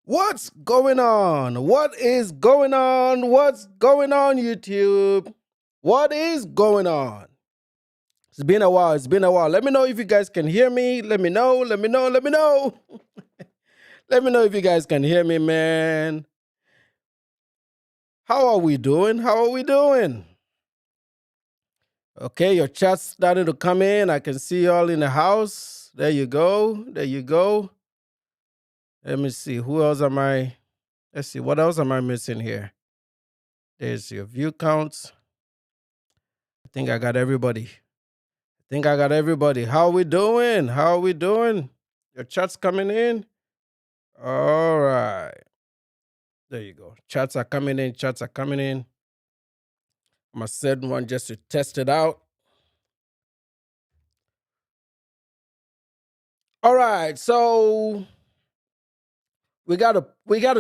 What's going on? What is going on? What's going on, YouTube? What is going on? It's been a while. It's been a while. Let me know if you guys can hear me. Let me know. Let me know. Let me know. Let me know if you guys can hear me, man. How are we doing? How are we doing? Okay, your chat's starting to come in. I can see y'all in the house. There you go. There you go. Let me see. Who else am I? Let's see. What else am I missing here? There's your view counts. I think I got everybody. How are we doing? How are we doing? Your chat's coming in? All right. There you go. Chats are coming in. Chats are coming in. I'm going to send one just to test it out. All right. So we gotta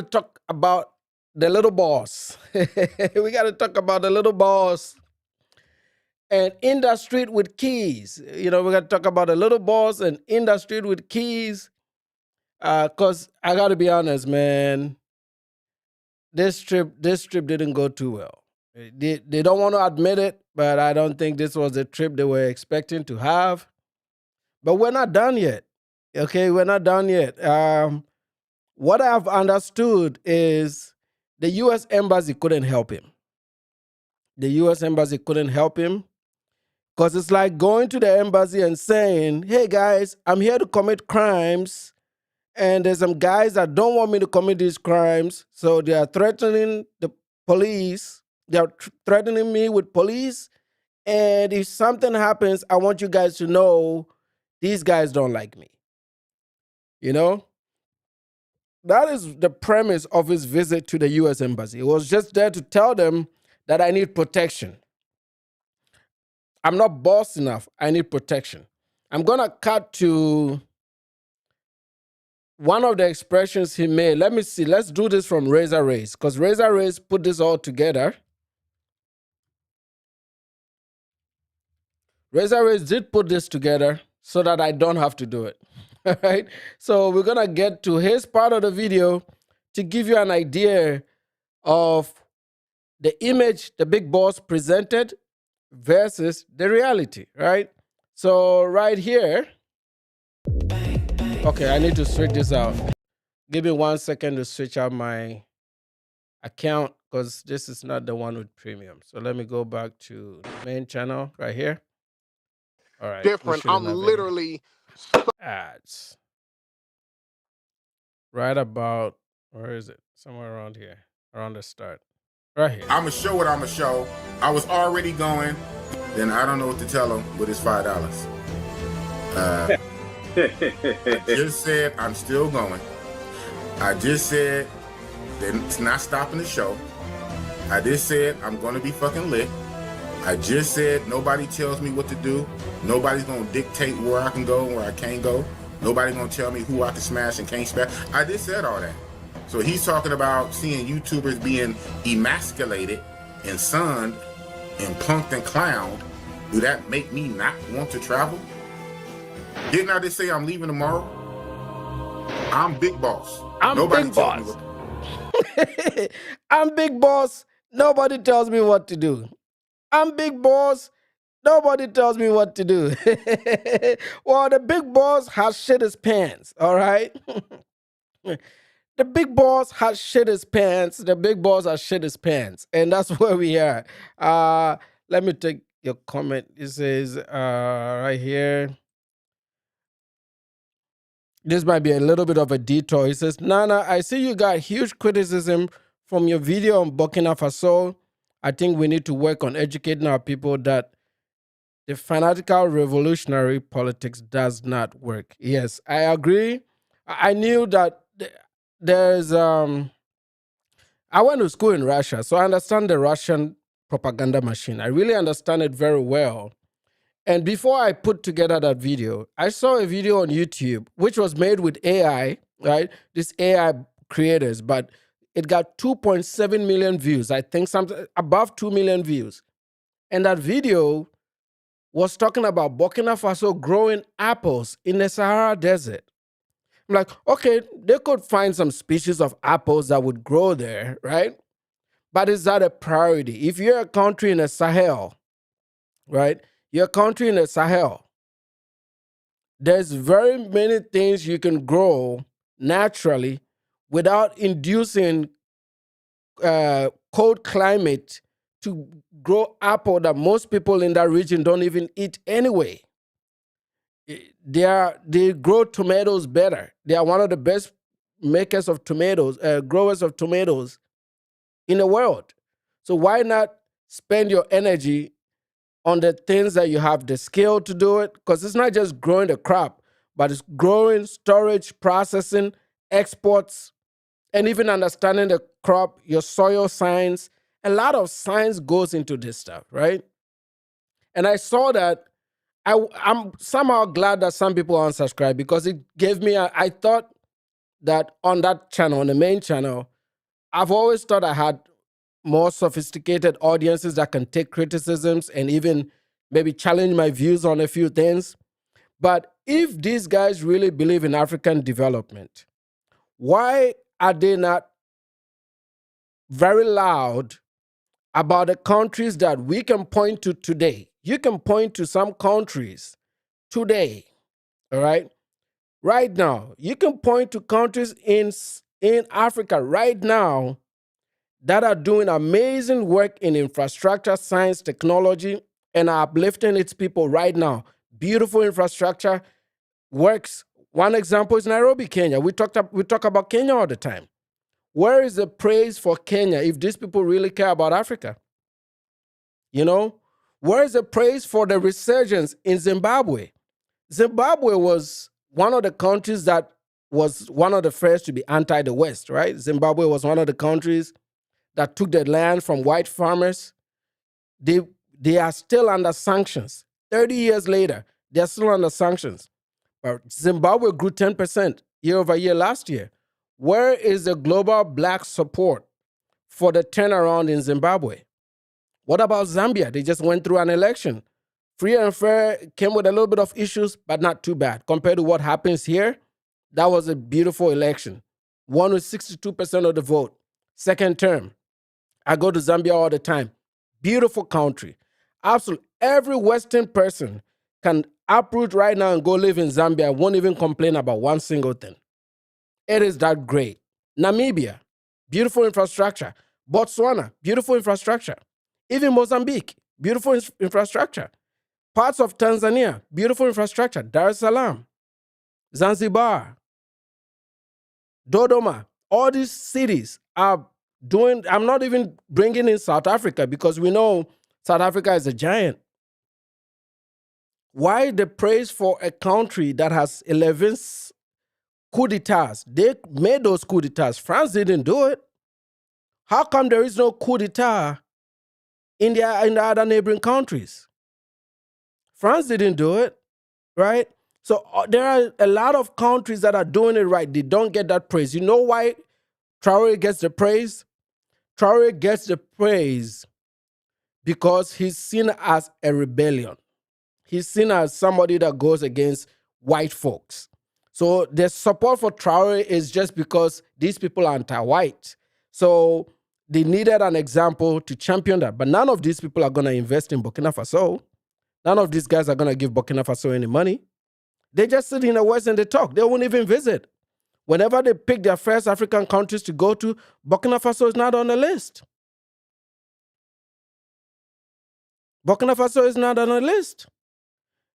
talk about the little boss. We gotta talk about the little boss. And in the street with keys. You know, we got to talk about the little boss and in the street with keys. Because I got to be honest, man, this trip didn't go too well. They don't want to admit it, but I don't think this was the trip they were expecting to have. But we're not done yet. Okay, we're not done yet. What I've understood is the U.S. Embassy couldn't help him. The U.S. Embassy couldn't help him. Because it's like going to the embassy and saying, hey guys, I'm here to commit crimes. And there's some guys that don't want me to commit these crimes. So they are threatening the police. They are threatening me with police. And if something happens, I want you guys to know these guys don't like me. You know? That is the premise of his visit to the U.S. Embassy. It was just there to tell them that I need protection. I'm not boss enough. I need protection. I'm going to cut to one of the expressions he made. Let me see. Let's do this from Razor Race, because Razor Race put this all together. Razor Race did put this together so that I don't have to do it. All right. So we're going to get to his part of the video to give you an idea of the image the big boss presented versus the reality, right? So right here, okay, I need to switch this out. Give me 1 second to switch out my account because this is not the one with premium. So let me go back to the main channel right here. All right. Different. I'm literally ads. Right about, where is it? Somewhere around here, around the start. Right here. I'ma show what I'ma show. I was already going. Then I don't know what to tell him with his $5. I just said I'm still going. I just said that it's not stopping the show. I just said I'm gonna be fucking lit. I just said nobody tells me what to do. Nobody's gonna dictate where I can go and where I can't go. Nobody's gonna tell me who I can smash and can't smash. I just said all that. So he's talking about seeing YouTubers being emasculated and sunned and punked and clowned. Do that make me not want to travel? Didn't I just say I'm leaving tomorrow? I'm big boss. Nobody tells me what I'm big boss. Nobody tells me what to do. I'm big boss. Nobody tells me what to do. Well, the big boss has shit his pants, all right? The big boss has shit his pants. The big boss has shit his pants. And that's where we are. Let me take your comment. It says right here. This might be a little bit of a detour. He says, Nana, I see you got huge criticism from your video on Burkina Faso. I think we need to work on educating our people that the fanatical revolutionary politics does not work. Yes, I agree. I knew that there's I went to school in Russia, so I understand the Russian propaganda machine. I really understand it very well. And before I put together that video, I saw a video on YouTube, which was made with AI, right? This AI creators, but it got 2.7 million views. I think something above 2 million views. And that video was talking about Burkina Faso growing apples in the Sahara Desert. I'm like, okay, they could find some species of apples that would grow there, right? But is that a priority? If you're a country in the Sahel, right? You're a country in the Sahel, there's very many things you can grow naturally without inducing cold climate to grow apple that most people in that region don't even eat anyway. They grow tomatoes better. They are one of the best makers of tomatoes, growers of tomatoes in the world. So why not spend your energy on the things that you have the skill to do it? Because it's not just growing the crop, but it's growing, storage, processing, exports, and even understanding the crop, your soil science. A lot of science goes into this stuff, right? And I saw that. I'm somehow glad that some people unsubscribed because it gave me. I thought that on that channel, on the main channel, I've always thought I had more sophisticated audiences that can take criticisms and even maybe challenge my views on a few things. But if these guys really believe in African development, why are they not very loud about the countries that we can point to today? You can point to some countries today, all right? Right now, you can point to countries in Africa right now that are doing amazing work in infrastructure, science, technology, and are uplifting its people right now. Beautiful infrastructure works. One example is Nairobi, Kenya. We talk about Kenya all the time. Where is the praise for Kenya if these people really care about Africa? You know, where is the praise for the resurgence in Zimbabwe? Zimbabwe was one of the countries that was one of the first to be anti the West, right? Zimbabwe was one of the countries that took the land from white farmers. They, they are still under sanctions. 30 years later, they're still under sanctions. But Zimbabwe grew 10% year over year last year. Where is the global black support for the turnaround in Zimbabwe? What about Zambia? They just went through an election. Free and fair, came with a little bit of issues, but not too bad. Compared to what happens here, that was a beautiful election. Won with 62% of the vote. Second term. I go to Zambia all the time. Beautiful country. Absolutely. Every Western person can uproot right now and go live in Zambia. Won't even complain about one single thing. It is that great. Namibia, beautiful infrastructure. Botswana, beautiful infrastructure. Even Mozambique, beautiful infrastructure. Parts of Tanzania, beautiful infrastructure. Dar es Salaam, Zanzibar, Dodoma, all these cities are doing. I'm not even bringing in South Africa because we know South Africa is a giant. Why the praise for a country that has 11 coup d'etats? They made those coup d'etats. France didn't do it. How come there is no coup d'etat in the other neighboring countries? France didn't do it, right? So there are a lot of countries that are doing it right. They don't get that praise. You know why Traore gets the praise? Traore gets the praise because he's seen as a rebellion. He's seen as somebody that goes against white folks. So the support for Traore is just because these people are anti-white. So they needed an example to champion that. But none of these people are going to invest in Burkina Faso. None of these guys are going to give Burkina Faso any money. They just sit in the West and they talk. They won't even visit. Whenever they pick their first African countries to go to, Burkina Faso is not on the list. Burkina Faso is not on the list.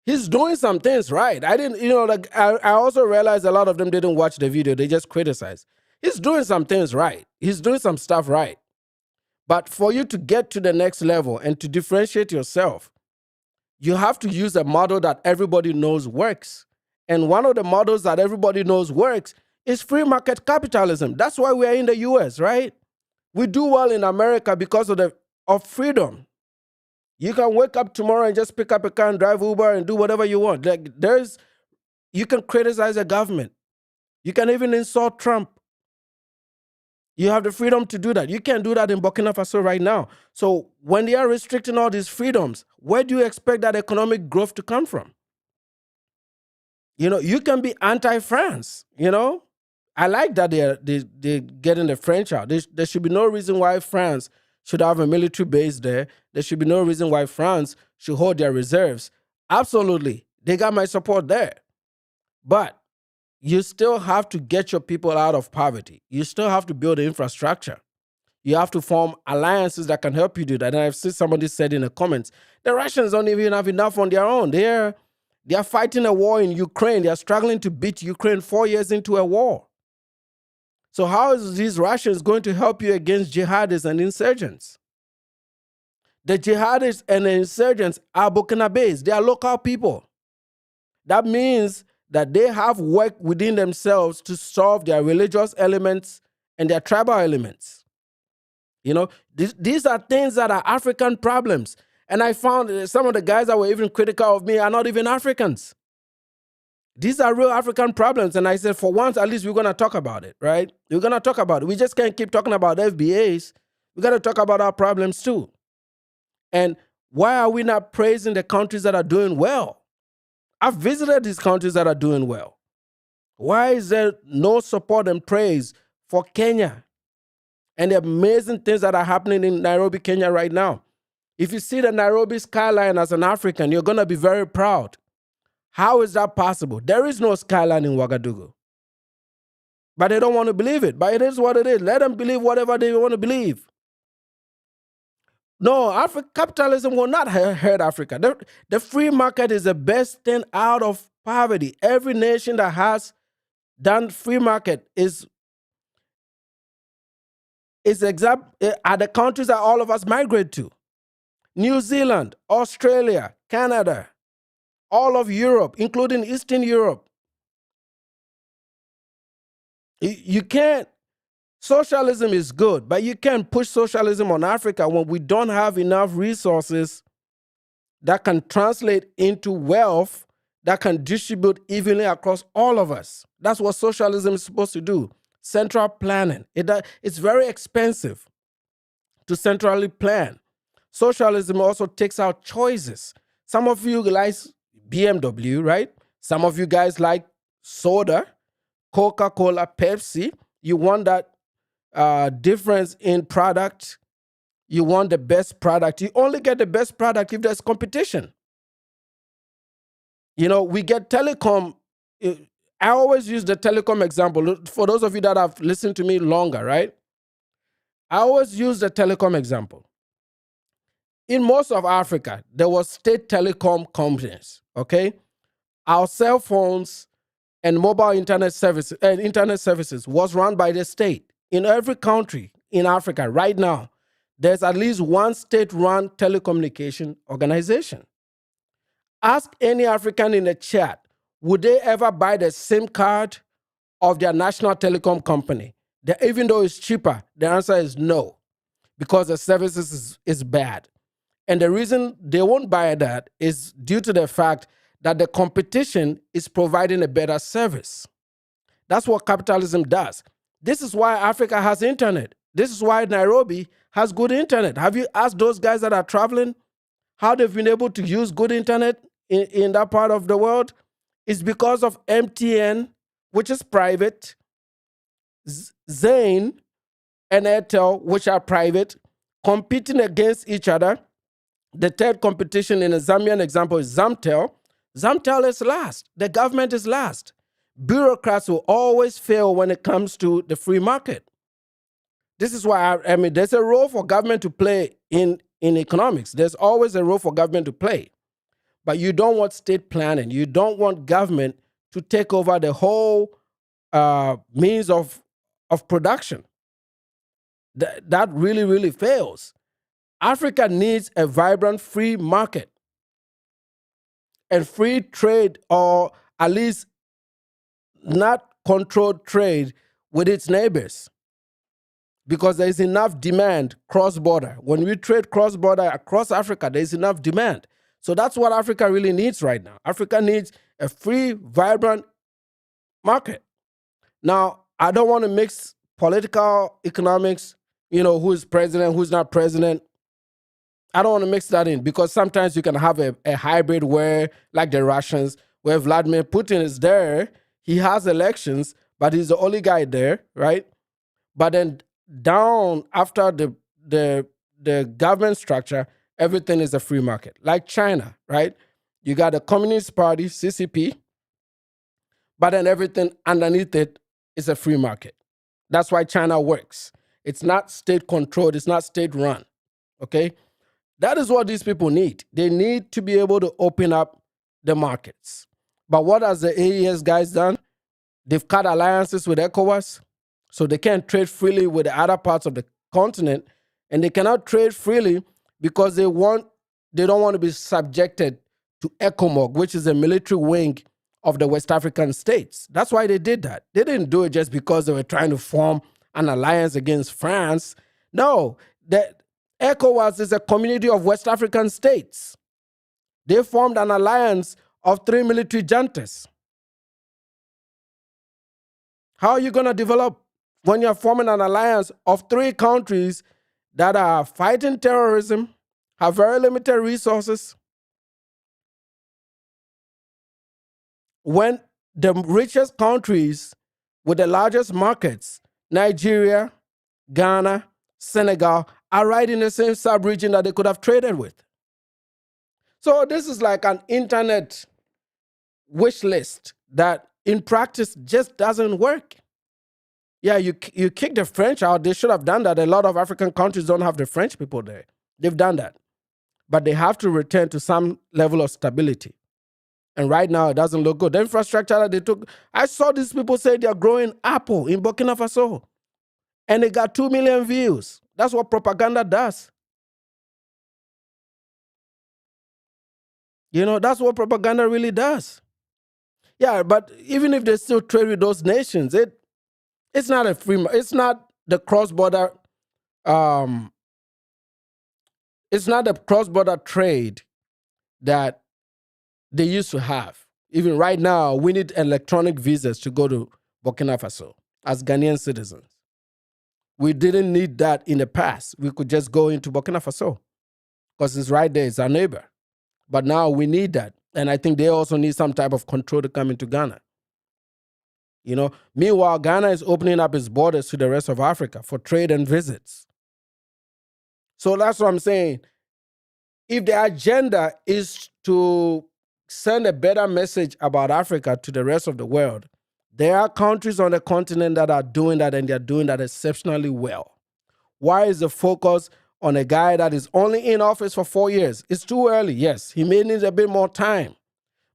He's doing some things right. I also realized a lot of them didn't watch the video. They just criticize. He's doing some things right. He's doing some stuff right. But for you to get to the next level and to differentiate yourself, you have to use a model that everybody knows works. And one of the models that everybody knows works is free market capitalism. That's why we're in the US, right? We do well in America because of freedom. You can wake up tomorrow and just pick up a car and drive Uber and do whatever you want. You can criticize a government. You can even insult Trump. You have the freedom to do that. You can't do that in Burkina Faso right now. So when they are restricting all these freedoms, where do you expect that economic growth to come from? You can be anti-France. I like that they're getting the French out. There should be no reason why France should have a military base there. There should be no reason why France should hold their reserves. Absolutely. They got my support there. But you still have to get your people out of poverty. You still have to build the infrastructure. You have to form alliances that can help you do that. And I've seen somebody said in the comments, the Russians don't even have enough on their own. They're fighting a war in Ukraine. They're struggling to beat Ukraine 4 years into a war. So how is these Russians going to help you against jihadists and insurgents? The jihadists and the insurgents are Burkinabés. They are local people. That means that they have work within themselves to solve their religious elements and their tribal elements. These are things that are African problems. And I found some of the guys that were even critical of me are not even Africans. These are real African problems. And I said, for once, at least we're going to talk about it, right? We're going to talk about it. We just can't keep talking about FBAs. We got to talk about our problems too. And why are we not praising the countries that are doing well? I've visited these countries that are doing well. Why is there no support and praise for Kenya and the amazing things that are happening in Nairobi, Kenya right now? If you see the Nairobi skyline as an African, you're going to be very proud. How is that possible? There is no skyline in Ouagadougou. But they don't want to believe it. But it is what it is. Let them believe whatever they want to believe. No, capitalism will not hurt Africa. The free market is the best thing out of poverty. Every nation that has done free market are the countries that all of us migrate to. New Zealand, Australia, Canada, all of Europe, including Eastern Europe. You can't. Socialism is good, but you can't push socialism on Africa when we don't have enough resources that can translate into wealth that can distribute evenly across all of us. That's what socialism is supposed to do. Central planning. It's very expensive to centrally plan. Socialism also takes out choices. Some of you like BMW, right? Some of you guys like soda, Coca-Cola, Pepsi. You want that difference in product. You want the best product. You only get the best product if there's competition. We get telecom. I always use the telecom example. For those of you that have listened to me longer, right? I always use the telecom example. In most of Africa, there was state telecom companies, okay? Our cell phones and mobile internet services was run by the state. In every country in Africa right now, there's at least one state-run telecommunication organization. Ask any African in the chat, would they ever buy the SIM card of their national telecom company? Even though it's cheaper, the answer is no, because the services is bad. And the reason they won't buy that is due to the fact that the competition is providing a better service. That's what capitalism does. This is why Africa has internet. This is why Nairobi has good internet. Have you asked those guys that are traveling how they've been able to use good internet in that part of the world? It's because of MTN, which is private, Zain and Airtel, which are private, competing against each other. The third competition in a Zambian example is Zamtel. Zamtel is last. The government is last. Bureaucrats will always fail when it comes to the free market. This is why, there's a role for government to play in economics. There's always a role for government to play. But you don't want state planning. You don't want government to take over the whole means of production. That really, really fails. Africa needs a vibrant free market and free trade, or at least not controlled trade with its neighbors, because there is enough demand cross-border. When we trade cross-border across Africa, there is enough demand. So that's what Africa really needs right now. Africa needs a free, vibrant market. Now, I don't want to mix political economics, who's president, who's not president. I don't want to mix that in, because sometimes you can have a hybrid where, like the Russians, where Vladimir Putin is there. He has elections, but he's the only guy there, right? But then down after the government structure, everything is a free market. Like China, right? You got the Communist Party, CCP, but then everything underneath it is a free market. That's why China works. It's not state controlled, it's not state run. Okay? That is what these people need. They need to be able to open up the markets. But what has the AES guys done? They've cut alliances with ECOWAS, so they can't trade freely with the other parts of the continent, and they cannot trade freely because they don't want to be subjected to ECOMOG, which is a military wing of the West African states. That's why they did that. They didn't do it just because they were trying to form an alliance against France. No, the ECOWAS is a community of West African states. They formed an alliance of 3 military juntas. How are you going to develop when you're forming an alliance of 3 countries that are fighting terrorism, have very limited resources? When the richest countries with the largest markets, Nigeria, Ghana, Senegal, are right in the same sub-region that they could have traded with. So this is like an internet wish list that in practice just doesn't work. Yeah, you kick the French out. They should have done that. A lot of African countries don't have the French people there. They've done that. But they have to return to some level of stability. And right now, it doesn't look good. The infrastructure that they took, I saw these people say they're growing apple in Burkina Faso. And they got 2 million views. That's what propaganda does. You know, that's what propaganda really does. Yeah, but even if they still trade with those nations, it's not a free, it's not the cross-border, it's not the cross-border trade that they used to have. Even right now, we need electronic visas to go to Burkina Faso as Ghanaian citizens. We didn't need that in the past. We could just go into Burkina Faso because it's right there, it's our neighbor. But now we need that. And I think they also need some type of control to come into Ghana. You know, meanwhile, Ghana is opening up its borders to the rest of Africa for trade and visits. So that's what I'm saying. If the agenda is to send a better message about Africa to the rest of the world, there are countries on the continent that are doing that, and they're doing that exceptionally well. Why is the focus on a guy that is only in office for 4 years? It's too early. Yes, he may need a bit more time.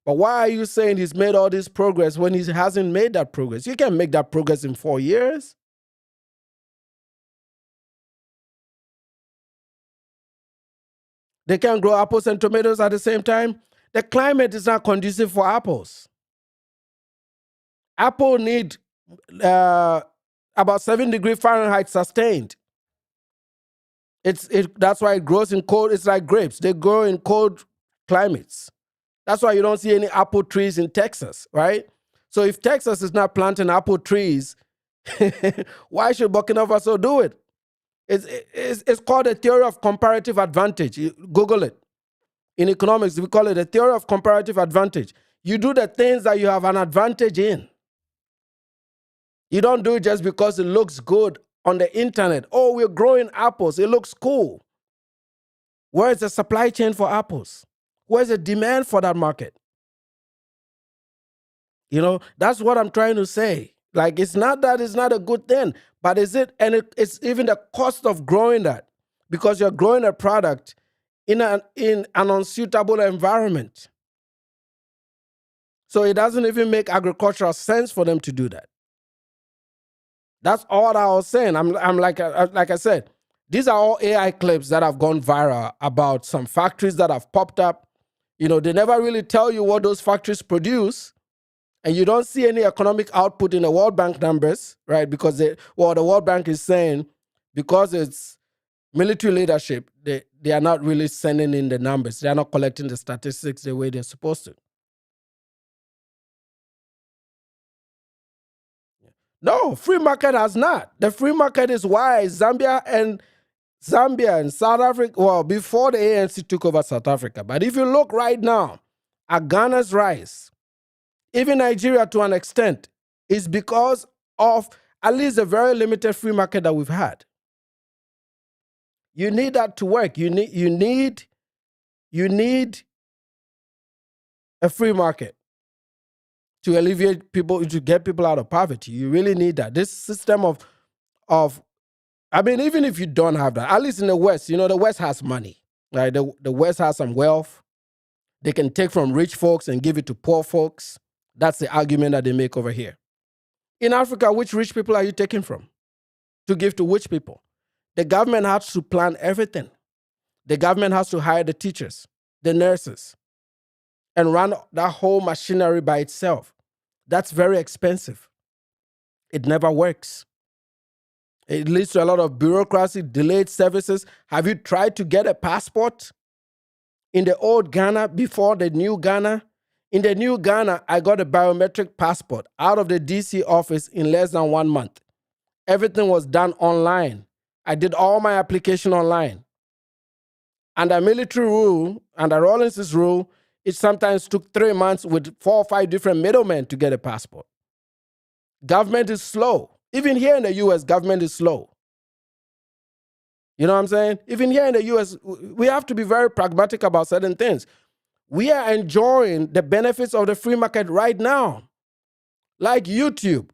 But why are you saying he's made all this progress when he hasn't made that progress? You can make that progress in 4 years. They can't grow apples and tomatoes at the same time. The climate is not conducive for apples. Apple need about 7 degrees Fahrenheit sustained. That's why it grows in cold. It's like grapes. They grow in cold climates. That's why you don't see any apple trees in Texas, right? So if Texas is not planting apple trees, why should Burkina Faso do it? It's called a theory of comparative advantage. You Google it. In economics, we call it a theory of comparative advantage. You do the things that you have an advantage in. You don't do it just because it looks good on the internet. Oh, we're growing apples. It looks cool. Where is the supply chain for apples? Where's the demand for that market? You know, that's what I'm trying to say. Like, it's not that it's not a good thing, but is it? And it's even the cost of growing that, because you're growing a product in an unsuitable environment. So it doesn't even make agricultural sense for them to do that. That's all I was saying. I'm like I said, these are all AI clips that have gone viral about some factories that have popped up. You know, they never really tell you what those factories produce, and you don't see any economic output in the World Bank numbers, right? Because the World Bank is saying, because it's military leadership, they are not really sending in the numbers. They are not collecting the statistics the way they're supposed to. No, free market has not. The free market is why Zambia and South Africa, well, before the ANC took over South Africa. But if you look right now at Ghana's rise, even Nigeria to an extent, is because of at least a very limited free market that we've had. You need that to work. You need a free market to alleviate people, to get people out of poverty. You really need that. This system of I mean, even if you don't have that, at least in the West, the West has money, right? The West has some wealth. They can take from rich folks and give it to poor folks. That's the argument that they make over here. In Africa, which rich people are you taking from to give to which people? The government has to plan everything. The government has to hire the teachers, the nurses, and run that whole machinery by itself. That's very expensive. It never works. It leads to a lot of bureaucracy, delayed services. Have you tried to get a passport in the old Ghana before the new Ghana? In the new Ghana, I got a biometric passport out of the DC office in less than 1 month. Everything was done online. I did all my application online. Under military rule, under Rawlins's rule, it sometimes took 3 months with 4 or 5 different middlemen to get a passport. Government is slow. Even here in the US, government is slow. You know what I'm saying? Even here in the US, we have to be very pragmatic about certain things. We are enjoying the benefits of the free market right now, like YouTube.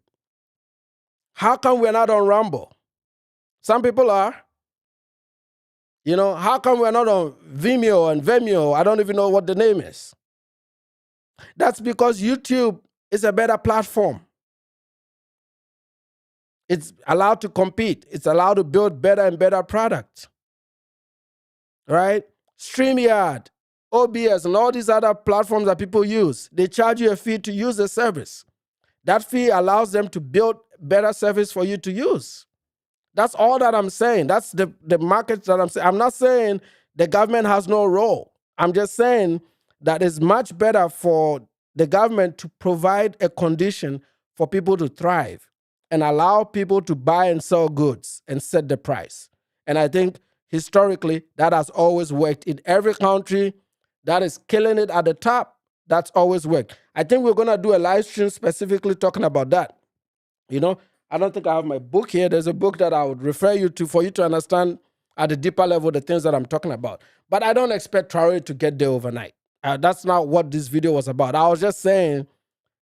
How come we're not on Rumble? Some people are. How come we're not on Vimeo and Vimeo? I don't even know what the name is. That's because YouTube is a better platform. It's allowed to compete. It's allowed to build better and better products. Right? StreamYard, OBS, and all these other platforms that people use, they charge you a fee to use the service. That fee allows them to build better service for you to use. That's all that I'm saying. That's the market that I'm saying. I'm not saying the government has no role. I'm just saying that it's much better for the government to provide a condition for people to thrive and allow people to buy and sell goods and set the price. And I think historically that has always worked in every country that is killing it at the top. That's always worked. I think we're going to do a live stream specifically talking about that. I don't think I have my book here. There's a book that I would refer you to for you to understand at a deeper level the things that I'm talking about. But I don't expect Traore to get there overnight. That's not what this video was about. I was just saying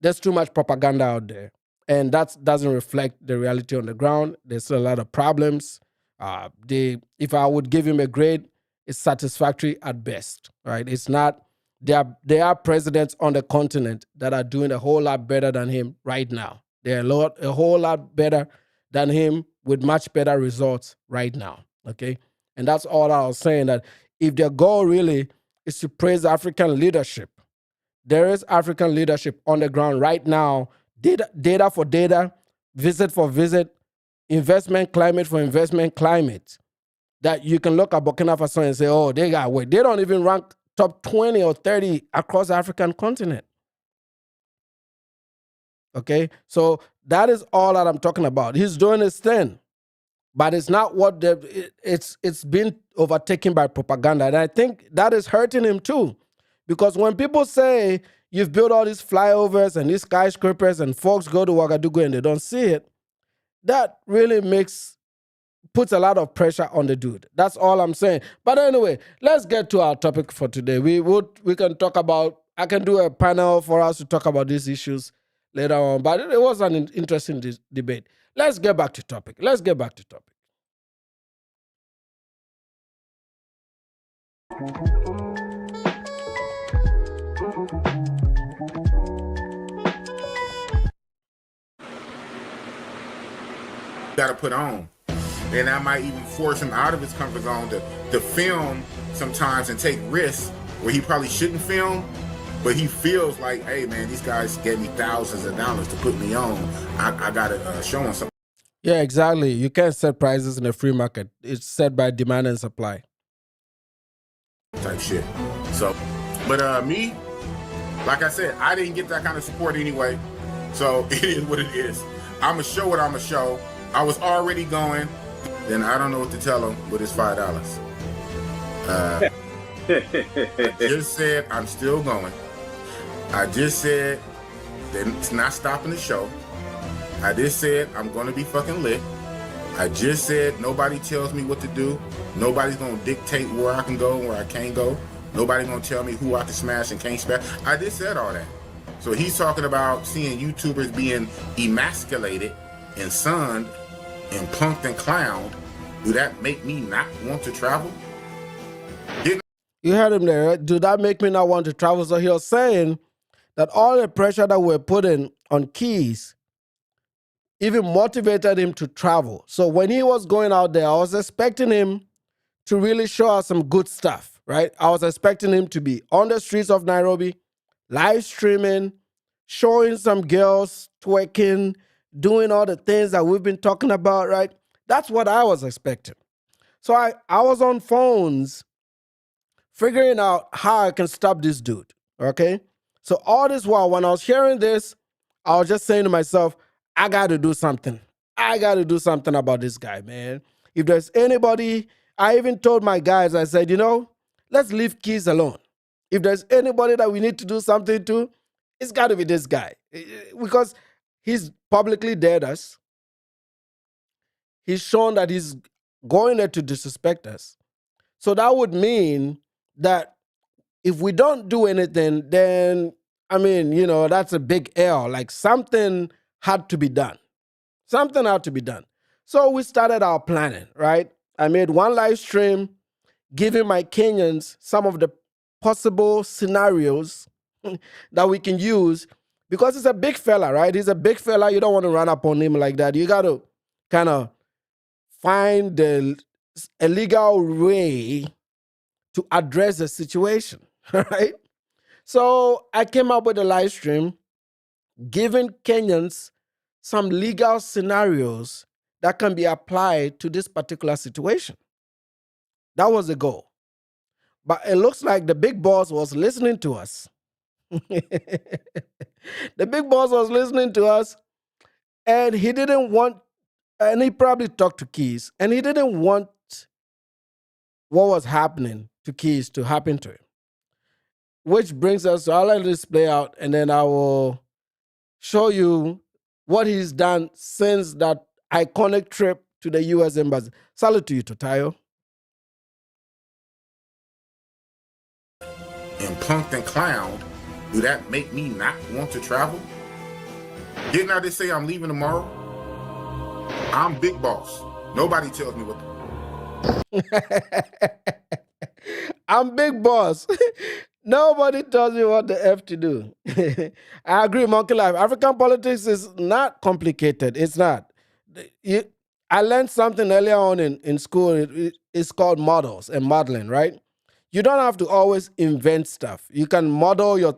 there's too much propaganda out there. And that doesn't reflect the reality on the ground. There's still a lot of problems. If I would give him a grade, it's satisfactory at best. Right? It's not. There are presidents on the continent that are doing a whole lot better than him right now. They're a whole lot better than him with much better results right now. Okay? And that's all I was saying, that if their goal really is to praise African leadership, there is African leadership on the ground right now. Data for data, visit for visit, investment climate for investment climate, that you can look at Burkina Faso and say, oh, they got weight. They don't even rank top 20 or 30 across the African continent. Okay? So that is all that I'm talking about. He's doing his thing, but it's not what it's been overtaken by propaganda. And I think that is hurting him too. Because when people say you've built all these flyovers and these skyscrapers and folks go to Ouagadougou and they don't see it, that really puts a lot of pressure on the dude. That's all I'm saying. But anyway, let's get to our topic for today. We can talk about, I can do a panel for us to talk about these issues later on, but it was an interesting debate. Let's get back to topic. Got to put on, and I might even force him out of his comfort zone to film sometimes and take risks where he probably shouldn't film, but he feels like, hey man, these guys gave me thousands of dollars to put me on. I gotta show them something. Yeah, exactly. You can't set prices in a free market. It's set by demand and supply. Type shit. So, but me, like I said, I didn't get that kind of support anyway. So it is what it is. I'ma show what I'ma show. I was already going, then I don't know what to tell him with his $5. I just said I'm still going. I just said then it's not stopping the show. I just said I'm going to be fucking lit. I just said nobody tells me what to do. Nobody's going to dictate where I can go and where I can't go. Nobody's going to tell me who I can smash and can't smash. I just said all that. So he's talking about seeing YouTubers being emasculated and sunned and punked and clowned. Do that make me not want to travel? You heard him there. Right? Do that make me not want to travel? So he was saying that all the pressure that we're putting on Keys even motivated him to travel. So when he was going out there, I was expecting him to really show us some good stuff, right? I was expecting him to be on the streets of Nairobi, live streaming, showing some girls twerking, doing all the things that we've been talking about, right? That's what I was expecting. So I was on phones figuring out how I can stop this dude, okay? So all this while, when I was hearing this, I was just saying to myself, I got to do something. I got to do something about this guy, man. If there's anybody, I even told my guys, I said, let's leave Keys alone. If there's anybody that we need to do something to, it's got to be this guy. Because he's publicly dared us. He's shown that he's going there to disrespect us. So that would mean that if we don't do anything, then, that's a big L. Like something had to be done. Something had to be done. So we started our planning, right? I made one live stream giving my Kenyans some of the possible scenarios that we can use because it's a big fella, right? He's a big fella. You don't want to run up on him like that. You got to kind of find a legal way to address the situation, right? So I came up with a live stream giving Kenyans some legal scenarios that can be applied to this particular situation. That was the goal. But it looks like the big boss was listening to us. The big boss was listening to us, and he didn't want, and he probably talked to Keys, and he didn't want what was happening to Keys to happen to him. Which brings us to, I'll let this play out, and then I will show you what he's done since that iconic trip to the U.S. Embassy. Salute to you, Totayo. And punked and clowned, do that make me not want to travel? Didn't I just say I'm leaving tomorrow? I'm big boss. Nobody tells me what to do. I'm big boss. Nobody tells me what the F to do. I agree, Monkey Life. African politics is not complicated. It's not. I learned something earlier on in school. It's called models and modeling, right? You don't have to always invent stuff. You can model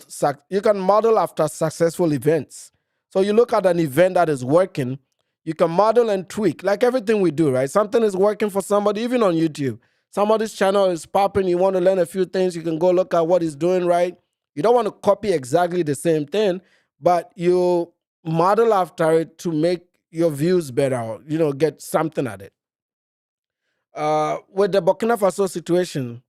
after successful events. So you look at an event that is working, you can model and tweak, like everything we do, right? Something is working for somebody, even on YouTube. Somebody's channel is popping, you want to learn a few things, you can go look at what he's doing, right? You don't want to copy exactly the same thing, but you model after it to make your views better, or, get something at it. With the Burkina Faso situation,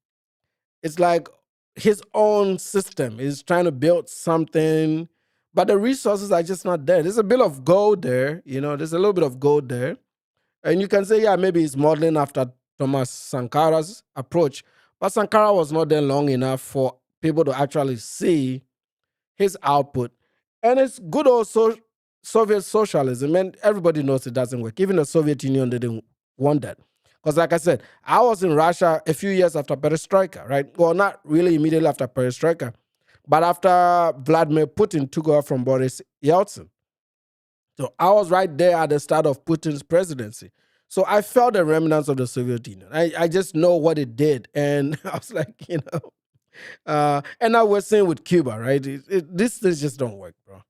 it's like his own system is trying to build something, but the resources are just not there. There's a bit of gold there, there's a little bit of gold there. And you can say, yeah, maybe he's modeling after Thomas Sankara's approach, but Sankara was not there long enough for people to actually see his output. And it's good old Soviet socialism, and everybody knows it doesn't work. Even the Soviet Union didn't want that. Because like I said, I was in Russia a few years after Perestroika, right? Well, not really immediately after Perestroika, but after Vladimir Putin took over from Boris Yeltsin. So I was right there at the start of Putin's presidency. So I felt the remnants of the Soviet Union. I just know what it did. And I was like, and now we're seeing with Cuba, right? These things just don't work, bro.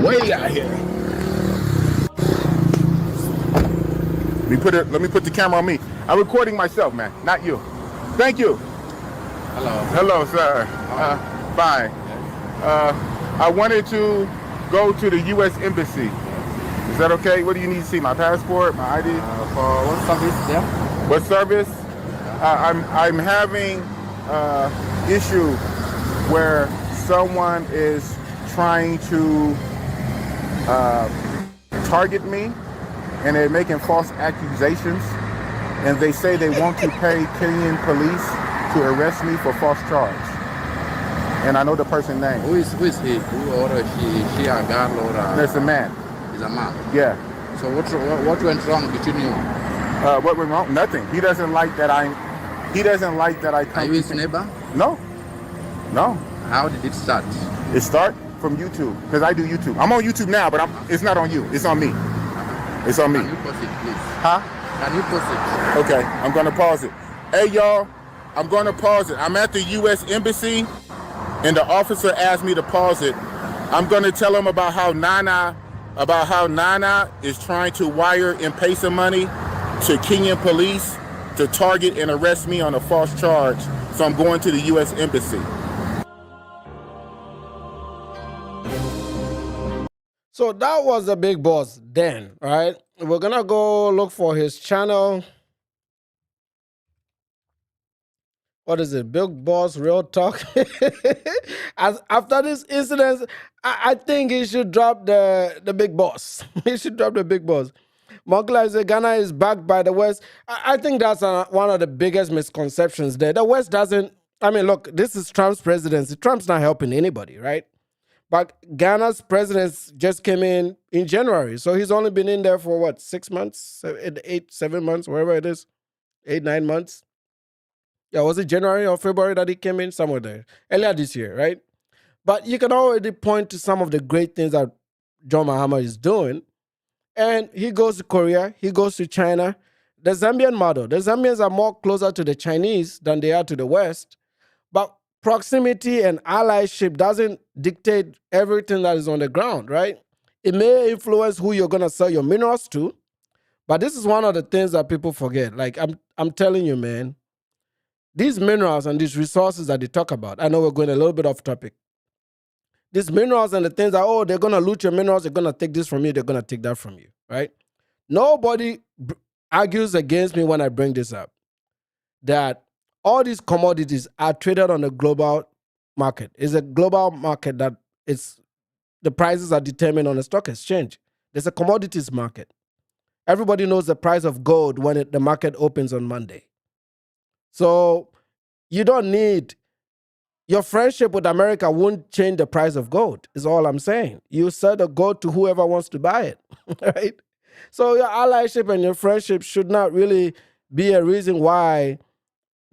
Way out here. Let me put the camera on me. I'm recording myself, man, not you. Thank you. Hello, sir. Fine. I wanted to go to the U.S. Embassy. Is that okay? What do you need to see? My passport, my ID? For what service there? What service? I'm having issue where someone is trying to target me and they're making false accusations, and they say they want to pay Kenyan police to arrest me for false charge. And I know the person's name. Who is he? Who or she a girl or There's a man. He's a man. Yeah. So what went wrong between you? What went wrong? Nothing. He doesn't like that I come. Are you his neighbor? No. How did it start? It start from YouTube, because I do YouTube. I'm on YouTube now, but it's not on you. It's on me. It's on me. Can you pause it, please? Huh? Can you pause it? Okay, I'm gonna pause it. Hey y'all, I'm gonna pause it. I'm at the U.S. Embassy, and the officer asked me to pause it. I'm gonna tell him about how Nana is trying to wire M-Pesa money to Kenyan police to target and arrest me on a false charge. So I'm going to the U.S. Embassy. So that was the big boss then, right? We're gonna go look for his channel. What is it? Big Boss Real Talk. After this incident, I think he should drop the big boss. He should drop the big boss. Monkla said Ghana is backed by the West. I think that's one of the biggest misconceptions there. The West doesn't. I mean, look, this is Trump's presidency. Trump's not helping anybody, right? But Ghana's president just came in January. So he's only been in there for what, 6 months, 7 months, wherever it is, 8, 9 months. Yeah, was it January or February that he came in? Somewhere there. Earlier this year, right? But you can already point to some of the great things that John Mahama is doing. And he goes to Korea, he goes to China. The Zambian model. The Zambians are more closer to the Chinese than they are to the West. But proximity and allyship doesn't dictate everything that is on the ground, right? It may influence who you're going to sell your minerals to, but this is one of the things that people forget. Like, I'm telling you, man, these minerals and these resources that they talk about, I know we're going a little bit off topic. These minerals and the things that, oh, they're going to loot your minerals, they're going to take this from you, they're going to take that from you, right? Nobody argues against me when I bring this up, that all these commodities are traded on a global market. It's a global market that the prices are determined on a stock exchange. There's a commodities market. Everybody knows the price of gold when the market opens on Monday. So you don't need, your friendship with America won't change the price of gold, is all I'm saying. You sell the gold to whoever wants to buy it, right? So your allyship and your friendship should not really be a reason why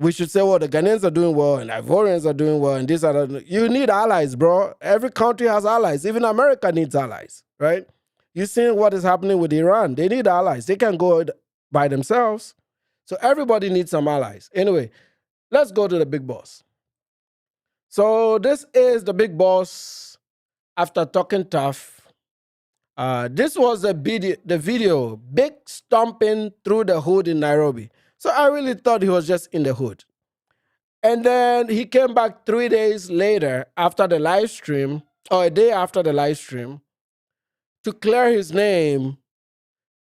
we should say, well, the Ghanaians are doing well and Ivorians are doing well and this and that. You need allies, bro. Every country has allies. Even America needs allies, right? You see what is happening with Iran. They need allies. They can't go by themselves. So everybody needs some allies. Anyway, let's go to the big boss. So this is the big boss after talking tough. This was the video, big stomping through the hood in Nairobi. So I really thought he was just in the hood. And then he came back 3 days later after the live stream, or a day after the live stream, to clear his name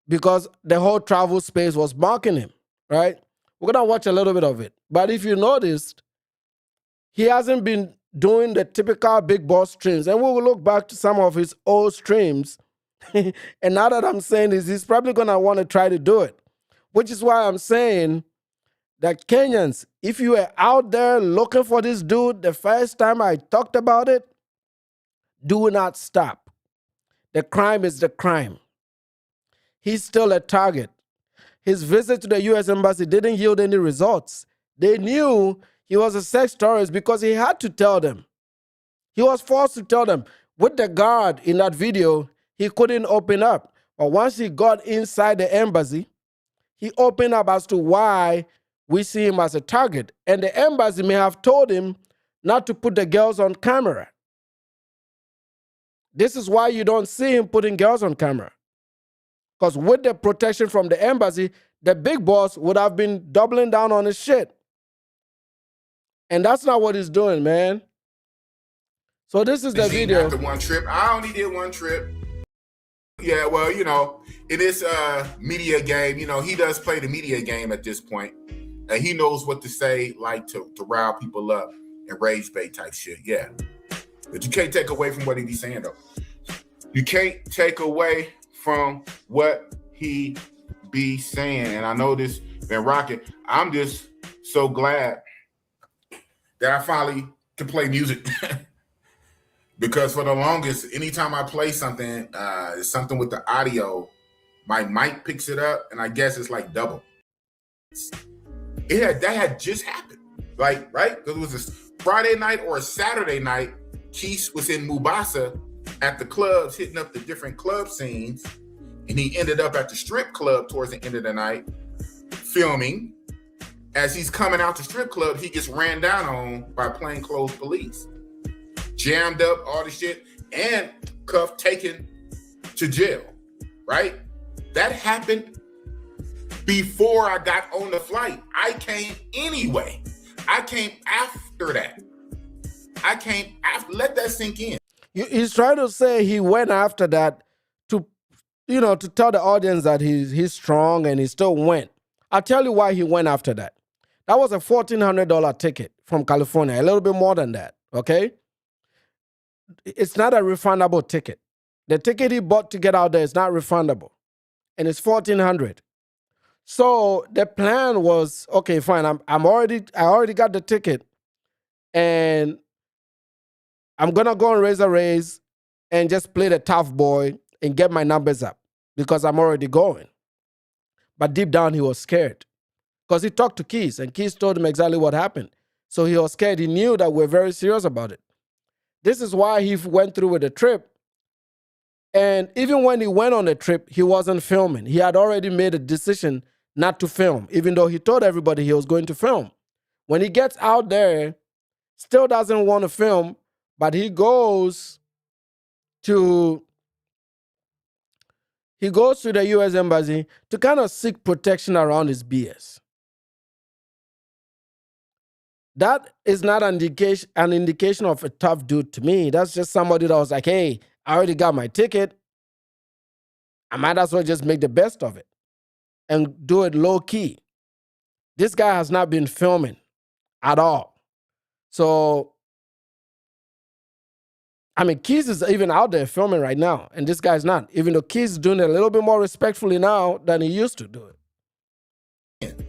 because the whole travel space was mocking him, right? We're going to watch a little bit of it. But if you noticed, he hasn't been doing the typical big boss streams. And we will look back to some of his old streams. And now that I'm saying this, he's probably going to want to try to do it. Which is why I'm saying that Kenyans, if you were out there looking for this dude the first time I talked about it, do not stop. The crime is the crime. He's still a target. His visit to the U.S. Embassy didn't yield any results. They knew he was a sex tourist because he had to tell them. He was forced to tell them. With the guard in that video, he couldn't open up. But once he got inside the embassy, he opened up as to why we see him as a target. And the embassy may have told him not to put the girls on camera. This is why you don't see him putting girls on camera. Because with the protection from the embassy, the big boss would have been doubling down on his shit. And that's not what he's doing, man. So this is the video. After one trip, I only did one trip. Yeah, well, you know, in this media game, you know, he does play the media game at this point. And he knows what to say, like to rile people up. and rage bait type shit. Yeah. But you can't take away from what he be saying, though. You can't take away from what he be saying. And I know this been rocking. I'm just so glad that I finally can play music. Because for the longest, anytime I play something, it's something with the audio, my mic picks it up, and I guess it's like double. That had just happened. Like, right? Because it was a Friday night or a Saturday night. Keith was in Mubasa at the clubs, hitting up the different club scenes, and he ended up at the strip club towards the end of the night, filming. As he's coming out the strip club, he gets ran down on by plainclothes police. Jammed up, all the shit, and cuffed, taken to jail, right? That happened before I got on the flight. I came anyway. I came after that. Let that sink in. He's trying to say he went after that to, to tell the audience that he's strong, and he still went. I'll tell you why he went after that. That was a $1,400 ticket from California, a little bit more than that, okay? It's not a refundable ticket. The ticket he bought to get out there is not refundable, and it's $1,400. So the plan was, okay, fine. I already got the ticket, and I'm gonna go and raise and just play the tough boy and get my numbers up because I'm already going. But deep down, he was scared because he talked to Keith, and Keith told him exactly what happened. So he was scared. He knew that we're very serious about it. This is why he went through with the trip. And even when he went on the trip, he wasn't filming. He had already made a decision not to film, even though he told everybody he was going to film. When he gets out there, still doesn't want to film, but he goes to the U.S. Embassy to kind of seek protection around his BS. That is not an indication of a tough dude to me. That's just somebody that was like, hey, I already got my ticket. I might as well just make the best of it and do it low key. This guy has not been filming at all. So, I mean, Keith is even out there filming right now, and this guy's not, even though Keith's doing it a little bit more respectfully now than he used to do it.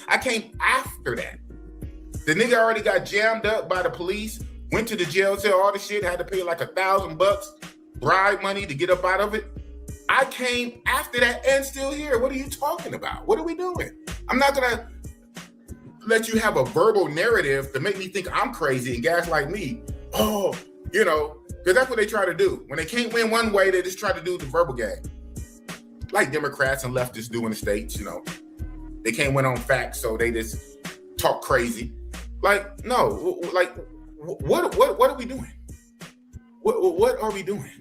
I came after that. The nigga already got jammed up by the police, went to the jail cell, all the shit, had to pay like $1,000 bribe money to get up out of it. I came after that and still here. What are you talking about? What are we doing? I'm not gonna let you have a verbal narrative to make me think I'm crazy and gaslight me. Oh, because that's what they try to do. When they can't win one way, they just try to do the verbal game. Like Democrats and leftists do in the States, They can't win on facts, so they just talk crazy. Like, no, like, what are we doing? What are we doing?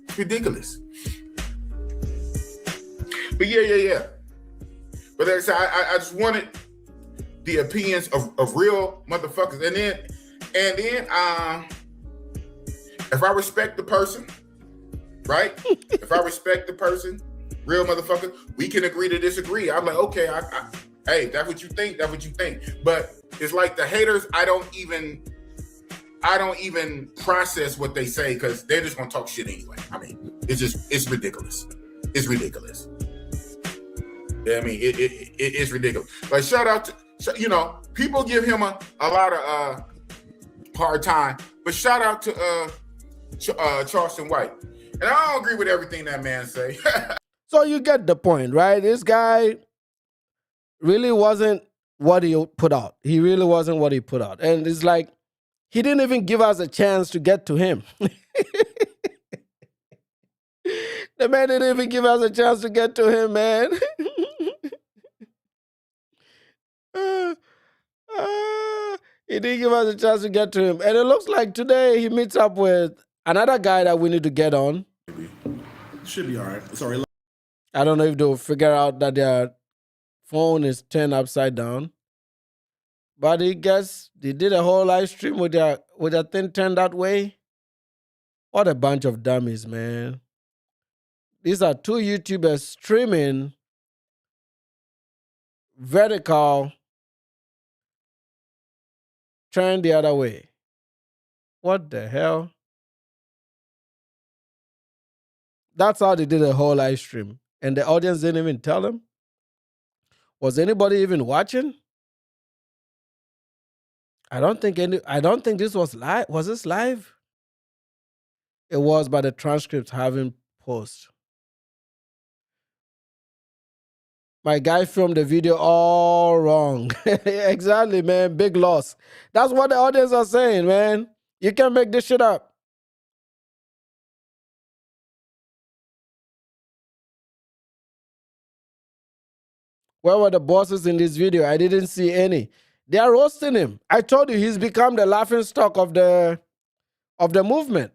It's ridiculous. But yeah. But I just wanted the opinions of real motherfuckers. And then if I respect the person, right? If I respect the person, real motherfucker, we can agree to disagree. I'm like, okay, hey, that's what you think. But it's like the haters, I don't even process what they say because they're just gonna talk shit anyway. I mean, it's ridiculous. It's ridiculous. Yeah, I mean, it's ridiculous. Like, shout out to, people give him a lot of hard time, but shout out to Charleston White. And I don't agree with everything that man say. So you get the point, right? This guy really wasn't what he put out. He really wasn't what he put out. And it's like, he didn't even give us a chance to get to him. The man didn't even give us a chance to get to him, man. He didn't give us a chance to get to him. And it looks like today he meets up with another guy that we need to get on. Should be all right. Sorry. I don't know if they'll figure out that their phone is turned upside down. But they did a whole live stream with their thing turned that way. What a bunch of dummies, man. These are two YouTubers streaming vertical turn the other way. What the hell? That's how they did the whole live stream. And the audience didn't even tell them. Was anybody even watching? I don't think this was live. Was this live? It was, but the transcripts haven't posted. My guy filmed the video all wrong. Exactly, man. Big loss. That's what the audience are saying, man. You can't make this shit up. Where were the bosses in this video? I didn't see any. They are roasting him. I told you he's become the laughing stock of the movement.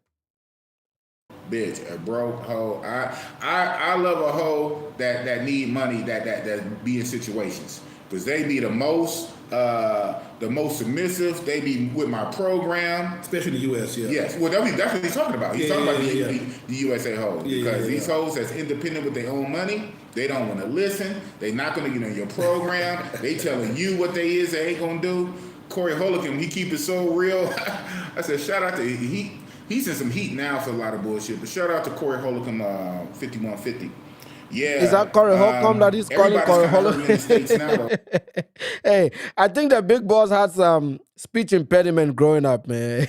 Bitch, a broke hoe. I love a hoe that need money that be in situations, because they be the most submissive. They be with my program, Especially in the U.S., yeah. Yes, well, that's what he's talking about. He's talking about yeah. the USA hoes, because these hoes that's independent with their own money, they don't want to listen. They not going to get on your program. They telling you what they is, they ain't going to do. Corey Holican, he keep it so real. I said, shout out to he's in some heat now for a lot of bullshit, but shout out to Corey Holcomb, 5150. Yeah. Is that Corey Holcomb that he's calling Corey Holcomb? Hey, I think the big boss had some speech impediment growing up, man.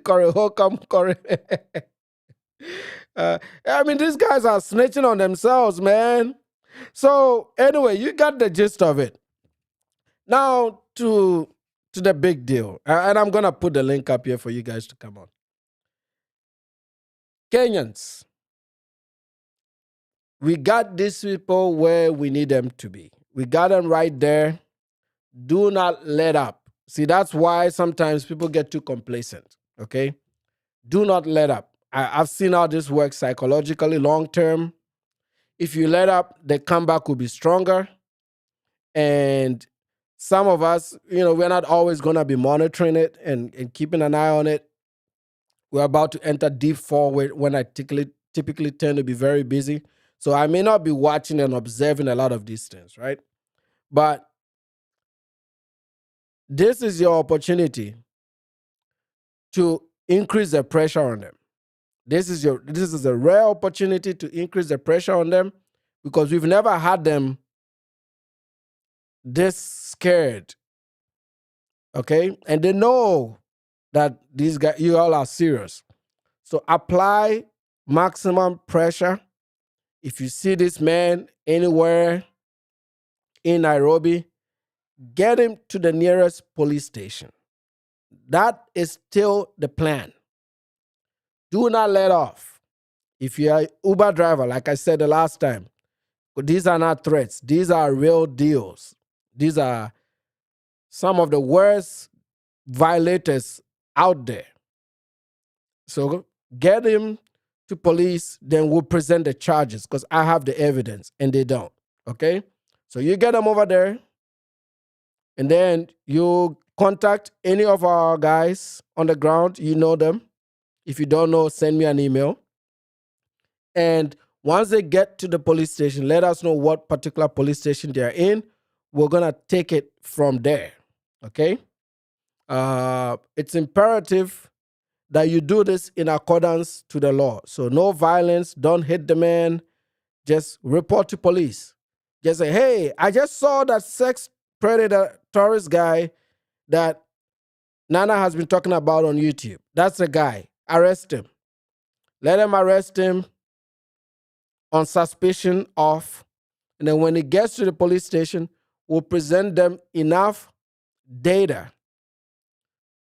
Corey Holcomb, Corey. I mean, these guys are snitching on themselves, man. So anyway, you got the gist of it. Now to the big deal, and I'm gonna put the link up here for you guys to come on. Kenyans, we got these people where we need them to be. We got them right there. Do not let up. See, that's why sometimes people get too complacent, okay? Do not let up. I've seen how this works psychologically long term. If you let up, the comeback will be stronger. And some of us, we're not always going to be monitoring it and keeping an eye on it. We're about to enter deep forward when I typically tend to be very busy. So I may not be watching and observing a lot of these things, right? But this is your opportunity to increase the pressure on them. This is a rare opportunity to increase the pressure on them, because we've never had them this scared. Okay? And they know that these guys, you all are serious. So apply maximum pressure. If you see this man anywhere in Nairobi, get him to the nearest police station. That is still the plan. Do not let off. If you are an Uber driver, like I said the last time, these are not threats. These are real deals. These are some of the worst violators out there. So get him to police, then we'll present the charges, because I have the evidence and they don't. Okay? So you get them over there, and then you contact any of our guys on the ground. You know them. If you don't know, send me an email. And once they get to the police station, let us know what particular police station they're in. We're going to take it from there. Okay? It's imperative that you do this in accordance to the law. So no violence. Don't hit the man. Just report to police. Just say, hey, I just saw that sex predator tourist guy that Nana has been talking about on YouTube. That's the guy. Arrest him. Let them arrest him on suspicion of, and then when he gets to the police station, we'll present them enough data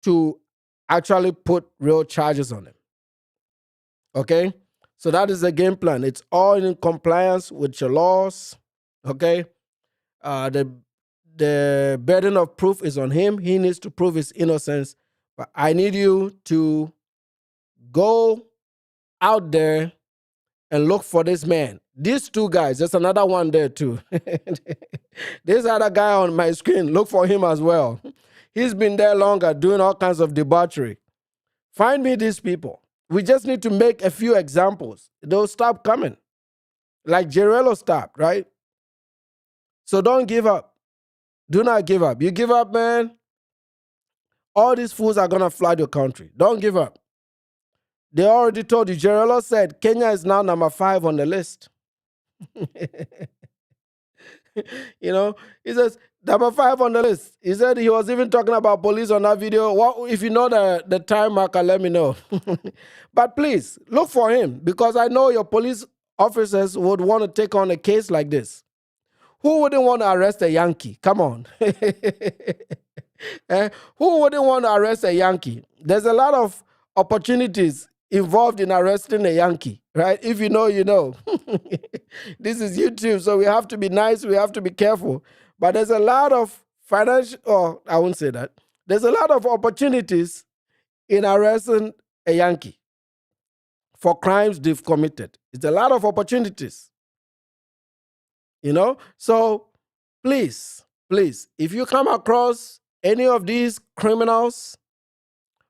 to actually put real charges on him. Okay? So that is the game plan. It's all in compliance with your laws. Okay? The burden of proof is on him. He needs to prove his innocence. But I need you to go out there and look for this man. These two guys, there's another one there too. This other guy on my screen, look for him as well. He's been there longer doing all kinds of debauchery. Find me these people. We just need to make a few examples. They'll stop coming. Like Gerello stopped, right? So don't give up. Do not give up. You give up, man, All these fools are gonna flood your country. Don't give up. They already told you. Gerello said Kenya is now number 5 on the list. You know, he says number 5 on the list. He said he was even talking about police on that video. What if you know the time marker? Let me know. But please look for him because I know your police officers would want to take on a case like this. Who wouldn't want to arrest a Yankee? Come on. Who wouldn't want to arrest a Yankee? There's a lot of opportunities involved in arresting a Yankee, right? If you know, you know. This is YouTube, so we have to be nice, we have to be careful. But there's a lot of financial, or I won't say that. There's a lot of opportunities in arresting a Yankee for crimes they've committed. It's a lot of opportunities. You know? So please, if you come across any of these criminals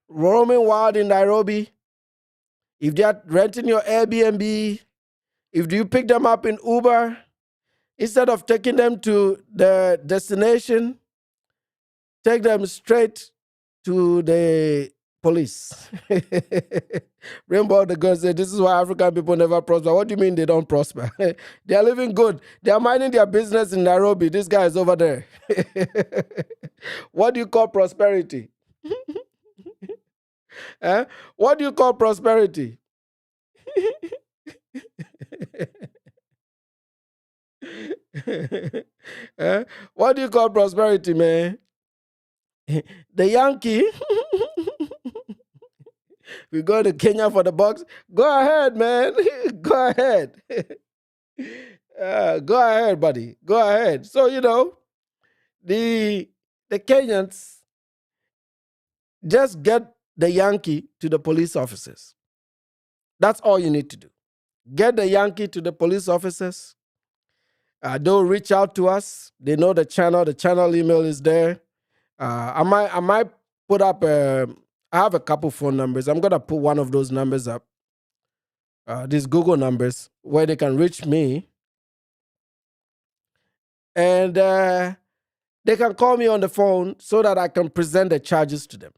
roaming wild in Nairobi, if they're renting your Airbnb, if you pick them up in Uber, instead of taking them to the destination, take them straight to the police. Rainbow the girl said, this is why African people never prosper. What do you mean they don't prosper? They are living good. They are minding their business in Nairobi. This guy is over there. What do you call prosperity? What do you call prosperity? What do you call prosperity, man? The Yankee. We go to Kenya for the Bucks. Go ahead, man. Go ahead. Go ahead, buddy. Go ahead. So, you know, the Kenyans just get the Yankee to the police officers. That's all you need to do. Get the Yankee to the police officers. They'll reach out to us. They know the channel. The channel email is there. I might put up. I have a couple phone numbers. I'm gonna put one of those numbers up. These Google numbers where they can reach me, and they can call me on the phone so that I can present the charges to them.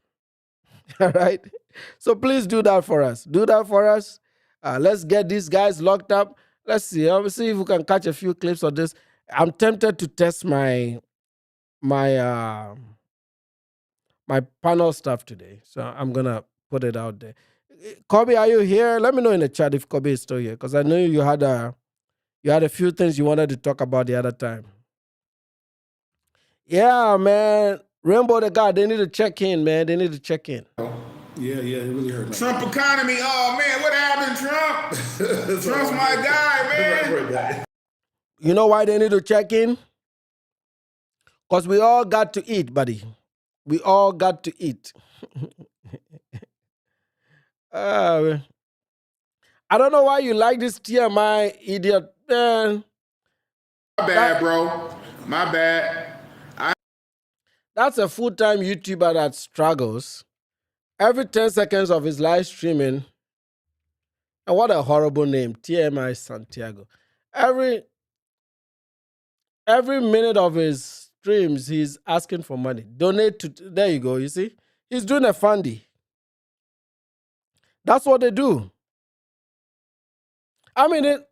All right. So please do that for us. Do that for us. Let's get these guys locked up. Let's see. I'll see if we can catch a few clips of this. I'm tempted to test my panel stuff today, so I'm gonna put it out there. Kobe, are you here? Let me know in the chat if Kobe is still here, because I know you had a few things you wanted to talk about the other time. Yeah, man. Rainbow the guy, they need to check in, man. They need to check in. Yeah, it really hurt. Trump economy. Oh man, what happened, Trump? Trump's my guy, man. You know why they need to check in? Because we all got to eat, buddy. We all got to eat. I don't know why you like this TMI idiot, man. My bad, bro. My bad. That's a full-time YouTuber that struggles. Every 10 seconds of his live streaming, and what a horrible name, TMI Santiago. Every minute of his streams, he's asking for money. Donate to, there you go, you see? He's doing a fundy. That's what they do. I mean,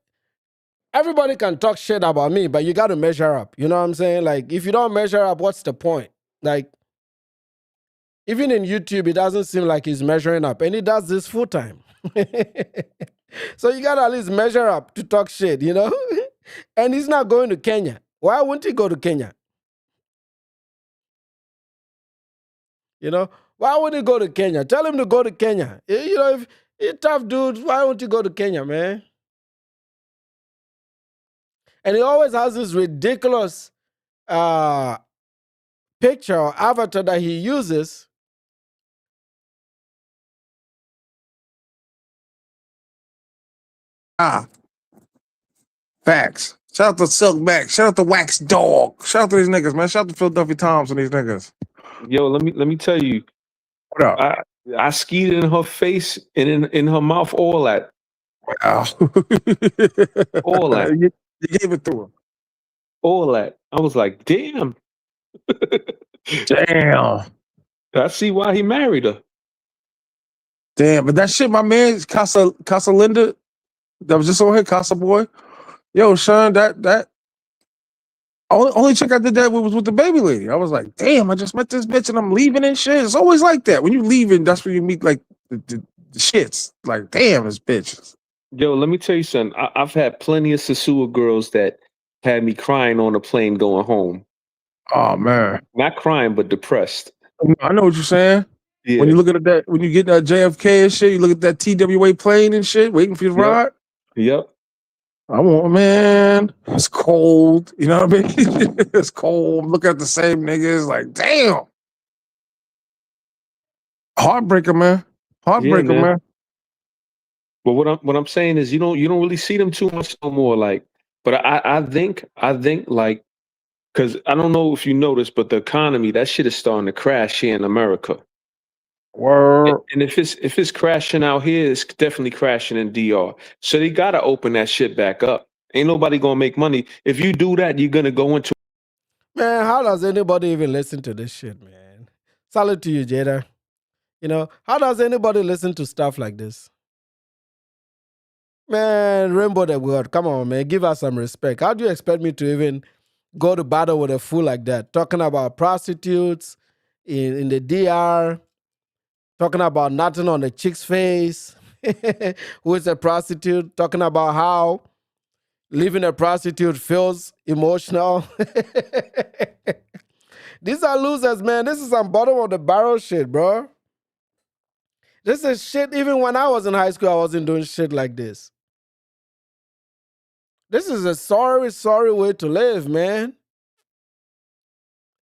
everybody can talk shit about me, but you got to measure up. You know what I'm saying? Like, if you don't measure up, what's the point? Like, even in YouTube, it doesn't seem like he's measuring up. And he does this full time. So you got to at least measure up to talk shit, you know? And he's not going to Kenya. Why wouldn't he go to Kenya? You know? Why would he go to Kenya? Tell him to go to Kenya. You know, if you're tough dude, why won't you go to Kenya, man? And he always has this ridiculous picture or avatar that he uses. Facts. Shout out to Silkback. Shout out to Wax Dog. Shout out to these niggas, man. Shout out to Philadelphia Toms and these niggas. Yo, let me tell you. What up? I skied in her face and in her mouth, all that. Wow. All that. You gave it to her. All that. I was like, damn. Damn. I see why he married her. Damn, but that shit, my man, Casa Linda, that was just on here, Casa Boy. Yo, son, that only chick I did that with was with the baby lady. I was like, damn, I just met this bitch and I'm leaving and shit. It's always like that. When you leaving, that's when you meet like the shits. Like, damn, this bitch. Yo, let me tell you something. I've had plenty of Sasua girls that had me crying on the plane going home. Oh man, Not crying, but depressed. I know what you're saying. Yeah. When you look at that, when you get that JFK and shit, you look at that TWA plane and shit, waiting for your ride. Yep. I want, man, it's cold. You know what I mean? It's cold. Look at the same niggas, like, damn. Heartbreaker, man. Heartbreaker, man. man. But what I'm saying is you don't really see them too much no more. Like, but I think like, because I don't know if you noticed, but the economy, that shit is starting to crash here in America. Word. And if it's crashing out here, it's definitely crashing in DR. So they gotta open that shit back up. Ain't nobody gonna make money. If you do that, you're gonna go into. Man, how does anybody even listen to this shit, man? Salute to you, Jada. You know, how does anybody listen to stuff like this? Man, Rainbow the World, come on, man, give us some respect. How do you expect me to even go to battle with a fool like that? Talking about prostitutes in the DR, talking about nothing on the chick's face, who is a prostitute, talking about how leaving a prostitute feels emotional. These are losers, man. This is some bottom of the barrel shit, bro. This is shit. Even when I was in high school, I wasn't doing shit like this. This is a sorry way to live, man.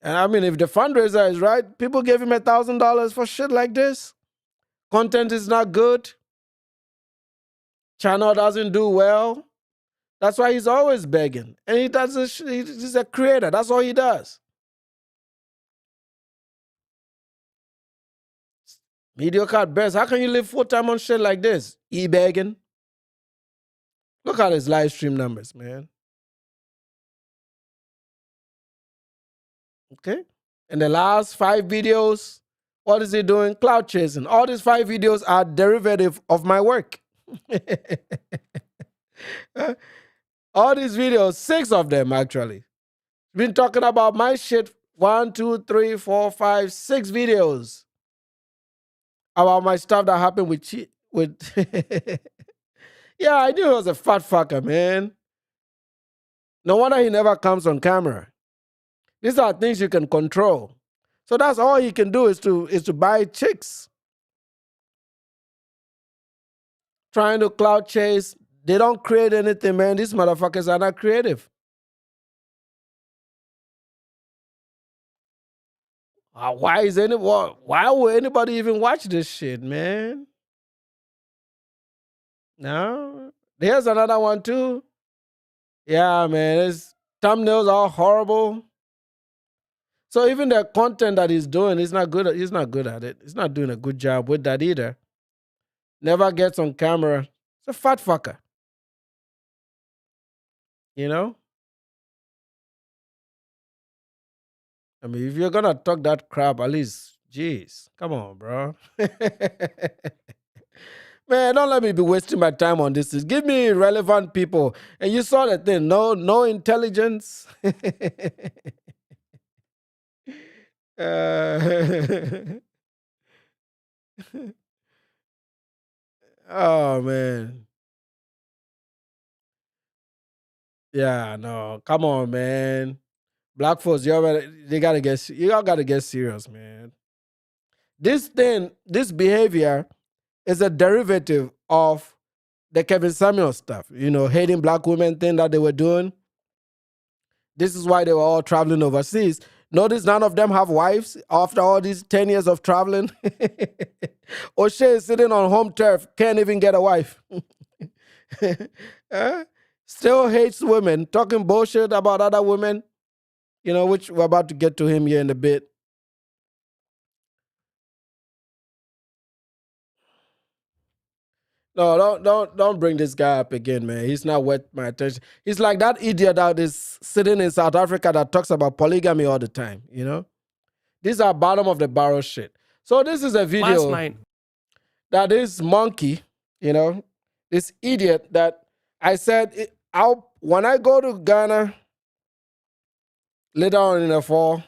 And I mean, if the fundraiser is right, people gave him $1,000 for shit like this. Content is not good. Channel doesn't do well. That's why he's always begging. And he's a creator. That's all he does. Mediocre at best. How can you live full-time on shit like this? E-begging. Look at his live stream numbers, man. Okay? In the last 5 videos, what is he doing? Cloud chasing. All these 5 videos are derivative of my work. All these videos, 6 of them actually. Been talking about my shit 1, 2, 3, 4, 5, 6 videos about my stuff that happened with yeah, I knew he was a fat fucker, man. No wonder he never comes on camera. These are things you can control. So that's all he can do is to buy chicks. Trying to cloud chase. They don't create anything, man. These motherfuckers are not creative. Why would anybody even watch this shit, man? No. There's another one too. Yeah, man. His thumbnails are horrible. So even the content that he's doing, he's not good at it. He's not doing a good job with that either. Never gets on camera. It's a fat fucker. You know? I mean, if you're gonna talk that crap, at least, jeez, come on, bro. Man, don't let me be wasting my time on this. Give me relevant people. And you saw the thing, no intelligence. Oh man. Yeah, no. Come on, man. Black folks, y'all gotta get serious, man. This behavior is a derivative of the Kevin Samuel stuff, hating black women thing that they were doing. This is why they were all traveling overseas. Notice none of them have wives after all these 10 years of traveling. Oshay is sitting on home turf, can't even get a wife. Still hates women, talking bullshit about other women, which we're about to get to him here in a bit. No, don't bring this guy up again, man. He's not worth my attention. He's like that idiot that is sitting in South Africa that talks about polygamy all the time, These are bottom of the barrel shit. So this is a last video night. that this monkey, this idiot that I said, when I go to Ghana later on in the fall,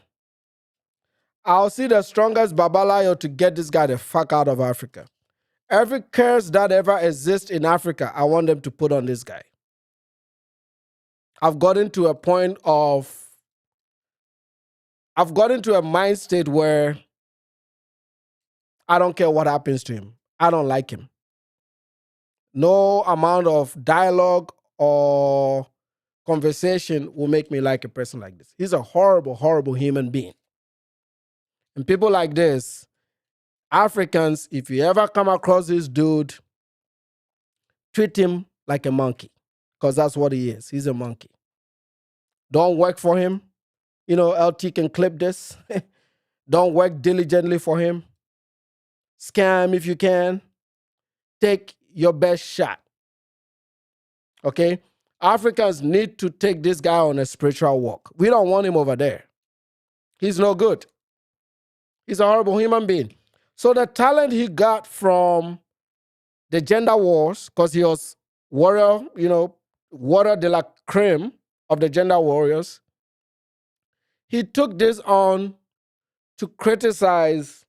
I'll see the strongest Babalayo to get this guy the fuck out of Africa. Every curse that ever exists in Africa, I want them to put on this guy. I've gotten to a mind state where I don't care what happens to him. I don't like him. No amount of dialogue or conversation will make me like a person like this. He's a horrible, horrible human being. And people like this, Africans, if you ever come across this dude, treat him like a monkey, because that's what he is. He's a monkey. Don't work for him. LT can clip this. Don't work diligently for him. Scam if you can. Take your best shot. Okay? Africans need to take this guy on a spiritual walk. We don't want him over there. He's no good. He's a horrible human being. So the talent he got from the gender wars, because he was warrior, warrior de la creme of the gender warriors, he took this on to criticize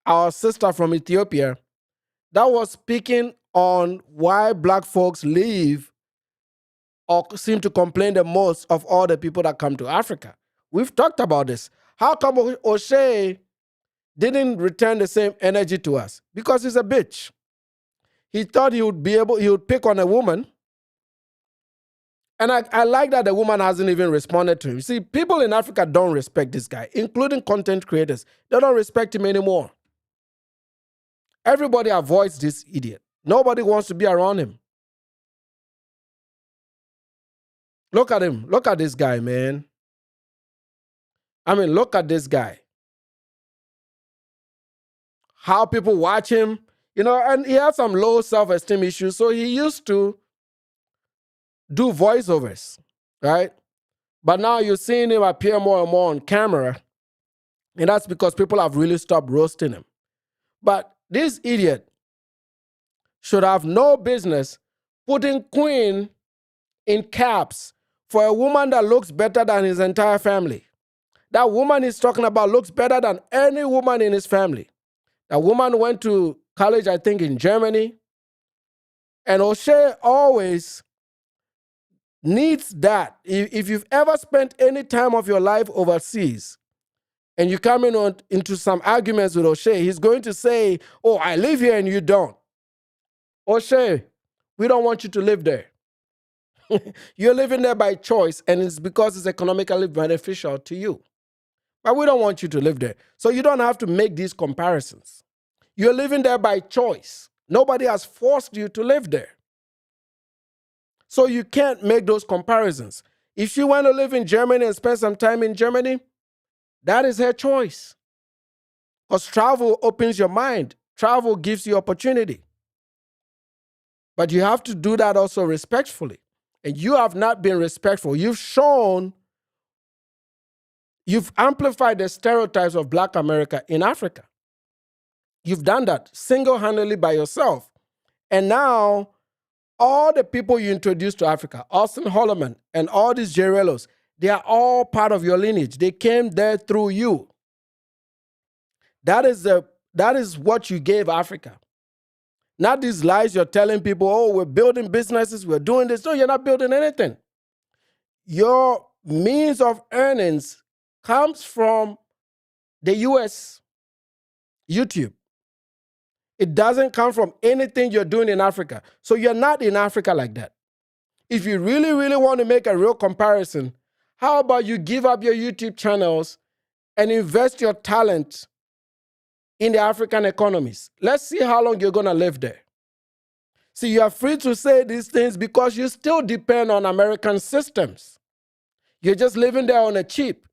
our sister from Ethiopia that was speaking on why black folks leave or seem to complain the most of all the people that come to Africa. We've talked about this. How come Oshay didn't return the same energy to us? Because he's a bitch. He thought he would pick on a woman. And I like that the woman hasn't even responded to him. See, people in Africa don't respect this guy, including content creators. They don't respect him anymore. Everybody avoids this idiot. Nobody wants to be around him. Look at him. Look at this guy, man. Look at this guy. How people watch him, and he has some low self-esteem issues, so he used to do voiceovers, right? But now you're seeing him appear more and more on camera, and that's because people have really stopped roasting him. But this idiot should have no business putting Queen in caps for a woman that looks better than his entire family. That woman he's talking about looks better than any woman in his family. That woman went to college, I think, in Germany. And Oshay always needs that. If you've ever spent any time of your life overseas and you come into some arguments with Oshay, he's going to say, oh, I live here and you don't. Oshay, we don't want you to live there. You're living there by choice, and it's because it's economically beneficial to you. But we don't want you to live there. So you don't have to make these comparisons. You're living there by choice. Nobody has forced you to live there. So you can't make those comparisons. If she want to live in Germany and spend some time in Germany, that is her choice. Because travel opens your mind. Travel gives you opportunity. But you have to do that also respectfully. And you have not been respectful. You've amplified the stereotypes of Black America in Africa. You've done that single-handedly by yourself. And now, all the people you introduced to Africa, Austin Holloman and all these Jerellos, they are all part of your lineage. They came there through you. That is what you gave Africa. Not these lies you're telling people, oh, we're building businesses, we're doing this. No, you're not building anything. Your means of earnings comes from the US, YouTube. It doesn't come from anything you're doing in Africa. So you're not in Africa like that. If you really, really want to make a real comparison, how about you give up your YouTube channels and invest your talent in the African economies? Let's see how long you're going to live there. See, you are free to say these things because you still depend on American systems. You're just living there on a cheap.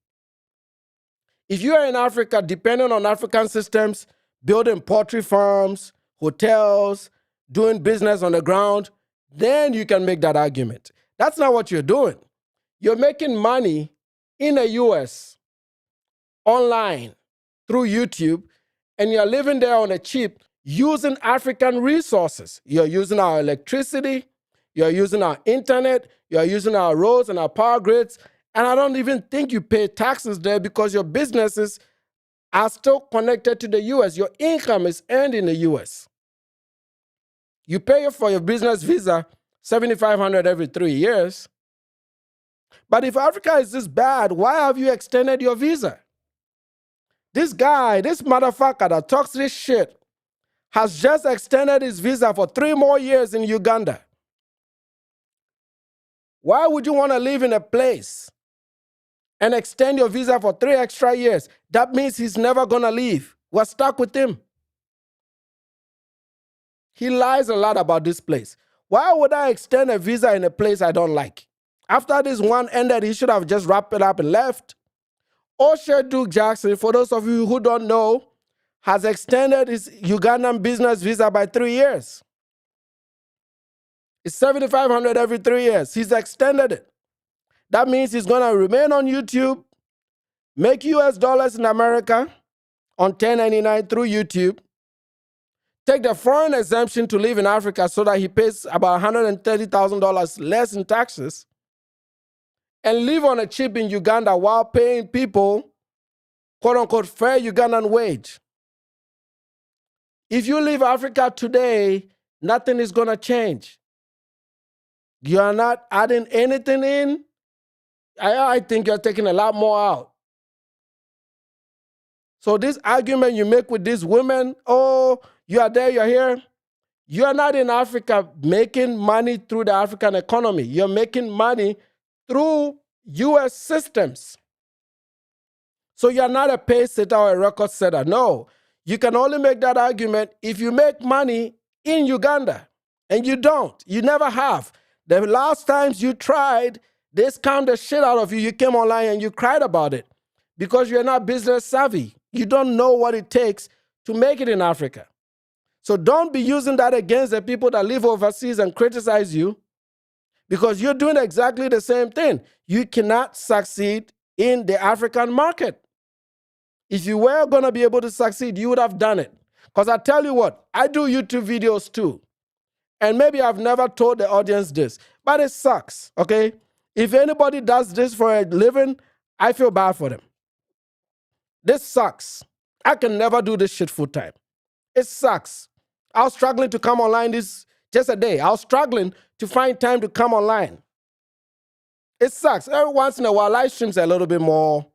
If you are in Africa depending on African systems, building poultry farms, hotels, doing business on the ground, then you can make that argument. That's not what you're doing. You're making money in the US, online, through YouTube, and you're living there on a cheap using African resources. You're using our electricity, you're using our internet, you're using our roads and our power grids, and I don't even think you pay taxes there because your businesses are still connected to the US. Your income is earned in the US. You pay for your business visa $7,500 every 3 years. But if Africa is this bad, why have you extended your visa? This guy, this motherfucker that talks this shit, has just extended his visa for 3 more years in Uganda. Why would you want to live in a place and extend your visa for 3 extra years? That means he's never going to leave. We're stuck with him. He lies a lot about this place. Why would I extend a visa in a place I don't like? After this one ended, he should have just wrapped it up and left. Oshay Duke Jackson, for those of you who don't know, has extended his Ugandan business visa by 3 years. It's $7,500 every 3 years. He's extended it. That means he's going to remain on YouTube, make US dollars in America on 1099 through YouTube, take the foreign exemption to live in Africa so that he pays about $130,000 less in taxes, and live on a chip in Uganda while paying people, quote unquote, fair Ugandan wage. If you leave Africa today, nothing is going to change. You are not adding anything in. I think you're taking a lot more out. So this argument you make with these women, oh, you are there, you're here. You are not in Africa making money through the African economy. You're making money through US systems. So you're not a pace setter or a record setter. No, you can only make that argument if you make money in Uganda. And you don't. You never have. The last times you tried, they scammed the shit out of you. You came online and you cried about it because you're not business savvy. You don't know what it takes to make it in Africa. So don't be using that against the people that live overseas and criticize you, because you're doing exactly the same thing. You cannot succeed in the African market. If you were going to be able to succeed, you would have done it. Because I tell you what, I do YouTube videos too. And maybe I've never told the audience this, but it sucks, okay? If anybody does this for a living, I feel bad for them. This sucks. I can never do this shit full time. It sucks. I was struggling to come online this just a day. I was struggling to find time to come online. It sucks. Every once in a while, live streams are a little bit more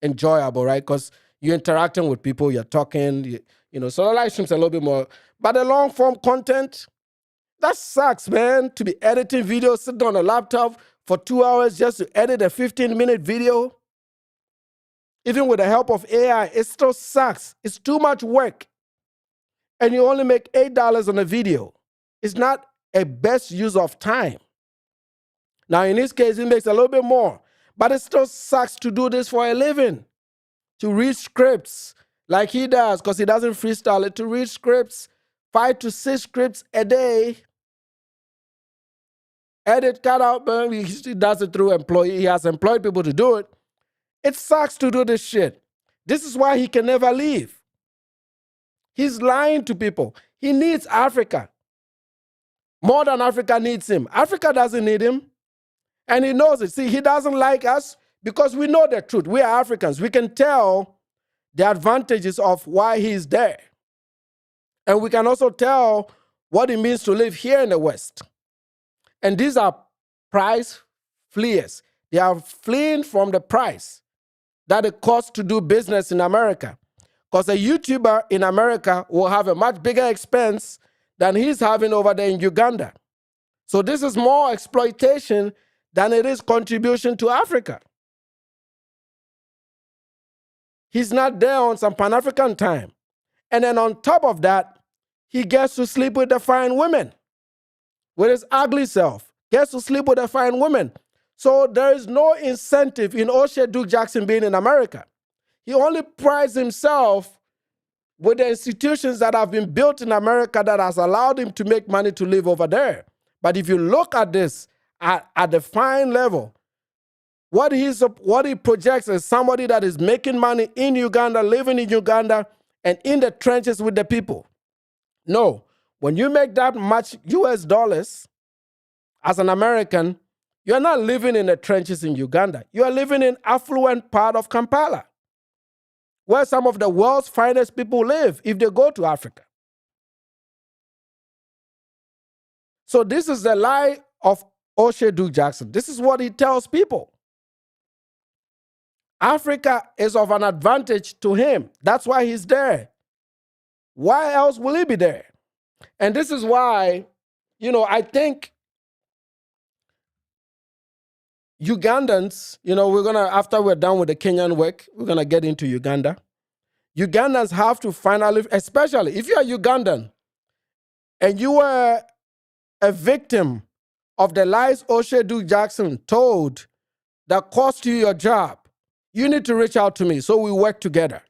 enjoyable, right? Because you're interacting with people, you're talking, so the live streams are a little bit more. But the long form content, that sucks, man. To be editing videos, sitting on a laptop for 2 hours just to edit a 15-minute video. Even with the help of AI, it still sucks. It's too much work. And you only make $8 on a video. It's not a best use of time. Now, in this case, it makes a little bit more. But it still sucks to do this for a living. To read scripts like he does, because he doesn't freestyle it. To read scripts, 5 to 6 scripts a day. Edit, cut out, man. He does it through employee. He has employed people to do it. It sucks to do this shit. This is why he can never leave. He's lying to people. He needs Africa more than Africa needs him. Africa doesn't need him, and he knows it. See, he doesn't like us because we know the truth. We are Africans. We can tell the advantages of why he's there. And we can also tell what it means to live here in the West. And these are price fleers. They are fleeing from the price that it costs to do business in America. Because a YouTuber in America will have a much bigger expense than he's having over there in Uganda. So this is more exploitation than it is contribution to Africa. He's not there on some Pan-African time. And then on top of that, he gets to sleep with the fine women. With his ugly self, gets to sleep with the fine women. So there is no incentive in Oshay Duke Jackson being in America. He only prides himself with the institutions that have been built in America that has allowed him to make money to live over there. But if you look at this at the fine level, what he projects as somebody that is making money in Uganda, living in Uganda, and in the trenches with the people. No, when you make that much US dollars as an American, you're not living in the trenches in Uganda. You are living in affluent part of Kampala, where some of the world's finest people live if they go to Africa. So this is the lie of Oshay Duke Jackson. This is what he tells people. Africa is of an advantage to him. That's why he's there. Why else will he be there? And this is why, I think Ugandans, after we're done with the Kenyan work, we're going to get into Uganda. Ugandans have to finally, especially if you're Ugandan and you were a victim of the lies Oshay Duke Jackson told that cost you your job, you need to reach out to me so we work together.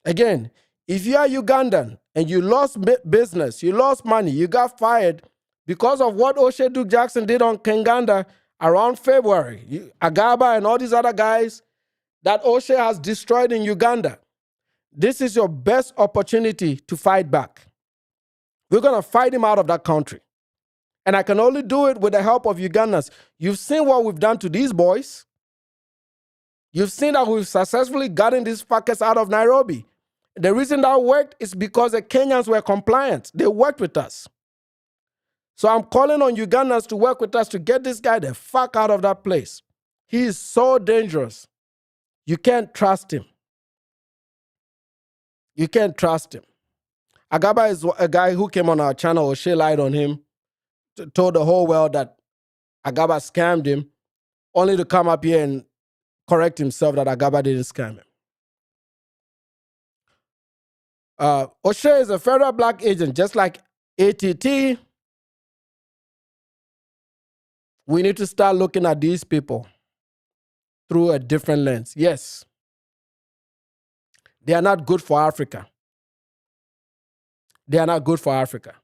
Again, if you are Ugandan and you lost business, you lost money, you got fired because of what Oshay Duke Jackson did on Kenganda around February, Agaba and all these other guys that Oshay has destroyed in Uganda, this is your best opportunity to fight back. We're going to fight him out of that country. And I can only do it with the help of Ugandans. You've seen what we've done to these boys. You've seen that we've successfully gotten these fuckers out of Nairobi. The reason that worked is because the Kenyans were compliant. They worked with us. So I'm calling on Ugandans to work with us to get this guy the fuck out of that place. He is so dangerous. You can't trust him. You can't trust him. Agaba is a guy who came on our channel. Oshay lied on him, told the whole world that Agaba scammed him, only to come up here and correct himself that Agaba didn't scam him. Oshay is a federal black agent, just like ATT. We need to start looking at these people through a different lens. Yes, they are not good for Africa. They are not good for Africa.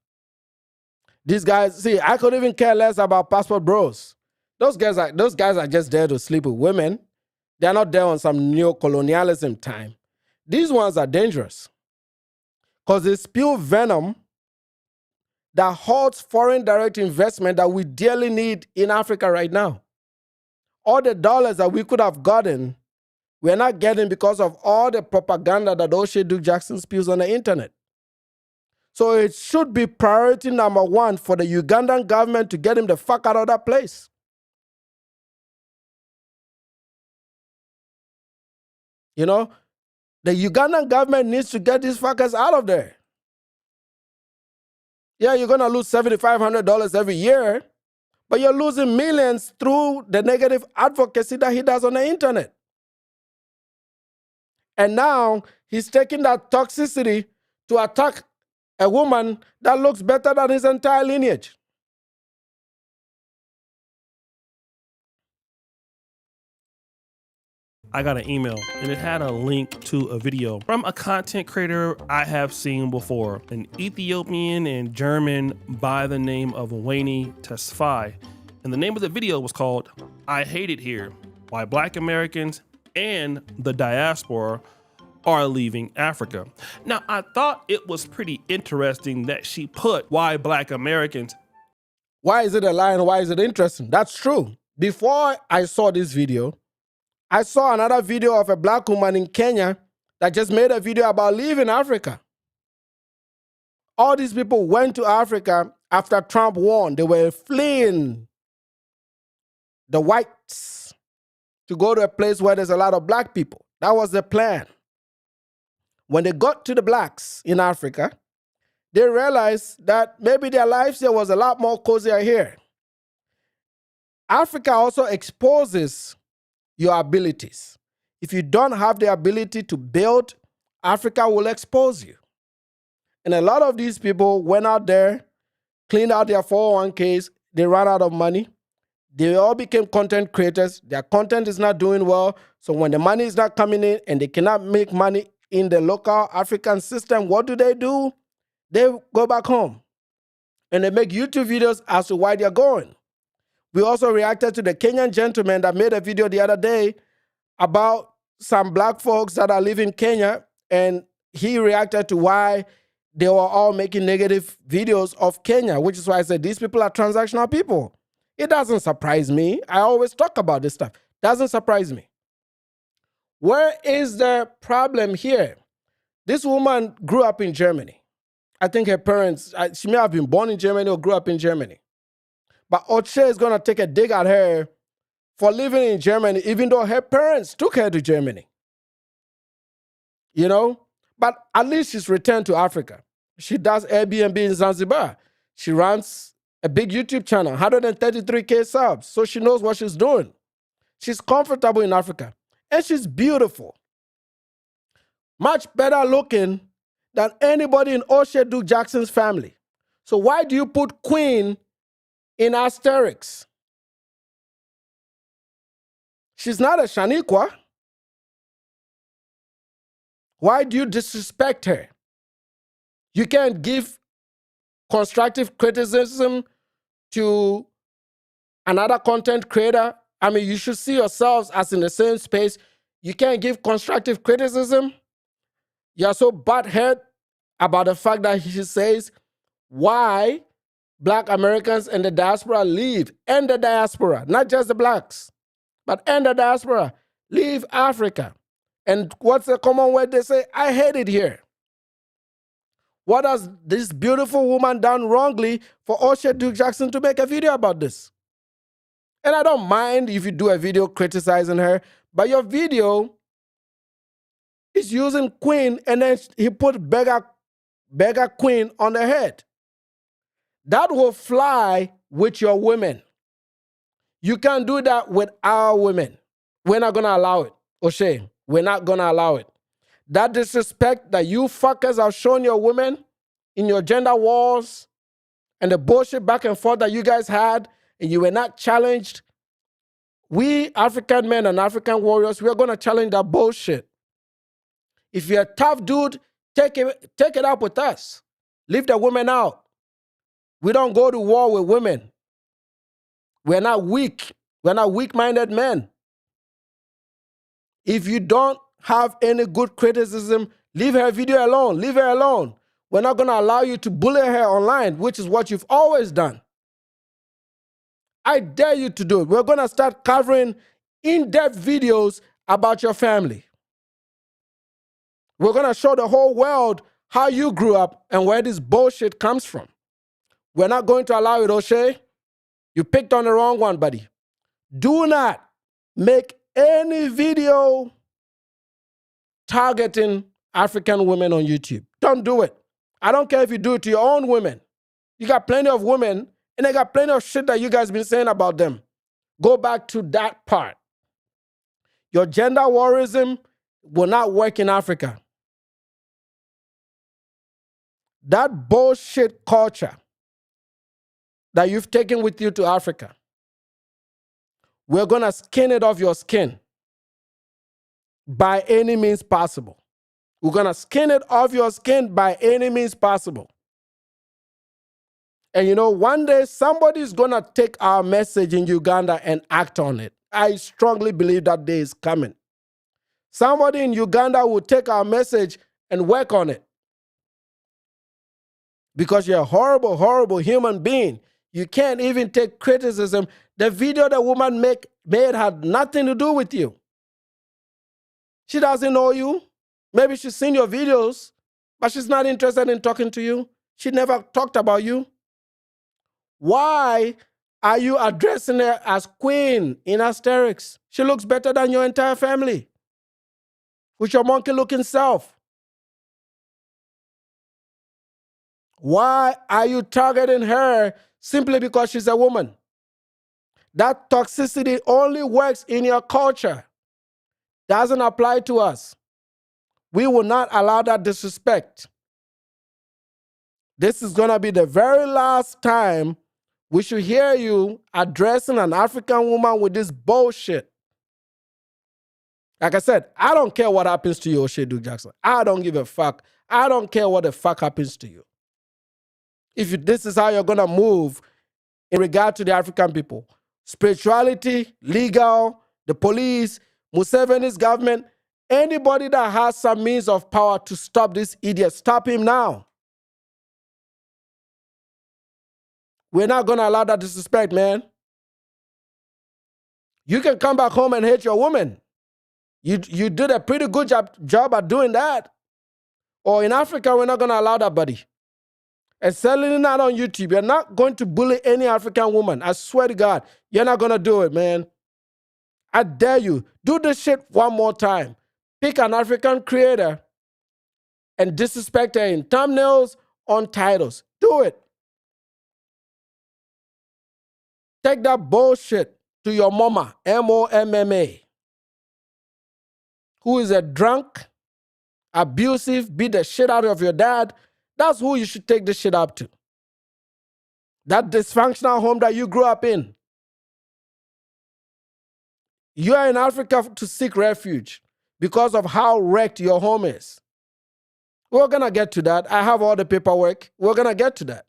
These guys, see, I could even care less about passport bros. Those guys are just there to sleep with women. They are not there on some neo-colonialism time. These ones are dangerous because they spew venom that halts foreign direct investment that we dearly need in Africa right now. All the dollars that we could have gotten, we're not getting because of all the propaganda that Oshay Duke Jackson spews on the internet. So it should be priority number one for the Ugandan government to get him the fuck out of that place. The Ugandan government needs to get these fuckers out of there. Yeah, you're going to lose $7,500 every year, but you're losing millions through the negative advocacy that he does on the internet. And now he's taking that toxicity to attack a woman that looks better than his entire lineage. I got an email and it had a link to a video from a content creator I have seen before, an Ethiopian and German by the name of Wayne Tesfaye. And the name of the video was called "I Hate It Here: Why Black Americans and the Diaspora Are Leaving Africa." Now, I thought it was pretty interesting that she put "why Black Americans." Why is it a lie and why is it interesting? That's true. Before I saw this video, I saw another video of a black woman in Kenya that just made a video about leaving Africa. All these people went to Africa after Trump won. They were fleeing the whites to go to a place where there's a lot of black people. That was the plan. When they got to the blacks in Africa, they realized that maybe their lives here was a lot more cozier here. Africa also exposes your abilities. If you don't have the ability to build, Africa will expose you. And a lot of these people went out there, cleaned out their 401ks, they ran out of money. They all became content creators. Their content is not doing well. So when the money is not coming in and they cannot make money in the local African system, what do? They go back home. And they make YouTube videos as to why they're going. We also reacted to the Kenyan gentleman that made a video the other day about some black folks that are leaving Kenya and he reacted to why they were all making negative videos of Kenya, which is why I said these people are transactional people. It doesn't surprise me. I always talk about this stuff. Doesn't surprise me. Where is the problem here? This woman grew up in Germany. I think her parents, she may have been born in Germany or grew up in Germany. But Oshay is going to take a dig at her for living in Germany, even though her parents took her to Germany. You know? But at least she's returned to Africa. She does Airbnb in Zanzibar. She runs a big YouTube channel, 133K subs. So she knows what she's doing. She's comfortable in Africa. And she's beautiful. Much better looking than anybody in Oshay Duke Jackson's family. So why do you put Queen in asterisk? She's not a Shaniqua. Why do you disrespect her? You can't give constructive criticism to another content creator. I mean, you should see yourselves as in the same space. You can't give constructive criticism. You're so butthurt about the fact that she says why Black Americans and the diaspora leave, and the diaspora, not just the blacks, but and the diaspora, leave Africa. And what's the common word they say? I hate it here. What has this beautiful woman done wrongly for Oshay Duke Jackson to make a video about this? And I don't mind if you do a video criticizing her, but your video is using Queen and then he put beggar Queen on the head. That will fly with your women. You can't do that with our women. We're not going to allow it. Oshay, we're not going to allow it. That disrespect that you fuckers have shown your women in your gender wars and the bullshit back and forth that you guys had and you were not challenged, we African men and African warriors, we're going to challenge that bullshit. If you're a tough dude, take it up with us. Leave the women out. We don't go to war with women. We're not weak. We're not weak-minded men. If you don't have any good criticism, leave her video alone. Leave her alone. We're not going to allow you to bully her online, which is what you've always done. I dare you to do it. We're going to start covering in-depth videos about your family. We're going to show the whole world how you grew up and where this bullshit comes from. We're not going to allow it, Oshay. You picked on the wrong one, buddy. Do not make any video targeting African women on YouTube. Don't do it. I don't care if you do it to your own women. You got plenty of women, and they got plenty of shit that you guys been saying about them. Go back to that part. Your gender warism will not work in Africa. That bullshit culture that you've taken with you to Africa, we're going to skin it off your skin by any means possible. We're going to skin it off your skin by any means possible. And you know, one day somebody's going to take our message in Uganda and act on it. I strongly believe that day is coming. Somebody in Uganda will take our message and work on it. Because you're a horrible, horrible human being. You can't even take criticism. The video the woman made had nothing to do with you. She doesn't know you. Maybe she's seen your videos, but she's not interested in talking to you. She never talked about you. Why are you addressing her as Queen in asterisk? She looks better than your entire family with your monkey-looking self. Why are you targeting her simply because she's a woman? That toxicity only works in your culture. Doesn't apply to us. We will not allow that disrespect. This is going to be the very last time we should hear you addressing an African woman with this bullshit. Like I said, I don't care what happens to you, Oshay Duke Jackson. I don't give a fuck. I don't care what the fuck happens to you. If this is how you're going to move in regard to the African people, spirituality, legal, the police, Museveni's government, Anybody that has some means of power to stop this idiot, stop him now. We're not going to allow that disrespect, man. You can come back home and hate your woman. You did a pretty good job at doing that. Or in Africa, we're not going to allow that, buddy. And certainly not on YouTube. You're not going to bully any African woman. I swear to God, you're not going to do it, man. I dare you. Do this shit one more time. Pick an African creator and disrespect her in thumbnails, on titles. Do it. Take that bullshit to your mama, MOMMA, who is a drunk, abusive, beat the shit out of your dad. That's who you should take this shit up to. That dysfunctional home that you grew up in. You are in Africa to seek refuge because of how wrecked your home is. We're going to get to that. I have all the paperwork. We're going to get to that.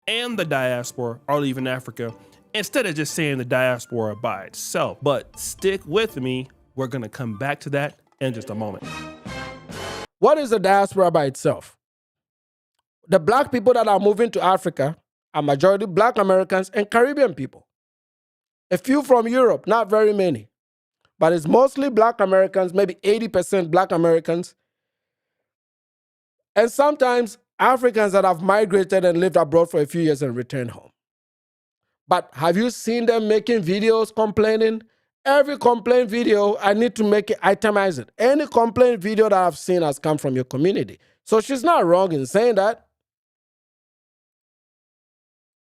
And the diaspora are leaving Africa instead of just saying the diaspora by itself. But stick with me. We're going to come back to that in just a moment. What is the diaspora by itself? The black people that are moving to Africa are majority black Americans and Caribbean people. A few from Europe, not very many. But it's mostly black Americans, maybe 80% black Americans. And sometimes Africans that have migrated and lived abroad for a few years and returned home. But have you seen them making videos complaining? Every complaint video, I need to make it, itemize it. Any complaint video that I've seen has come from your community. So she's not wrong in saying that.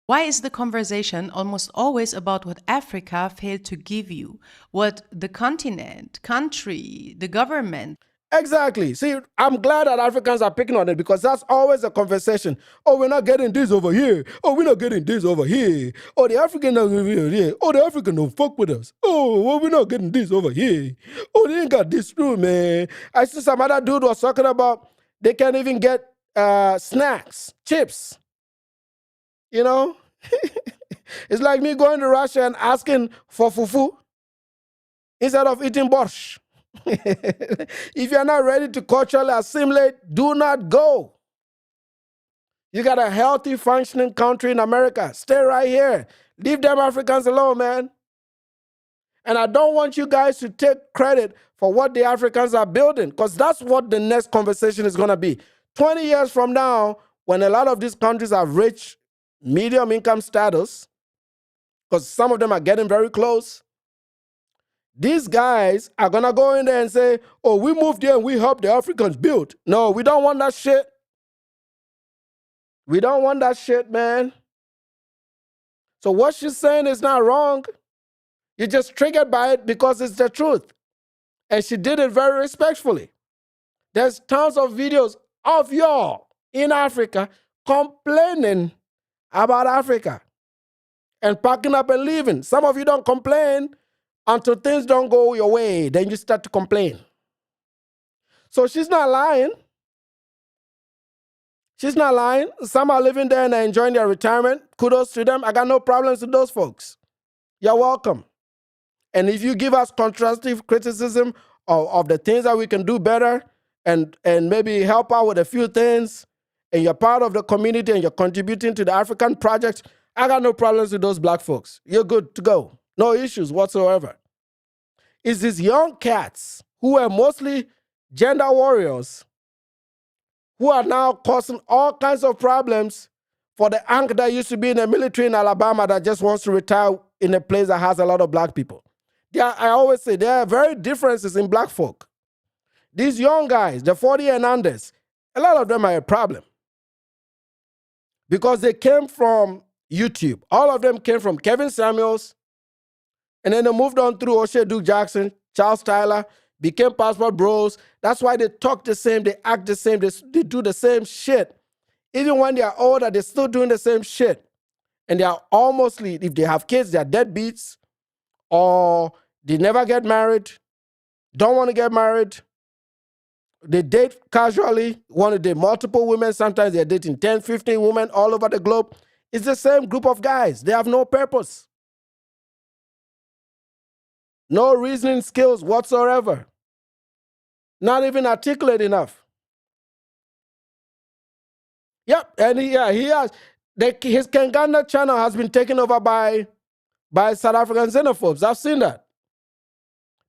Why is the conversation almost always about what Africa failed to give you? What the continent, country, the government? Exactly. See, I'm glad that Africans are picking on it because that's always a conversation. Oh, we're not getting this over here. Oh, we're not getting this over here. Oh, the African over here. Oh, the African don't fuck with us. Oh, well, we're not getting this over here. Oh, they ain't got this through, man. I see some other dude was talking about they can't even get snacks, chips. You know? It's like me going to Russia and asking for fufu instead of eating borscht. If you're not ready to culturally assimilate, do not go. You got a healthy, functioning country in America. Stay right here. Leave them Africans alone, man. And I don't want you guys to take credit for what the Africans are building, because that's what the next conversation is going to be. 20 years from now, when a lot of these countries have reached medium income status, because some of them are getting very close, these guys are going to go in there and say, oh, we moved here and we helped the Africans build. No, we don't want that shit. We don't want that shit, man. So what she's saying is not wrong. You're just triggered by it because it's the truth. And she did it very respectfully. There's tons of videos of y'all in Africa complaining about Africa and packing up and leaving. Some of you don't complain until things don't go your way, then you start to complain. So she's not lying. She's not lying. Some are living there and are enjoying their retirement. Kudos to them. I got no problems with those folks. You're welcome. And if you give us constructive criticism of the things that we can do better and maybe help out with a few things, and you're part of the community and you're contributing to the African project, I got no problems with those black folks. You're good to go. No issues whatsoever. It's these young cats who are mostly gender warriors who are now causing all kinds of problems for the uncle that used to be in the military in Alabama that just wants to retire in a place that has a lot of black people. I always say there are very differences in black folk. These young guys, the 40 and unders, a lot of them are a problem because they came from YouTube. All of them came from Kevin Samuels, and then they moved on through Oshay Duke Jackson, Charles Tyler, became Passport Bros. That's why they talk the same, they act the same, they do the same shit. Even when they are older, they're still doing the same shit. And they are almost, if they have kids, they are deadbeats, or they never get married, don't want to get married. They date casually, want to date multiple women. Sometimes they're dating 10, 15 women all over the globe. It's the same group of guys. They have no purpose. No reasoning skills whatsoever. Not even articulate enough. Yep, and he has. His Kangana channel has been taken over by South African xenophobes. I've seen that.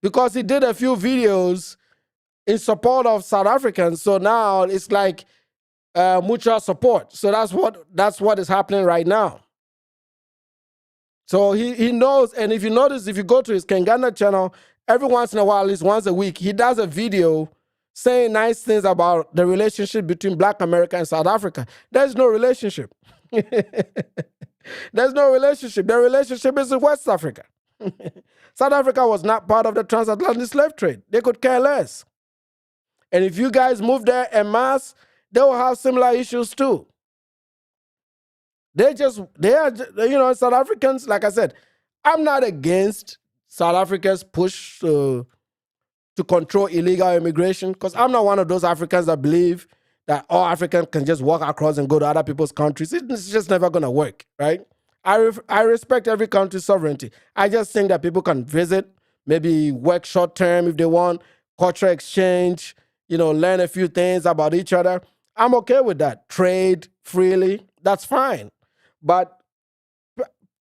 Because he did a few videos in support of South Africans. So now it's like mutual support. So that's what is happening right now. So he knows, and if you notice, if you go to his Kangana channel, every once in a while, at least once a week, he does a video saying nice things about the relationship between Black America and South Africa. There's no relationship. There's no relationship. The relationship is in West Africa. South Africa was not part of the transatlantic slave trade. They could care less. And if you guys move there en masse, they will have similar issues too. They are, South Africans, like I said, I'm not against South Africa's push to control illegal immigration, because I'm not one of those Africans that believe that all Africans can just walk across and go to other people's countries. It's just never going to work, right? I respect every country's sovereignty. I just think that people can visit, maybe work short term if they want, cultural exchange, learn a few things about each other. I'm okay with that. Trade freely, that's fine. But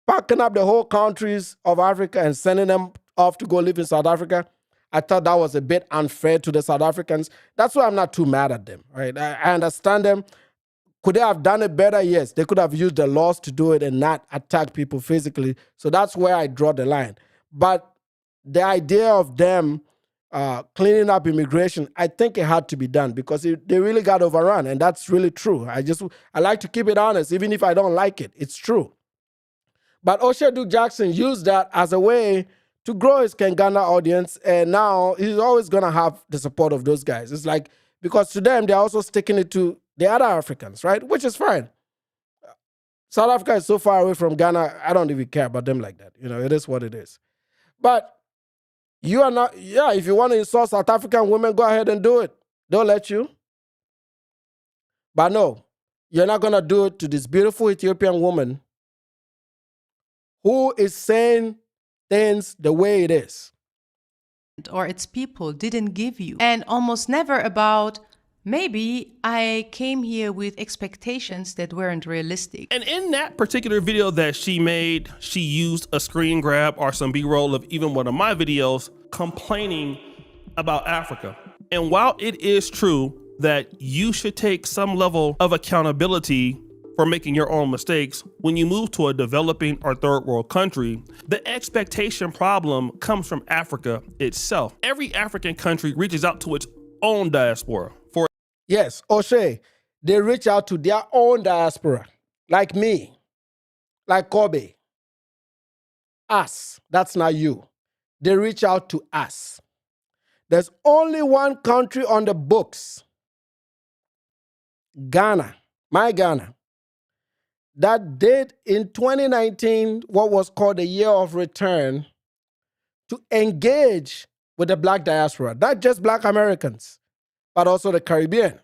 packing up the whole countries of Africa and sending them off to go live in South Africa, I thought that was a bit unfair to the South Africans. That's why I'm not too mad at them, right? I understand them. Could they have done it better? Yes. They could have used the laws to do it and not attack people physically. So that's where I draw the line. But the idea of them cleaning up immigration, I think it had to be done because they really got overrun, and that's really true. I like to keep it honest, even if I don't like it. It's true. But Oshay Duke Jackson used that as a way to grow his Kangana audience, and now he's always going to have the support of those guys. It's like, because to them, they're also sticking it to the other Africans, right? Which is fine. South Africa is so far away from Ghana, I don't even care about them like that. It is what it is. But you are not, if you want to insult South African women, go ahead and do it. They'll let you. But no, you're not going to do it to this beautiful Ethiopian woman who is saying things the way it is. Or its people didn't give you. And almost never about, maybe I came here with expectations that weren't realistic. And in that particular video that she made, she used a screen grab or some B-roll of even one of my videos complaining about Africa. And while it is true that you should take some level of accountability for making your own mistakes, when you move to a developing or third world country, the expectation problem comes from Africa itself. Every African country reaches out to its own diaspora. Yes, Oshay, they reach out to their own diaspora, like me, like Kobe. Us, that's not you. They reach out to us. There's only one country on the books, Ghana, my Ghana, that did in 2019 what was called the year of return to engage with the Black diaspora, not just Black Americans, but also the Caribbean.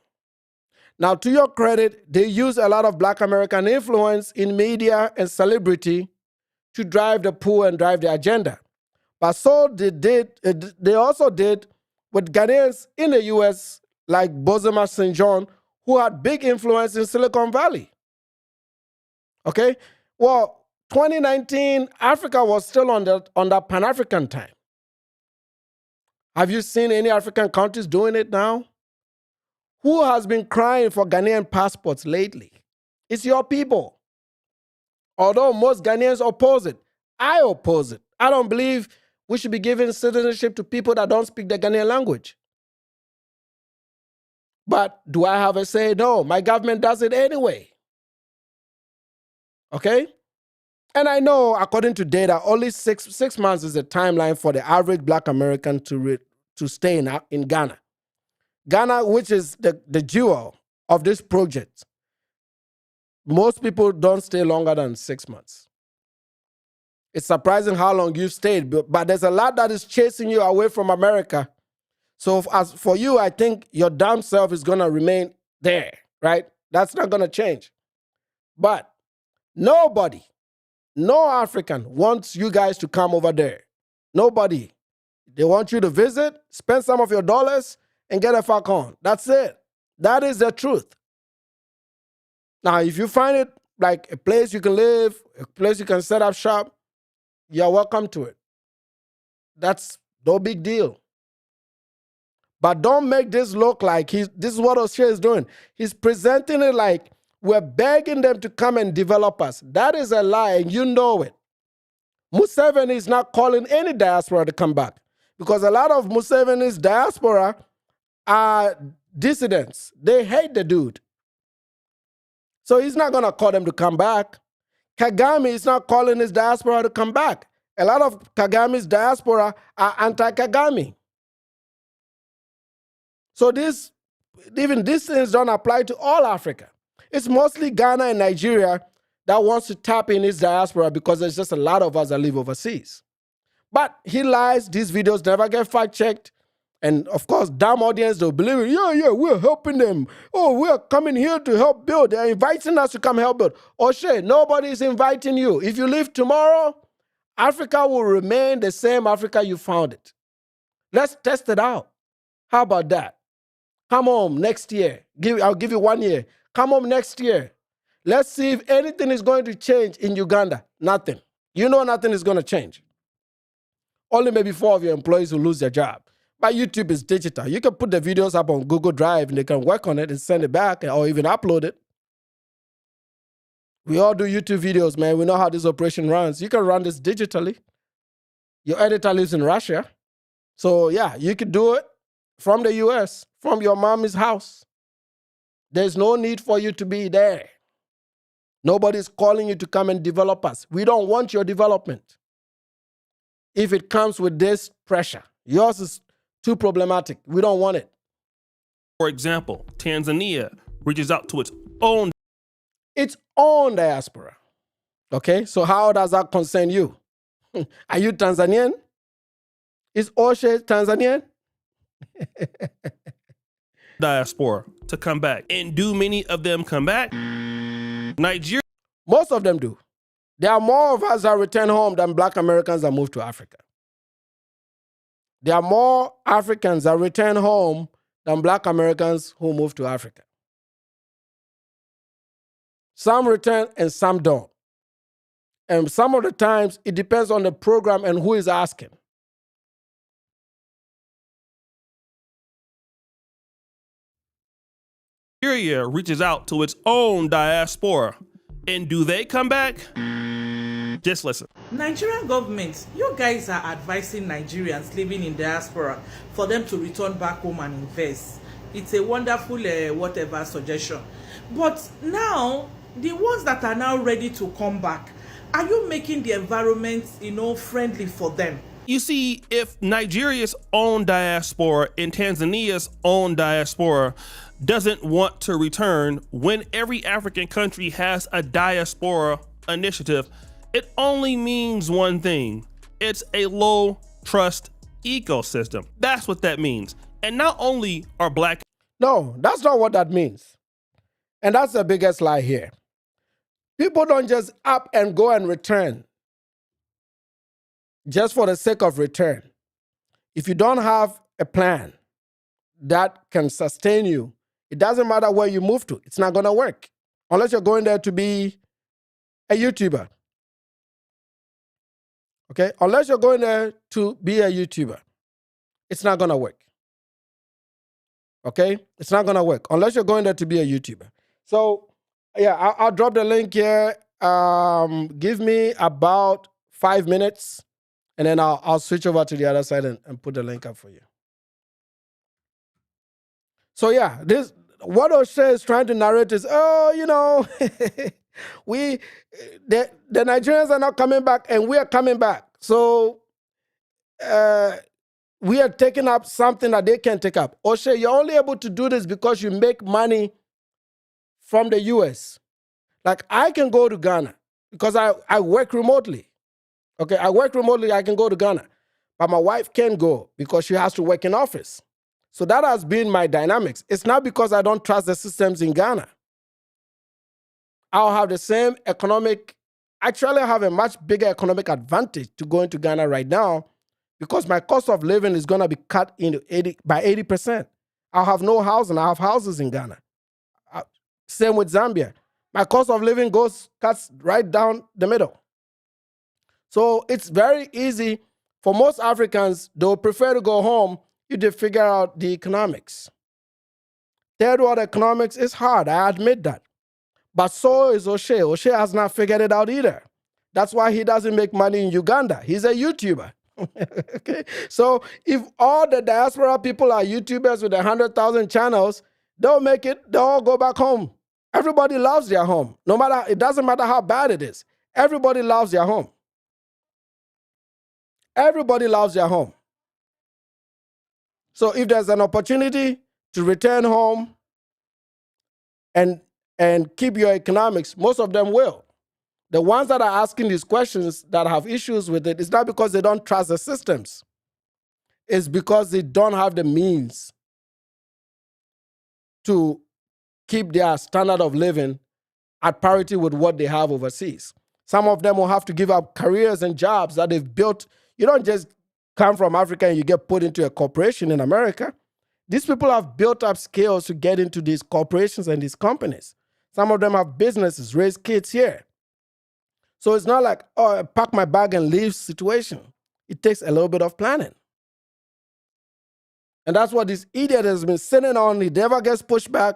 Now, to your credit, they use a lot of Black American influence in media and celebrity to drive the pool and drive the agenda. But so they also did with Ghanaians in the U.S., like Bozema St. John, who had big influence in Silicon Valley. Okay? Well, 2019, Africa was still on that Pan-African time. Have you seen any African countries doing it now? Who has been crying for Ghanaian passports lately? It's your people. Although most Ghanaians oppose it, I oppose it. I don't believe we should be giving citizenship to people that don't speak the Ghanaian language. But do I have a say? No, my government does it anyway. Okay? And I know, according to data, only six months is the timeline for the average Black American to stay in Ghana. Ghana, which is the jewel of this project, most people don't stay longer than 6 months. It's surprising how long you've stayed, but there's a lot that is chasing you away from America. So as for you, I think your damn self is going to remain there, right? That's not going to change. But nobody, no African wants you guys to come over there. Nobody. They want you to visit, spend some of your dollars, and get a Falcon. That's it. That is the truth. Now, if you find it like a place you can live, a place you can set up shop, you're welcome to it. That's no big deal. But don't make this look like this is what Oshay is doing. He's presenting it like we're begging them to come and develop us. That is a lie, and you know it. Museveni is not calling any diaspora to come back because a lot of Museveni's diaspora are dissidents. They hate the dude. So he's not going to call them to come back. Kagame is not calling his diaspora to come back. A lot of Kagame's diaspora are anti-Kagame. So even these things don't apply to all Africa. It's mostly Ghana and Nigeria that wants to tap in his diaspora because there's just a lot of us that live overseas. But he lies. These videos never get fact-checked. And of course, damn audience, they'll believe it. Yeah, we're helping them. Oh, we're coming here to help build. They're inviting us to come help build. Oshay, nobody's inviting you. If you leave tomorrow, Africa will remain the same Africa you found it. Let's test it out. How about that? Come home next year. I'll give you 1 year. Come home next year. Let's see if anything is going to change in Uganda. Nothing. You know nothing is going to change. Only maybe 4 of your employees will lose their job. But YouTube is digital. You can put the videos up on Google Drive and they can work on it and send it back or even upload it. We all do YouTube videos, man. We know how this operation runs. You can run this digitally. Your editor lives in Russia. So yeah, you can do it from the US, from your mommy's house. There's no need for you to be there. Nobody's calling you to come and develop us. We don't want your development. If it comes with this pressure, yours is too problematic. We don't want it. For example, Tanzania reaches out to its own diaspora. Okay, so how does that concern you? Are you Tanzanian? Is Oshay Tanzanian? diaspora to come back. And do many of them come back? Nigeria. Most of them do. There are more of us that return home than Black Americans that move to Africa. There are more Africans that return home than Black Americans who move to Africa. Some return and some don't. And some of the times, it depends on the program and who is asking. Nigeria reaches out to its own diaspora. And do they come back? Just listen. Nigerian government, you guys are advising Nigerians living in diaspora for them to return back home and invest. It's a wonderful whatever suggestion. But now, the ones that are now ready to come back, are you making the environment, friendly for them? You see, if Nigeria's own diaspora and Tanzania's own diaspora doesn't want to return, when every African country has a diaspora initiative, it only means one thing. It's a low trust ecosystem. That's what that means. And not only are Black... No, that's not what that means. And that's the biggest lie here. People don't just up and go and return just for the sake of return. If you don't have a plan that can sustain you, it doesn't matter where you move to. It's not going to work unless you're going there to be a YouTuber. Okay? Unless you're going there to be a YouTuber, it's not going to work. Okay? It's not going to work unless you're going there to be a YouTuber. So, yeah, I'll drop the link here. Give me about 5 minutes, and then I'll switch over to the other side and put the link up for you. So, yeah, what Oshay is trying to narrate is, the Nigerians are not coming back, and we are coming back. So, we are taking up something that they can't take up. Oshay, you're only able to do this because you make money from the US. Like, I can go to Ghana because I work remotely. Okay, I work remotely, I can go to Ghana. But my wife can't go because she has to work in office. So that has been my dynamics. It's not because I don't trust the systems in Ghana. I'll have the same actually have a much bigger economic advantage to go into Ghana right now because my cost of living is going to be cut by 80%. I'll have no house, and I have houses in Ghana. Same with Zambia. My cost of living cuts right down the middle. So it's very easy for most Africans. They'll prefer to go home if they figure out the economics. Third world economics is hard, I admit that. But so is Oshay. Oshay has not figured it out either. That's why he doesn't make money in Uganda. He's a YouTuber. Okay? So if all the diaspora people are YouTubers with 100,000 channels, they'll make it, they'll all go back home. Everybody loves their home. It doesn't matter how bad it is. Everybody loves their home. Everybody loves their home. So if there's an opportunity to return home and keep your economics, most of them will. The ones that are asking these questions that have issues with it, it's not because they don't trust the systems. It's because they don't have the means to keep their standard of living at parity with what they have overseas. Some of them will have to give up careers and jobs that they've built. You don't just come from Africa and you get put into a corporation in America. These people have built up skills to get into these corporations and these companies. Some of them have businesses, raise kids here. So it's not like, oh, I pack my bag and leave situation. It takes a little bit of planning. And that's what this idiot has been sitting on. He never gets pushed back,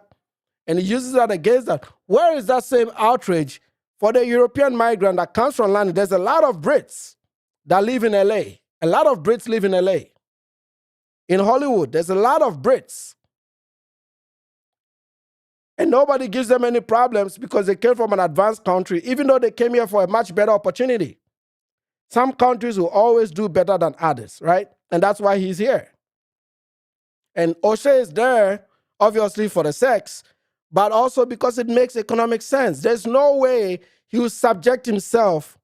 and he uses that against that. Where is that same outrage for the European migrant that comes from London? There's a lot of Brits that live in LA. A lot of Brits live in LA. In Hollywood, there's a lot of Brits. And nobody gives them any problems because they came from an advanced country, even though they came here for a much better opportunity. Some countries will always do better than others, right? And that's why he's here. And Oshay is there, obviously, for the sex, but also because it makes economic sense. There's no way he will subject himself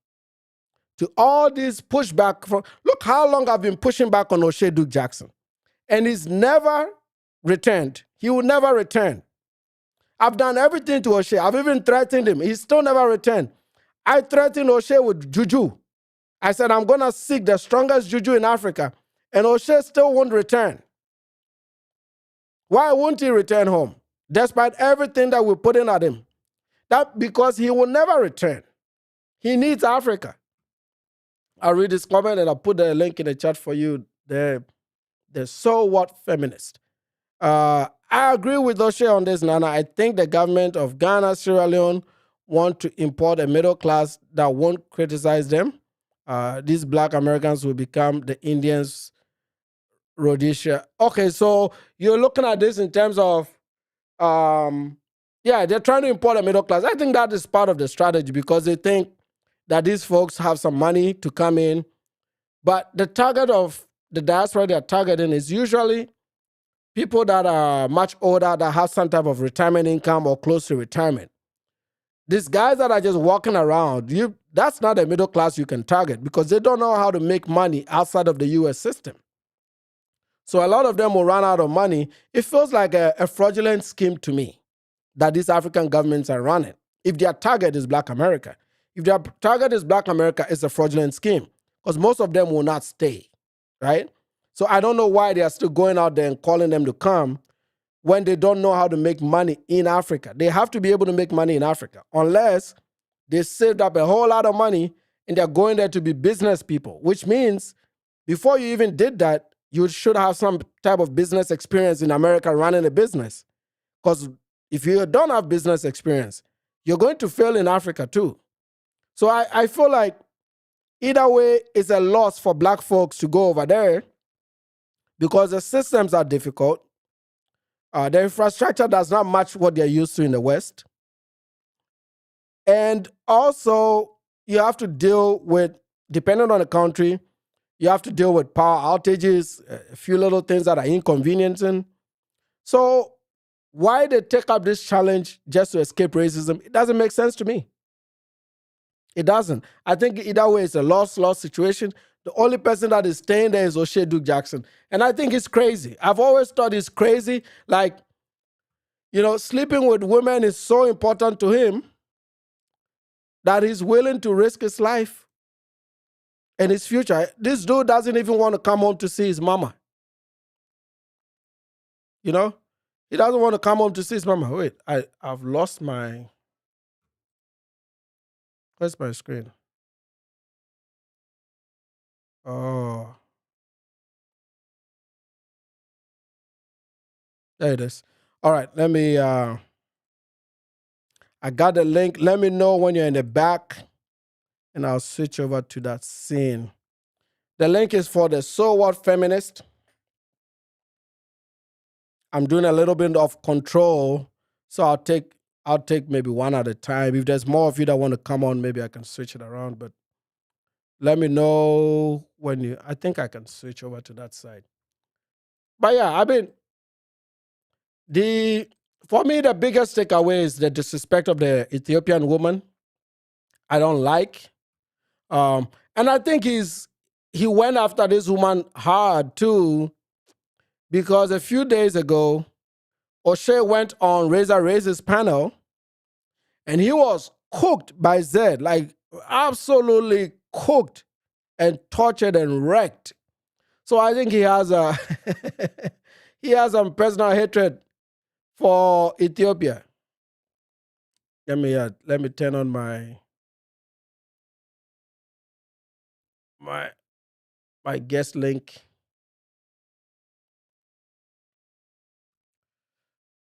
to all this pushback. Look how long I've been pushing back on Oshay Duke Jackson. And he's never returned. He will never return. I've done everything to Oshay. I've even threatened him. He still never returned. I threatened Oshay with juju. I said, I'm going to seek the strongest juju in Africa. And Oshay still won't return. Why won't he return home? Despite everything that we're putting at him. That because he will never return. He needs Africa. I'll read this comment and I'll put the link in the chat for you. The so what feminist. I agree with Oshay on this, Nana. I think the government of Ghana, Sierra Leone want to import a middle class that won't criticize them. These black Americans will become the Indians, Rhodesia. Okay, so you're looking at this in terms of, they're trying to import a middle class. I think that is part of the strategy because they think that these folks have some money to come in. But the target of the diaspora they're targeting is usually people that are much older that have some type of retirement income or close to retirement. These guys that are just walking around, that's not a middle class you can target because they don't know how to make money outside of the U.S. system. So a lot of them will run out of money. It feels like a fraudulent scheme to me that these African governments are running. If their target is Black America. If their target is Black America, it's a fraudulent scheme because most of them will not stay, right? So I don't know why they are still going out there and calling them to come when they don't know how to make money in Africa. They have to be able to make money in Africa unless they saved up a whole lot of money and they're going there to be business people, which means before you even did that, you should have some type of business experience in America running a business. Because if you don't have business experience, you're going to fail in Africa too. So I feel like either way, it's a loss for Black folks to go over there because the systems are difficult. The infrastructure does not match what they're used to in the West. And also, you have to deal with, depending on the country, you have to deal with power outages, a few little things that are inconveniencing. So why they take up this challenge just to escape racism, it doesn't make sense to me. It doesn't. I think either way, it's a loss-loss situation. The only person that is staying there is Oshay Duke Jackson. And I think it's crazy. I've always thought it's crazy. Like, sleeping with women is so important to him that he's willing to risk his life and his future. This dude doesn't even want to come home to see his mama. You know? He doesn't want to come home to see his mama. Wait, I've lost my... Where's my screen? Oh. There it is. All right, let me... I got the link. Let me know when you're in the back, and I'll switch over to that scene. The link is for the So What Feminist. I'm doing a little bit of control, so I'll take maybe one at a time. If there's more of you that want to come on, maybe I can switch it around. But let me know when you... I think I can switch over to that side. But yeah, I mean, for me, the biggest takeaway is the disrespect of the Ethiopian woman. I don't like. And I think he went after this woman hard too, because a few days ago, Oshay went on Razor Razor's panel, and he was cooked by Zed, like absolutely cooked and tortured and wrecked. So I think he has he has some personal hatred for Ethiopia. Let me turn on my guest link.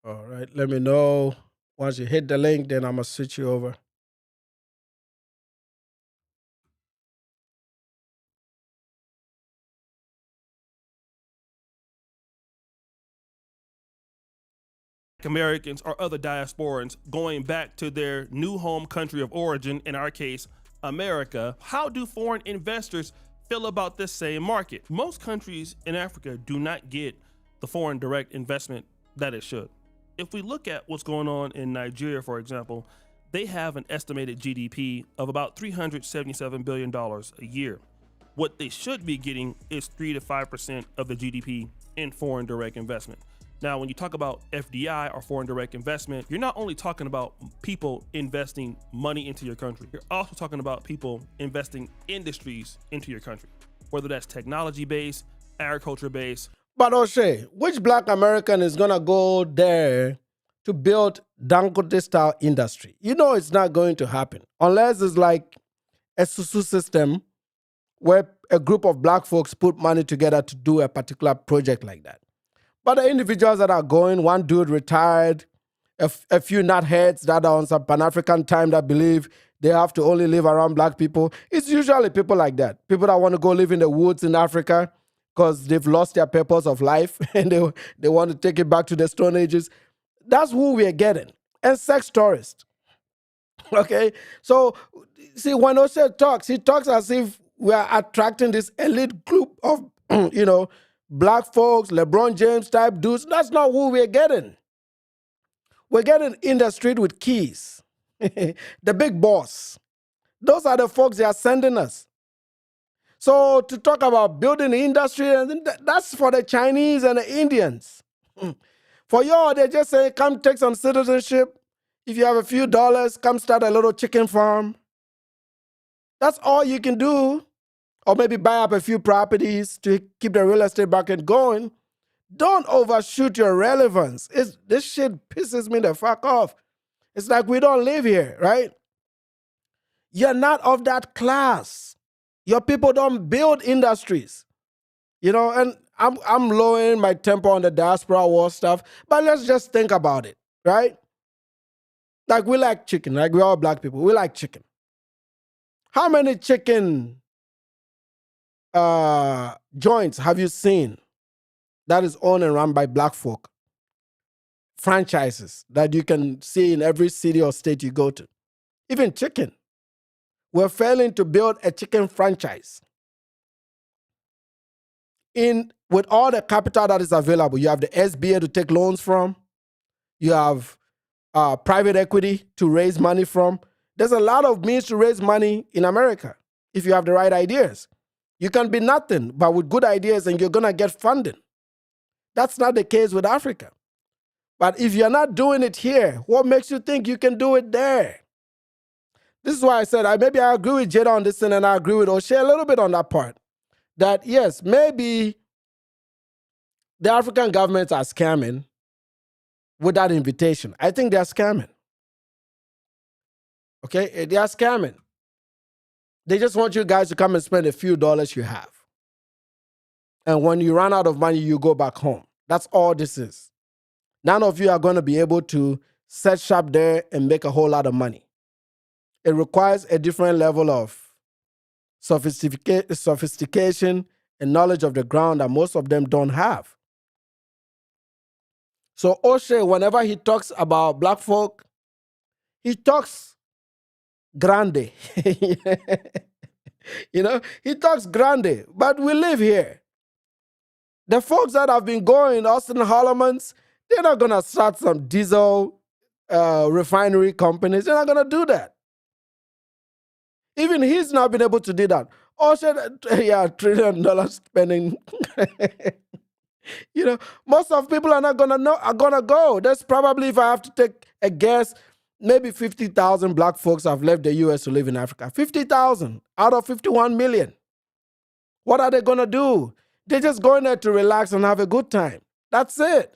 All right, let me know once you hit the link, then I'm gonna switch you over. Americans or other diasporans going back to their new home country of origin, in our case, America, how do foreign investors feel about this same market? Most countries in Africa do not get the foreign direct investment that it should. If we look at what's going on in Nigeria, for example, they have an estimated GDP of about $377 billion a year. What they should be getting is 3 to 5% of the GDP in foreign direct investment. Now, when you talk about FDI or foreign direct investment, you're not only talking about people investing money into your country, you're also talking about people investing industries into your country, whether that's technology-based, agriculture-based. But Oshay, which black American is gonna go there to build Dangote-style industry? You know it's not going to happen unless it's like a SUSU system where a group of black folks put money together to do a particular project like that. But the individuals that are going, one dude retired, a few nutheads that are on some Pan-African time that believe they have to only live around black people. It's usually people like that. People that want to go live in the woods in Africa because they've lost their purpose of life and they want to take it back to the Stone Ages. That's who we're getting. And sex tourists. Okay? So, see, when Oshay talks, he talks as if we are attracting this elite group of, black folks, LeBron James type dudes. That's not who we're getting. We're getting in the street with keys. The big boss. Those are the folks they are sending us. So to talk about building the industry, that's for the Chinese and the Indians. For y'all, they just say, come take some citizenship. If you have a few dollars, come start a little chicken farm. That's all you can do. Or maybe buy up a few properties to keep the real estate market going. Don't overshoot your relevance. This shit pisses me the fuck off. It's like we don't live here, right? You're not of that class. Your people don't build industries. And I'm lowering my tempo on the diaspora war stuff, but let's just think about it, right? Like we like chicken, like we're all black people. We like chicken. How many chicken joints have you seen that is owned and run by black folk? Franchises that you can see in every city or state you go to. Even chicken. We're failing to build a chicken franchise. With all the capital that is available, you have the SBA to take loans from. You have private equity to raise money from. There's a lot of means to raise money in America if you have the right ideas. You can be nothing, but with good ideas, and you're going to get funding. That's not the case with Africa. But if you're not doing it here, what makes you think you can do it there? This is why I said maybe I agree with Jada on this thing, and I agree with Oshay a little bit on that part. That yes, maybe the African governments are scamming with that invitation. I think they're scamming. Okay, they are scamming. They just want you guys to come and spend a few dollars you have. And when you run out of money, you go back home. That's all this is. None of you are going to be able to set shop there and make a whole lot of money. It requires a different level of sophistication and knowledge of the ground that most of them don't have. So Oshay, whenever he talks about black folk, he talks grande. He talks grande, but we live here. The folks that have been going, Austin Holloman's, they're not going to start some diesel refinery companies. They're not going to do that. Even he's not been able to do that. Oshay, $1 trillion spending. Most of people are not gonna go. That's probably, if I have to take a guess, maybe 50,000 black folks have left the U.S. to live in Africa. 50,000 out of 51 million. What are they gonna do? They're just going there to relax and have a good time. That's it.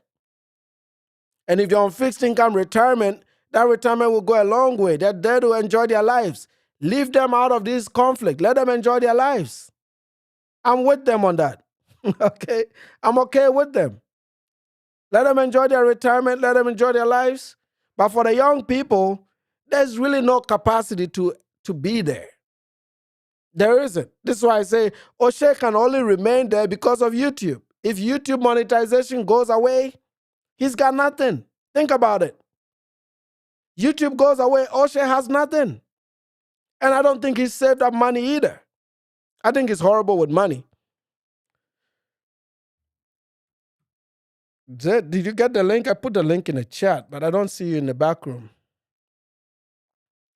And if you're on fixed income retirement, that retirement will go a long way. They're there to enjoy their lives. Leave them out of this conflict. Let them enjoy their lives. I'm with them on that. Okay? I'm okay with them. Let them enjoy their retirement. Let them enjoy their lives. But for the young people, there's really no capacity to be there. There isn't. This is why I say Oshay can only remain there because of YouTube. If YouTube monetization goes away, he's got nothing. Think about it. YouTube goes away, Oshay has nothing. And I don't think he's saved up money either. I think he's horrible with money. Zed, did you get the link? I put the link in the chat, but I don't see you in the back room.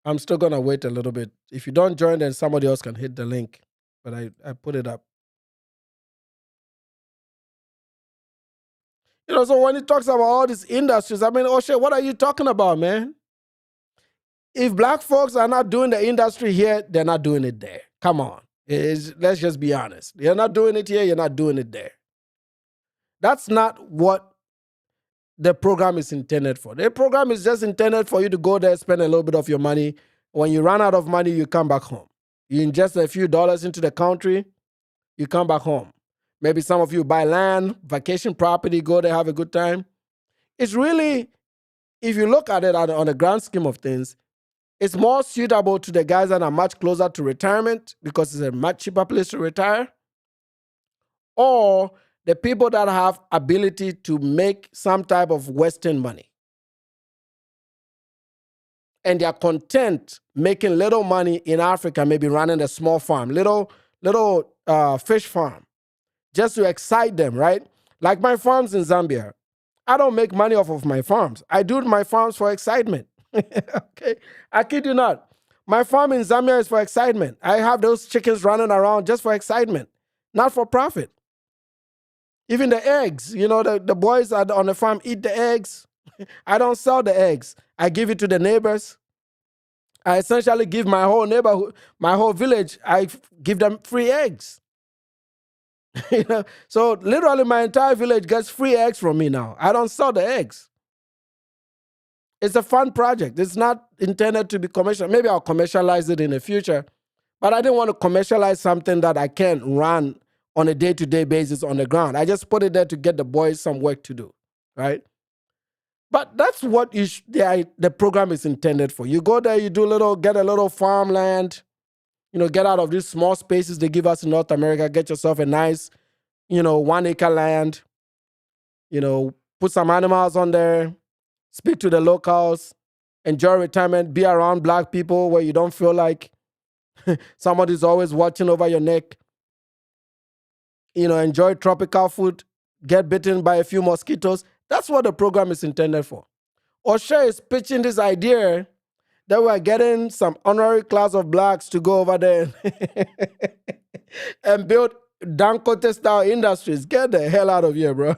I'm still going to wait a little bit. If you don't join, then somebody else can hit the link. But I put it up. So when he talks about all these industries, I mean, Oshay, what are you talking about, man? If black folks are not doing the industry here, they're not doing it there. Come on. Let's just be honest. You're not doing it here, you're not doing it there. That's not what the program is intended for. The program is just intended for you to go there, spend a little bit of your money. When you run out of money, you come back home. You ingest a few dollars into the country, you come back home. Maybe some of you buy land, vacation property, go there, have a good time. It's really, if you look at it on the grand scheme of things, it's more suitable to the guys that are much closer to retirement because it's a much cheaper place to retire, or the people that have ability to make some type of Western money. And they're content making little money in Africa, maybe running a small farm, little fish farm, just to excite them, right? Like my farms in Zambia. I don't make money off of my farms. I do my farms for excitement. Okay? I kid you not. My farm in Zambia is for excitement. I have those chickens running around just for excitement, not for profit. Even the eggs, the boys on the farm eat the eggs. I don't sell the eggs. I give it to the neighbors. I essentially give my whole neighborhood, my whole village, I give them free eggs. So literally my entire village gets free eggs from me now. I don't sell the eggs. It's a fun project. It's not intended to be commercial. Maybe I'll commercialize it in the future, but I didn't want to commercialize something that I can't run on a day-to-day basis on the ground. I just put it there to get the boys some work to do, right? But that's what the program is intended for. You go there, you get a little farmland, get out of these small spaces they give us in North America, get yourself a nice, 1 acre land, put some animals on there, speak to the locals, enjoy retirement, be around black people where you don't feel like somebody's always watching over your neck. Enjoy tropical food, get bitten by a few mosquitoes. That's what the program is intended for. Oshay is pitching this idea that we're getting some honorary class of blacks to go over there and build Dangote style industries. Get the hell out of here, bro.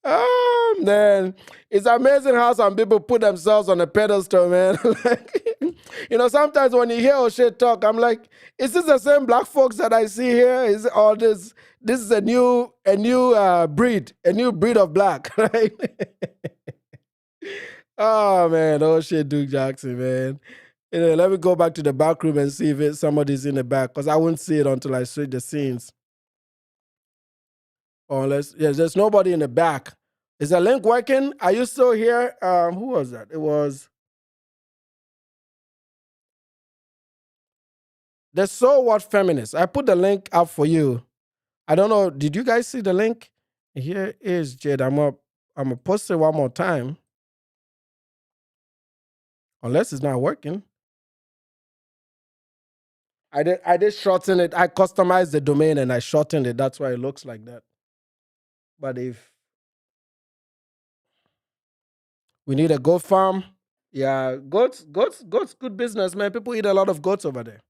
Oh man, it's amazing how some people put themselves on a pedestal, man. Like, sometimes when you hear Oshay talk, I'm like, is this the same black folks that I see here? Is it all this? This is a new breed, a new breed of black, right? Oh man, Oshay Duke Jackson, man. Let me go back to the back room and see if somebody's in the back, because I wouldn't see it until I switch the scenes. Unless, yes, there's nobody in the back. Is the link working? Are you still here? Who was that? It was the So What Feminist. I put the link up for you. I don't know. Did you guys see the link? Here is Jade. I'm gonna post it one more time. Unless it's not working. I did shorten it. I customized the domain and I shortened it. That's why it looks like that. But if we need a goat farm, yeah, goats, good business, man. People eat a lot of goats over there.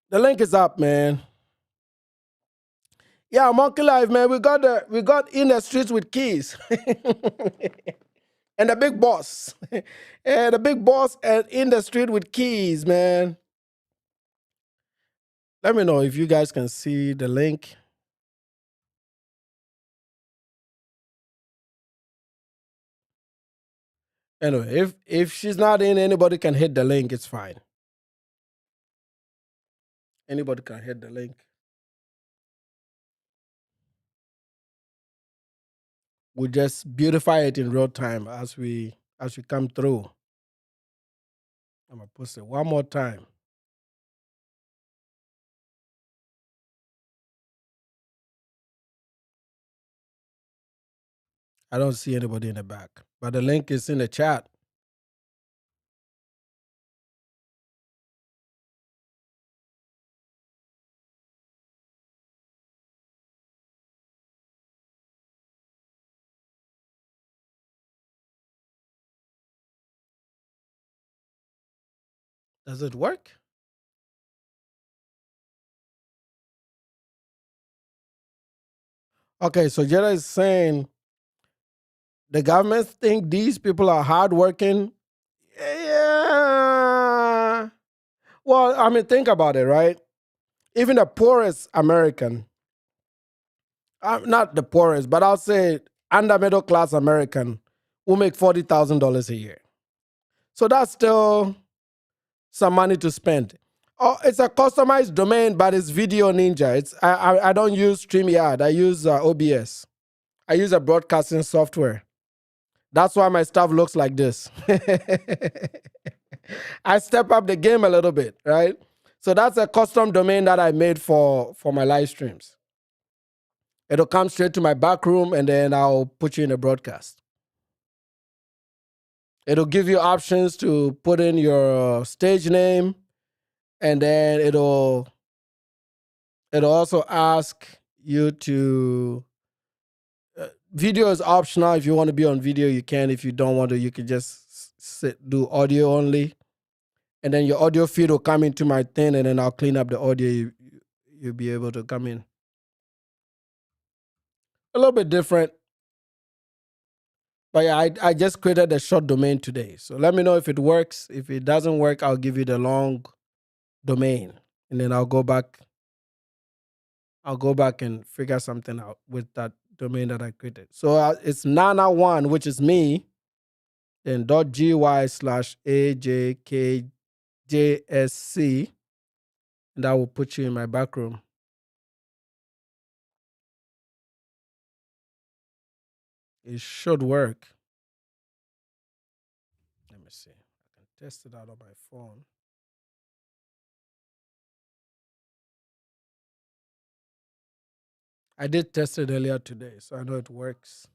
The link is up, man. Yeah, Monkey Life, man. We got in the streets with keys. And the big boss. And the big boss and in the street with keys, man. Let me know if you guys can see the link. Anyway, if she's not in, anybody can hit the link. It's fine. Anybody can hit the link. We just beautify it in real time as we come through. I'm gonna post it one more time. I don't see anybody in the back, but the link is in the chat. Does it work? Okay, so Jada is saying the government think these people are hardworking. Yeah. Well, I mean, think about it, right? Even the poorest American, not the poorest, but I'll say under middle class American, will make $40,000 a year. So that's still some money to spend. Oh, it's a customized domain, but it's Video Ninja. I don't use StreamYard. I use OBS. I use a broadcasting software. That's why my stuff looks like this. I step up the game a little bit, right? So that's a custom domain that I made for my live streams. It'll come straight to my back room and then I'll put you in a broadcast. It'll give you options to put in your stage name, and then it'll also ask you to video is optional. If you want to be on video, you can. If you don't want to, you can just do audio only. And then your audio feed will come into my thing, and then I'll clean up the audio. You'll be able to come in. A little bit different. But yeah, I just created a short domain today. So let me know if it works. If it doesn't work, I'll give you the long domain. And then I'll go back and figure something out with that domain that I created. So it's Nana1, which is me, then .gy/AJKJSC, and that will put you in my back room. It should work. Let me see. I can test it out on my phone. I did test it earlier today, so I know it works.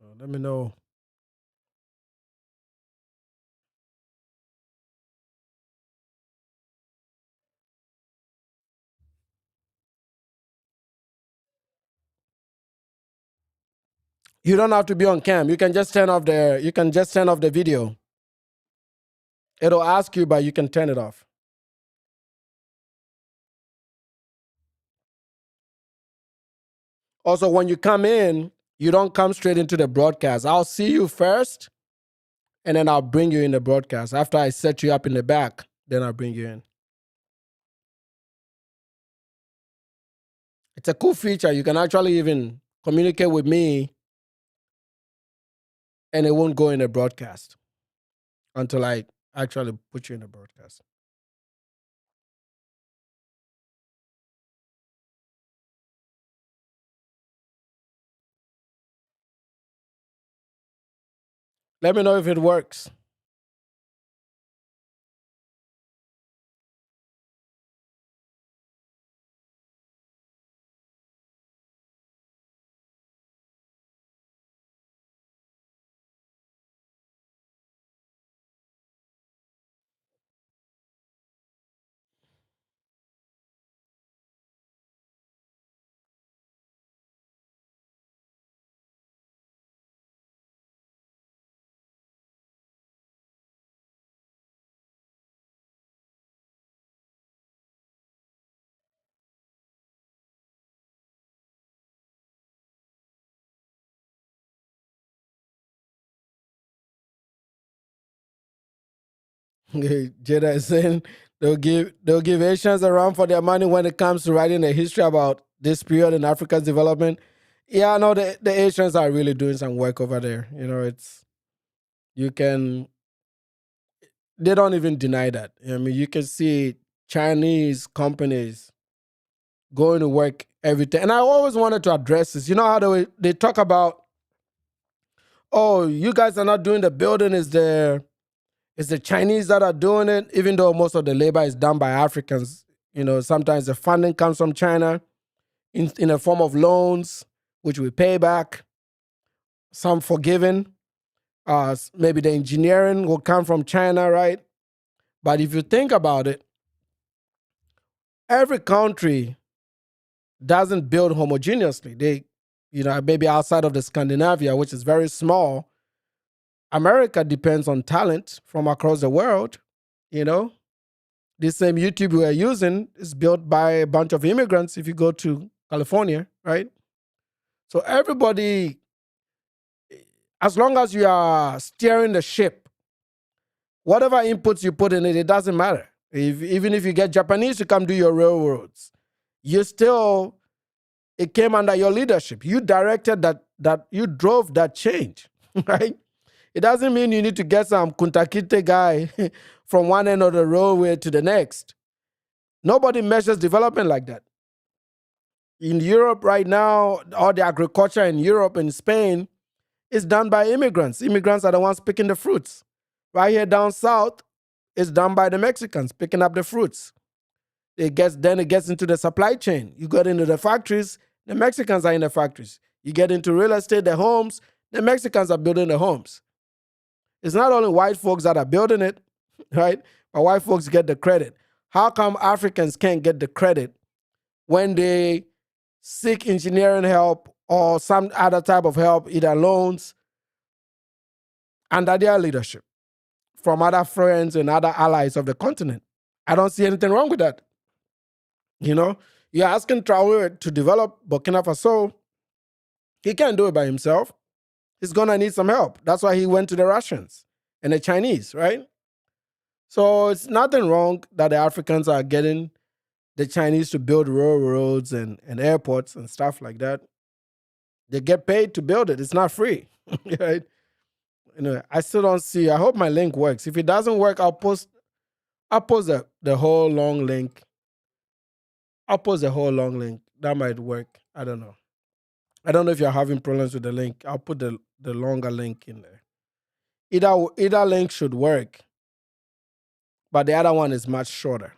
So let me know. You don't have to be on cam. You can just turn off the video. It'll ask you, but you can turn it off. Also, when you come in, you don't come straight into the broadcast. I'll see you first, and then I'll bring you in the broadcast. After I set you up in the back, then I'll bring you in. It's a cool feature. You can actually even communicate with me, and it won't go in the broadcast until I actually put you in the broadcast. Let me know if it works. Jada is saying they'll give Asians a run for their money when it comes to writing a history about this period in Africa's development. Yeah, no, the Asians are really doing some work over there. It's you can they don't even deny that. I mean, you can see Chinese companies going to work every day. And I always wanted to address this. You know how they talk about, oh, you guys are not doing the building, it's the Chinese that are doing it, even though most of the labor is done by Africans. Sometimes the funding comes from China in a form of loans, which we pay back, some forgiven. Maybe the engineering will come from China, right? But if you think about it, every country doesn't build homogeneously. Maybe outside of the Scandinavia, which is very small, America depends on talent from across the world. This same YouTube we are using is built by a bunch of immigrants if you go to California, right? So everybody, as long as you are steering the ship, whatever inputs you put in it, it doesn't matter. Even if you get Japanese to come do your railroads, it came under your leadership. You directed that you drove that change, right? It doesn't mean you need to get some Kuntakite guy from one end of the roadway to the next. Nobody measures development like that. In Europe right now, all the agriculture in Europe and Spain is done by immigrants. Immigrants are the ones picking the fruits. Right here down south, it's done by the Mexicans picking up the fruits. Then it gets into the supply chain. You get into the factories, the Mexicans are in the factories. You get into real estate, the homes, the Mexicans are building the homes. It's not only white folks that are building it, right? But white folks get the credit. How come Africans can't get the credit when they seek engineering help or some other type of help, either loans, under their leadership from other friends and other allies of the continent? I don't see anything wrong with that. You're asking Traore to develop Burkina Faso. He can't do it by himself. He's going to need some help. That's why he went to the Russians and the Chinese, right? So it's nothing wrong that the Africans are getting the Chinese to build railroads and airports and stuff like that. They get paid to build it. It's not free, right? Anyway, I still don't see. I hope my link works. If it doesn't work, I'll post the whole long link. I'll post the whole long link. That might work. I don't know. I don't know if you're having problems with the link. I'll put the longer link in there. Either link should work, but the other one is much shorter.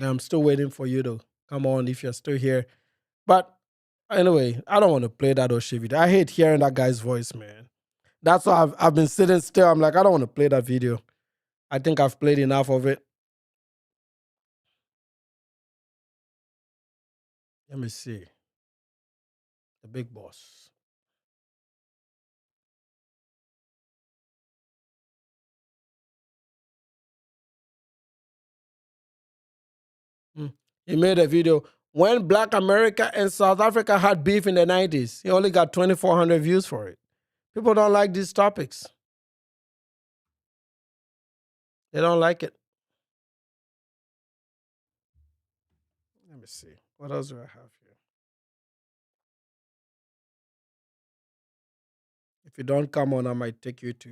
I'm still waiting for you to come on if you're still here. But anyway, I don't want to play that Oshay video. I hate hearing that guy's voice, man. That's why I've been sitting still. I'm like, I don't want to play that video. I think I've played enough of it. Let me see. The big boss. He made a video when Black America and South Africa had beef in the 90s. He only got 2,400 views for it. People don't like these topics. They don't like it. Let me see. What else do I have here? If you don't come on, I might take you to.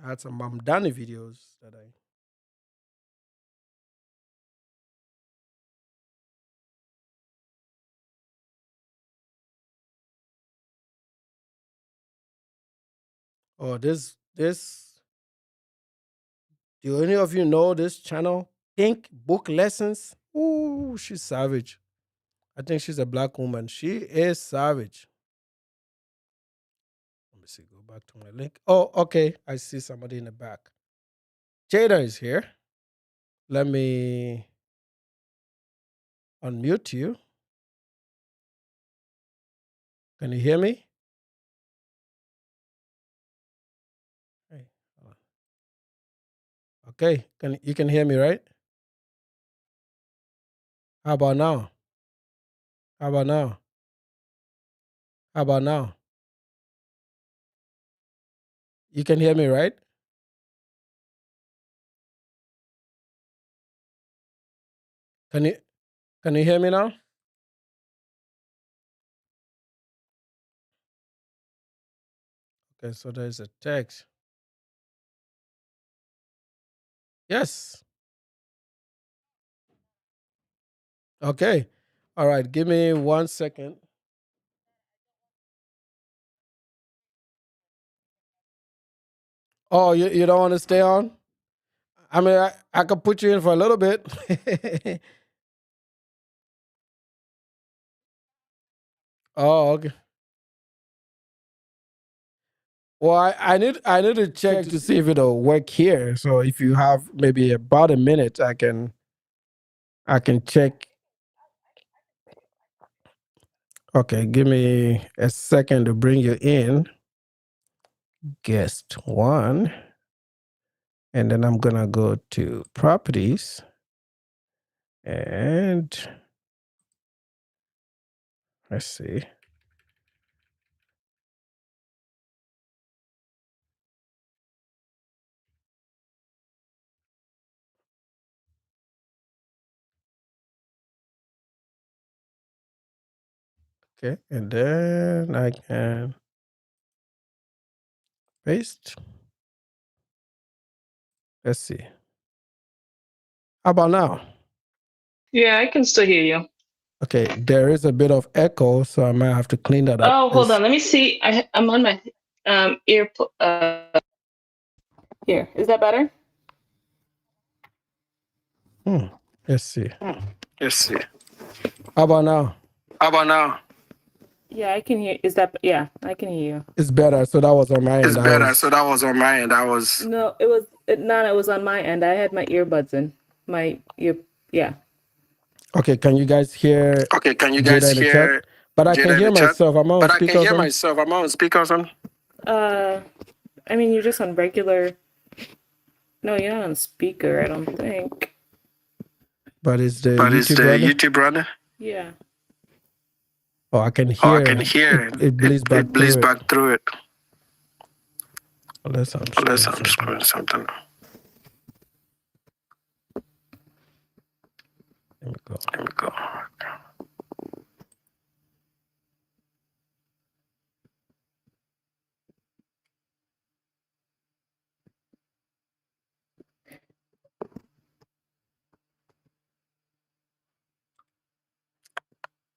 I had some Mamdani videos that I. Oh, this. Do any of you know this channel? Pink Book Lessons. Ooh, she's savage. I think she's a Black woman. She is savage. Let me see. Go back to my link. Oh, okay. I see somebody in the back. Jada is here. Let me unmute you. Can you hear me? Hey, okay. You can hear me, right? How about now? How about now? How about now? You can hear me, right? Can you hear me now? Okay, so there's a text. Yes. Okay. All right. Give me 1 second. Oh, you don't want to stay on? I mean, I could put you in for a little bit. Oh, okay. Well, I need to check to see if it'll work here. So if you have maybe about a minute, I can check. Okay, give me a second to bring you in. Guest one. And then I'm gonna go to properties. And let's see. Okay, and then I can paste. Let's see. How about now? Yeah, I can still hear you. Okay, there is a bit of echo, so I might have to clean that up. Oh, hold on. Let me see. I'm on my ear. Here. Is that better? Let's see. How about now? Yeah, I can hear. Is that? Yeah, I can hear you. It's better. So that was on my end. No, it was. None. It was on my end. I had my earbuds in. My ear. Yeah. Okay, can you guys hear? Jada in the chat? But I can hear myself. I'm on speakerphone. I mean, you're just on regular. No, you're not on speaker. I don't think. But it's the YouTube runner? Yeah. Oh, I can hear. It bleeds back through it. Unless I'm screwing something. Let me go.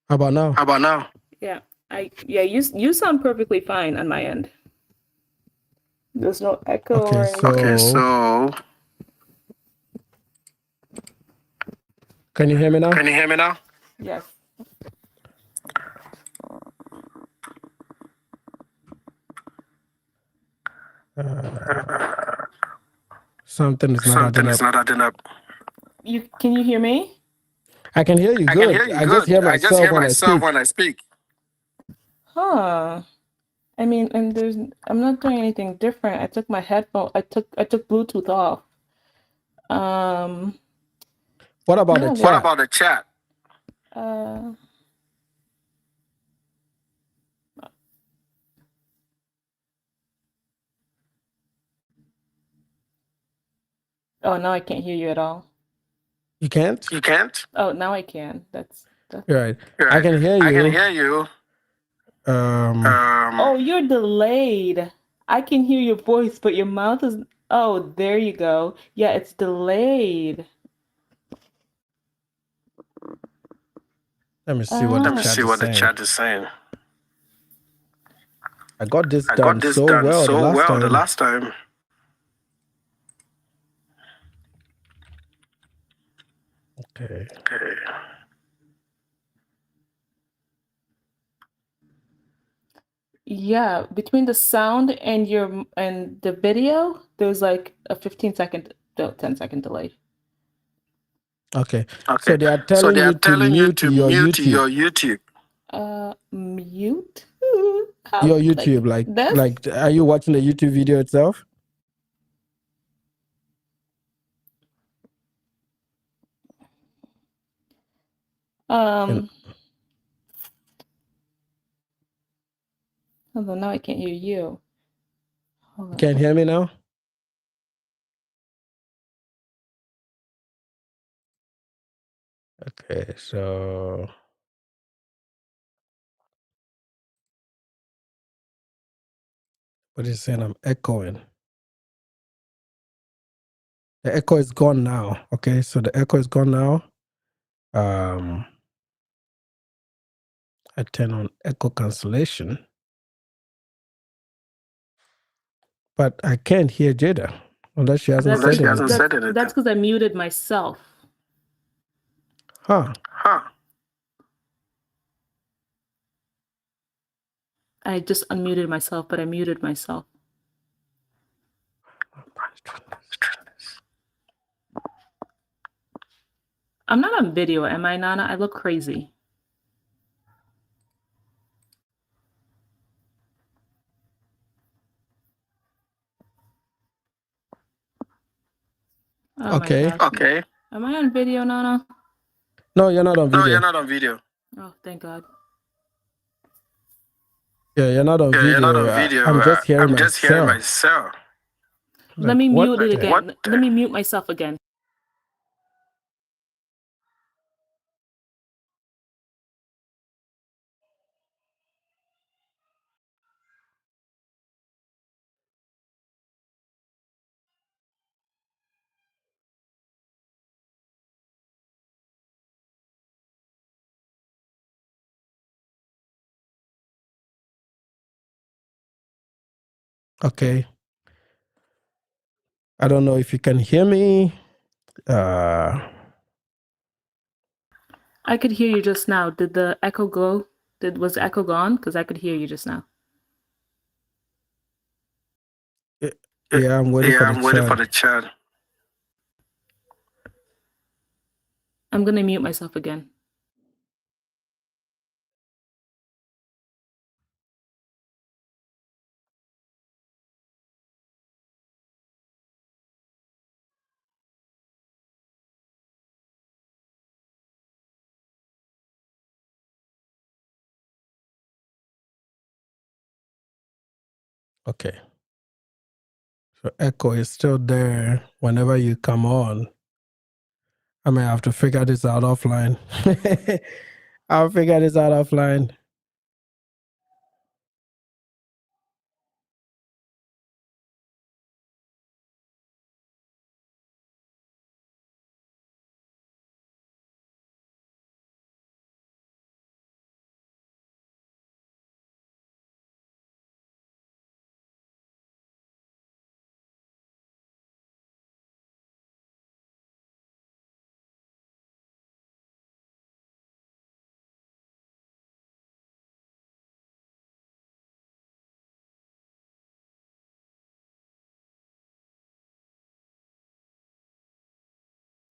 How about now? Yeah. You sound perfectly fine on my end. There's no echo or anything. So can you hear me now? Yes. Something is not adding up. Can you hear me? I can hear you good. I just hear myself when I speak. Huh. I mean, and I'm not doing anything different. I took my headphone. I took Bluetooth off. What about Yeah, the What chat? about the chat? Uh, oh, now I can't hear you at all. You can't? You can't? Oh, now I can. That's You're right. You're I right. can hear I can you. hear you. Um, Oh, you're delayed. I can hear your voice, but your mouth is. Oh, there you go. Yeah, it's delayed. let me see what the Let me chat see is what the saying. chat is saying. I got this I done got this so done well the so last well the time. last time. Okay. Okay. Yeah, between the sound and the video, there's like a 15-second, no, 10-second delay. Okay. Okay. So they are So telling they are you to telling you mute to your mute your YouTube. YouTube. Mute? How, Your like YouTube, this? like, are you watching the YouTube video itself? And Hold on, now I can't hear you. Hold you on. can't hear me now? Okay, so what is saying? I'm echoing. The echo is gone now. Okay, so the echo is gone now. I turn on echo cancellation, but I can't hear Jada unless she hasn't Unless said she hasn't anything. said anything. That's because I muted myself. Huh? Huh. I just unmuted myself, but I muted myself. I'm not on video, am I, Nana? I look crazy. Oh Okay. my gosh. Okay. Am I on video, Nana? No, you're not on No, video. you're not on video. Oh, thank God. Yeah, you're not on Yeah, you're not video. on video. I'm just hearing I'm just hearing myself. myself. Let Like, me what mute it the- again. what Let me mute myself again. Okay. I don't know if you can hear me. I could hear you just now. Did the echo go? Was the echo gone? Because I could hear you just now. Yeah, I'm waiting for the I'm waiting for chat. the chat. I'm gonna mute myself again. Okay. So echo is still there whenever you come on. I may have to figure this out offline. I'll figure this out offline.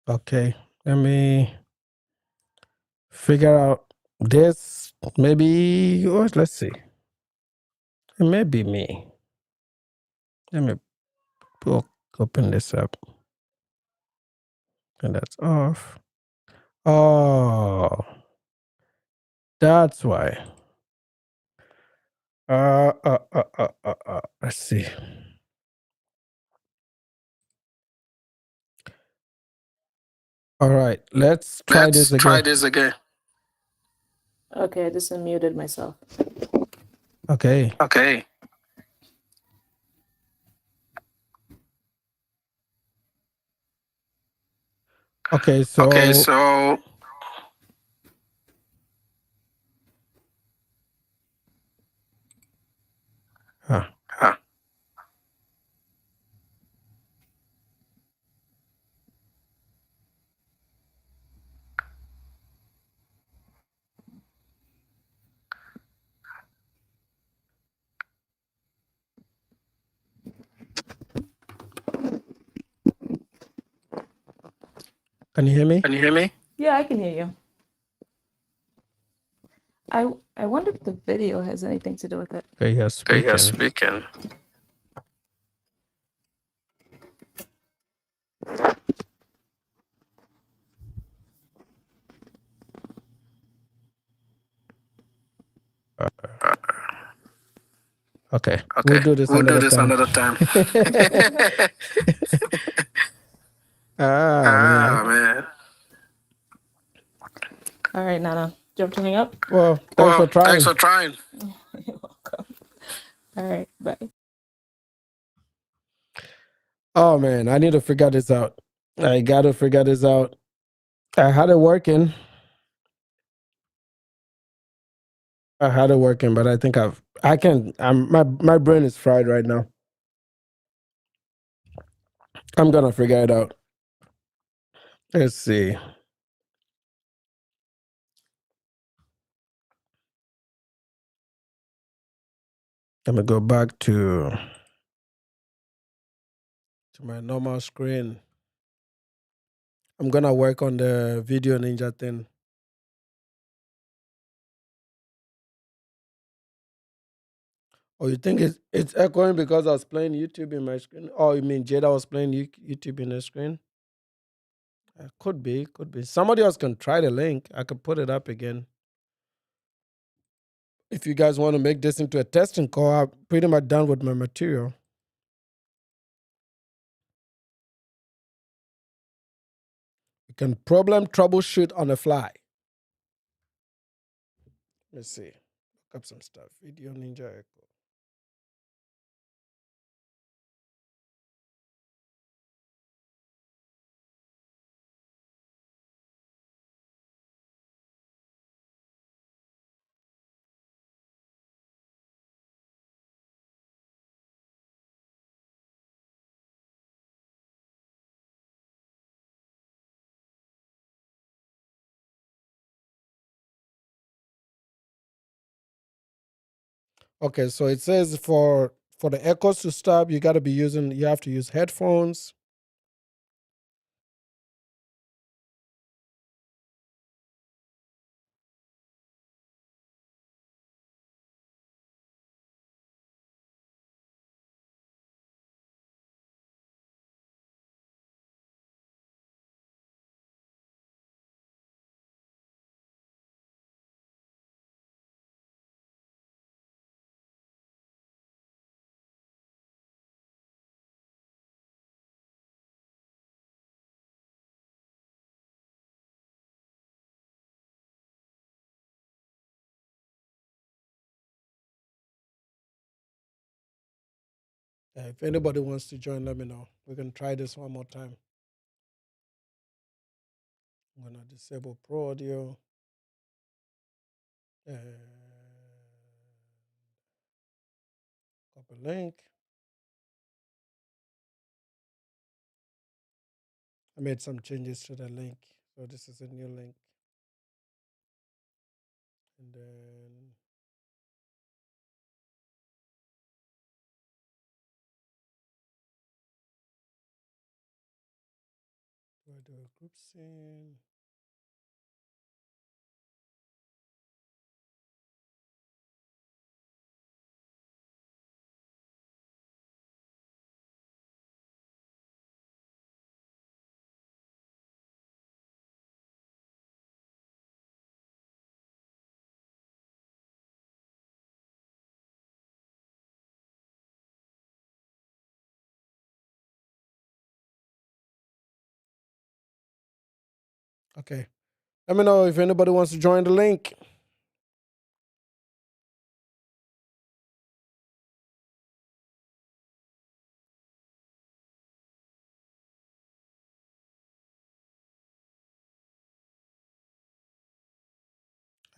Okay. Let me figure out this. Maybe, let's see. It may be me. Let me open this up. And that's off. Oh, that's why. Let's see. All right, let's try this again. Okay, I just unmuted myself. Okay. Okay, so huh. Can you hear me? Yeah, I can hear you. I wonder if the video has anything to do with it. Okay, yes, speaking. Okay, we'll do this another time. Man. All right, Nana. Do you have to hang up? Well, thanks for trying. You're welcome. All right, bye. Oh man, I need to figure this out. I gotta figure this out. I had it working. But I think my brain is fried right now. I'm gonna figure it out. Let's see. Let me go back to my normal screen. I'm gonna work on the video ninja thing. Oh, you think it's echoing because I was playing YouTube in my screen? Oh, you mean Jada was playing YouTube in the screen? Could be. Somebody else can try the link. I could put it up again. If you guys want to make this into a testing call, I'm pretty much done with my material. You can problem troubleshoot on the fly. Let's see. Look up some stuff. Video Ninja Echo. Okay, so it says for the echoes to stop, you have to use headphones. If anybody wants to join, let me know. We can try this one more time. I'm gonna disable Pro Audio. And copy link. I made some changes to the link. So this is a new link. And then do I do a group scene? Okay. Let me know if anybody wants to join the link.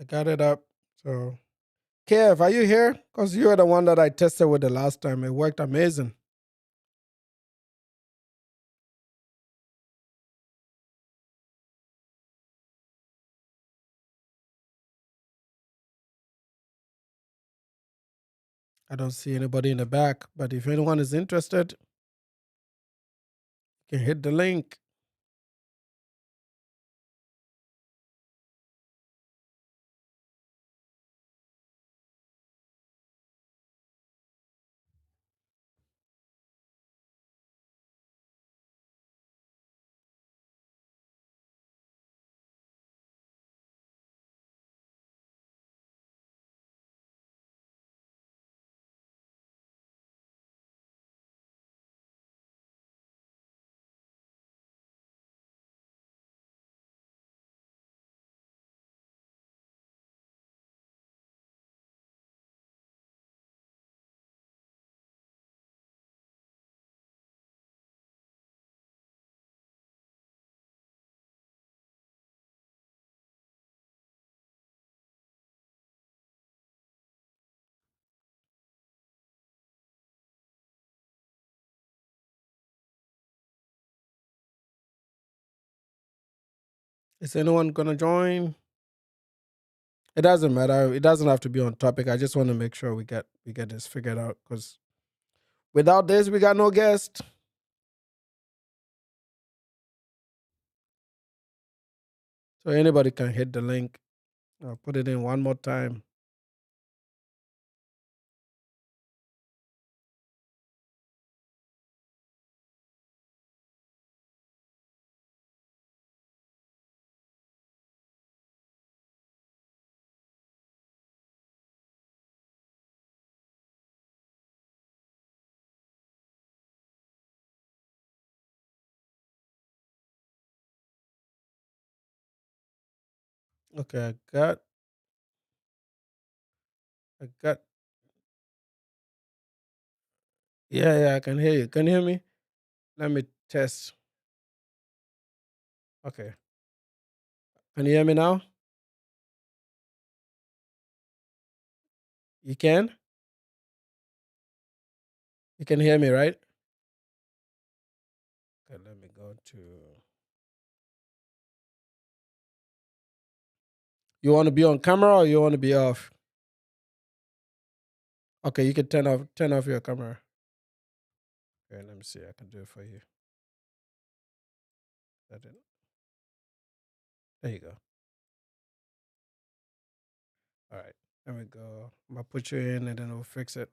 I got it up. So, Kev, are you here? Because you were the one that I tested with the last time. It worked amazing. I don't see anybody in the back, but if anyone is interested, you can hit the link. Is anyone gonna join? It doesn't matter. It doesn't have to be on topic. I just want to make sure we get this figured out, because without this, we got no guest. So anybody can hit the link. I'll put it in one more time. Okay, I got. Yeah, I can hear you. Can you hear me? Let me test. Okay. Can you hear me now? You can? You can hear me, right? Okay, let me go to. You want to be on camera or you want to be off? Okay, you can turn off your camera. Okay, let me see. I can do it for you. There you go. All right. There we go. I'm gonna put you in and then we'll fix it.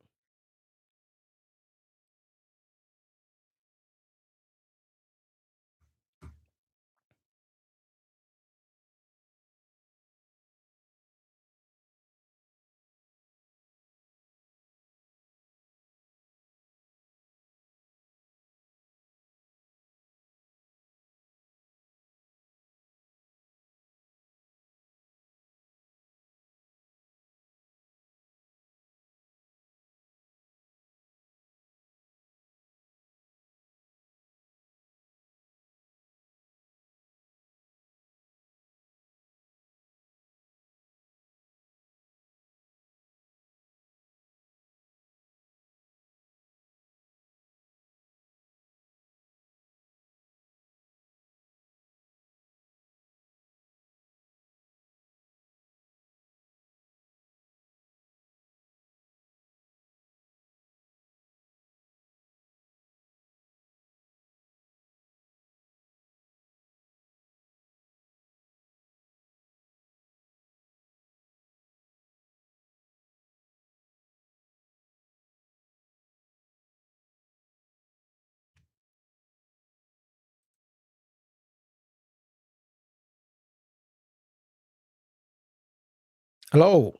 Hello.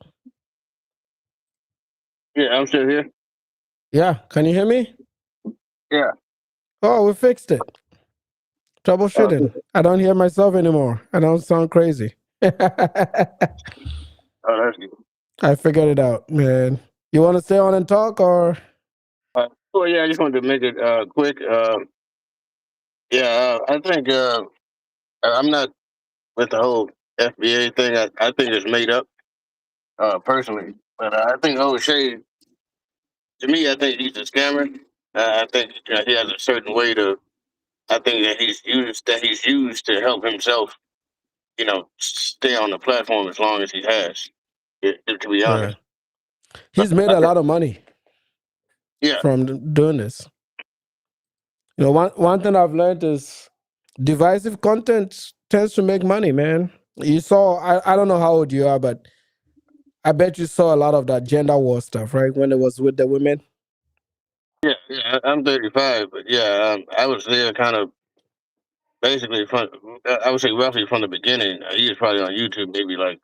Yeah, I'm still here. Yeah, can you hear me? Yeah. Oh, we fixed it. Troubleshooting. I don't hear myself anymore. I don't sound crazy. Oh, that's good. I figured it out, man. You want to stay on and talk, or Well, yeah, I just wanted to make it quick. I think I'm not with the whole FBA thing. I think it's made up, personally. But I think O'Shea, to me, I think he's a scammer. I think he has a certain way to. I think that he's used to help himself. Stay on the platform as long as he has. To be yeah, honest, he's made a lot of money yeah, from doing this. One thing I've learned is divisive content tends to make money, man. You saw, I don't know how old you are, but I bet you saw a lot of that gender war stuff, right? When it was with the women. yeah. I'm 35, but yeah, I was there kind of basically from. I would say roughly from the beginning. He was probably on YouTube maybe like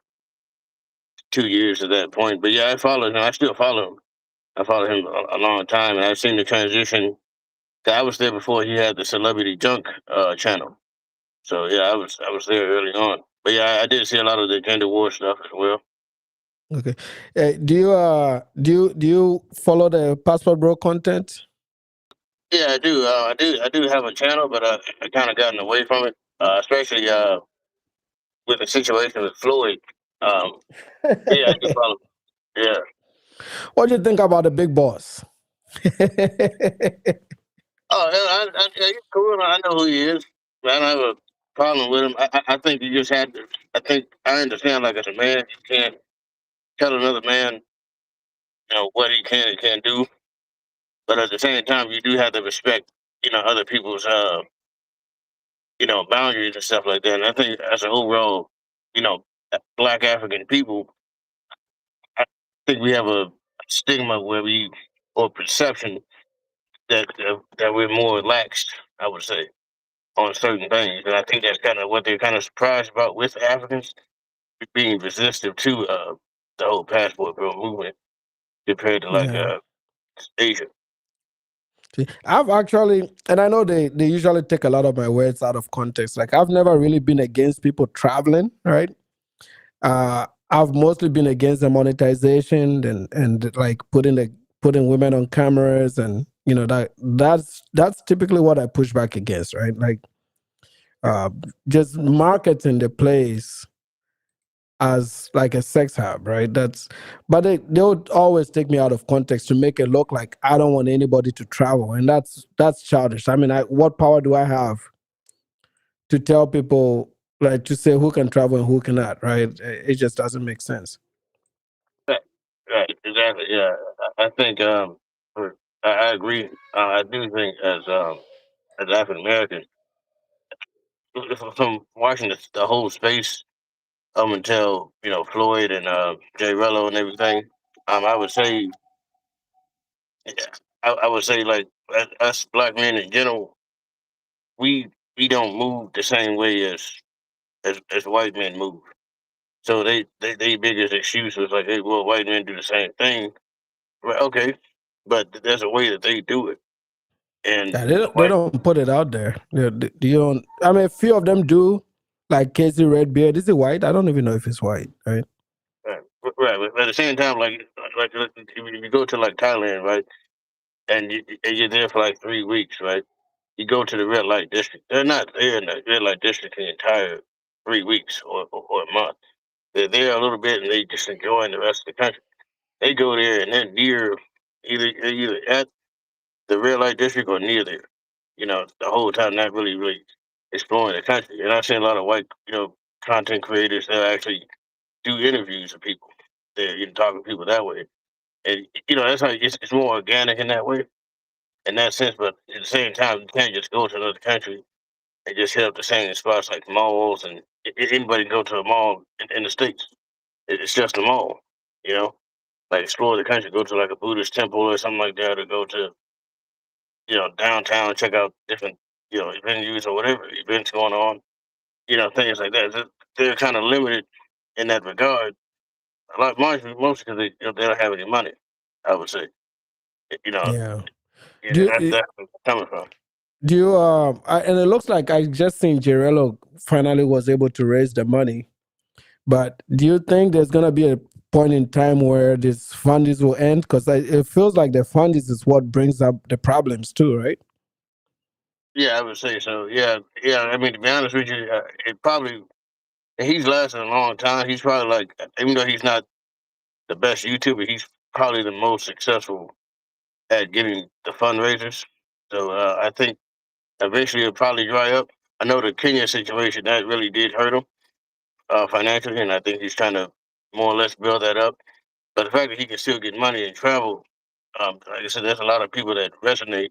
2 years at that point. But yeah, I followed him. I still follow him. I followed him a long time, and I've seen the transition. 'Cause I was there before he had the Celebrity Junk channel. So yeah, I was there early on. But yeah, I did see a lot of the gender war stuff as well. Okay. Do you follow the Passport Bro content? Yeah, I do. I do have a channel, but I kind of gotten away from it, especially with the situation with Floyd. Um, yeah, I do follow. Yeah. What do you think about the big boss? Oh, he's cool. I know who he is. I don't have a problem with him. I think you just had to. I think I understand. Like as a man, you can't tell another man, what he can and can't do. But at the same time, you do have to respect, other people's, boundaries and stuff like that. And I think as an overall, you know, Black African people, I think we have a stigma or perception that we're more relaxed. I would say on certain things, and I think that's kind of what they're kind of surprised about with Africans being resistant to the whole passport bro movement compared to like Yeah. Asia. See, I've actually, and I know they usually take a lot of my words out of context. Like I've never really been against people traveling, right? I've mostly been against the monetization and like putting women on cameras, and that's typically what I push back against, right? Like uh, just marketing the place as like a sex hub, right? But they'll always take me out of context to make it look like I don't want anybody to travel, and that's childish. I mean, what power do I have to tell people, like, to say who can travel and who cannot, right? It just doesn't make sense. Right, right, exactly. Yeah, I think I agree. I do think as African American, from watching the whole space until Floyd and Jay Rello and everything, I would say, yeah, I would say like us black men in general, we we don't move the same way as white men move. So they biggest excuse was like, hey, well, white men do the same thing. Right, okay, but there's a way that they do it, and Yeah, they don't put it out there. You don't. I mean, a few of them do, like Casey Redbeard. Is he white? I don't even know if he's white, right? right. But at the same time, like if you go to like Thailand, right, and you're there for like 3 weeks, right? You go to the red light district. They're not there in the red light district the entire 3 weeks or a month. They're there a little bit and they just enjoying the rest of the country. They go there and they're near either at the red light district or near there. The whole time not really exploring the country. And I've seen a lot of white, content creators that actually do interviews with people. They're talking to people that way. And that's how it's more organic in that way, in that sense. But at the same time, you can't just go to another country and just hit up the same spots like malls and anybody can go to a mall in the states. It's just a mall, you know. Like explore the country, go to like a Buddhist temple or something like that, or go to downtown, check out different venues or whatever events going on, things like that. They're kind of limited in that regard. A lot, mostly because they don't have any money. I would say, you know, Yeah. yeah, Do that's you, that's where it's coming from. Do you and it looks like I just seen Jirello finally was able to raise the money. But do you think there's gonna be a point in time where this funding will end? Because it feels like the funding is what brings up the problems too, right? Yeah, I would say so. Yeah, yeah. I mean, to be honest with you, it probably he's lasted a long time. He's probably like, even though he's not the best YouTuber, he's probably the most successful at getting the fundraisers. So I think eventually it'll probably dry up. I know the Kenya situation that really did hurt him financially, and I think he's trying to more or less build that up. But the fact that he can still get money and travel, like I said, there's a lot of people that resonate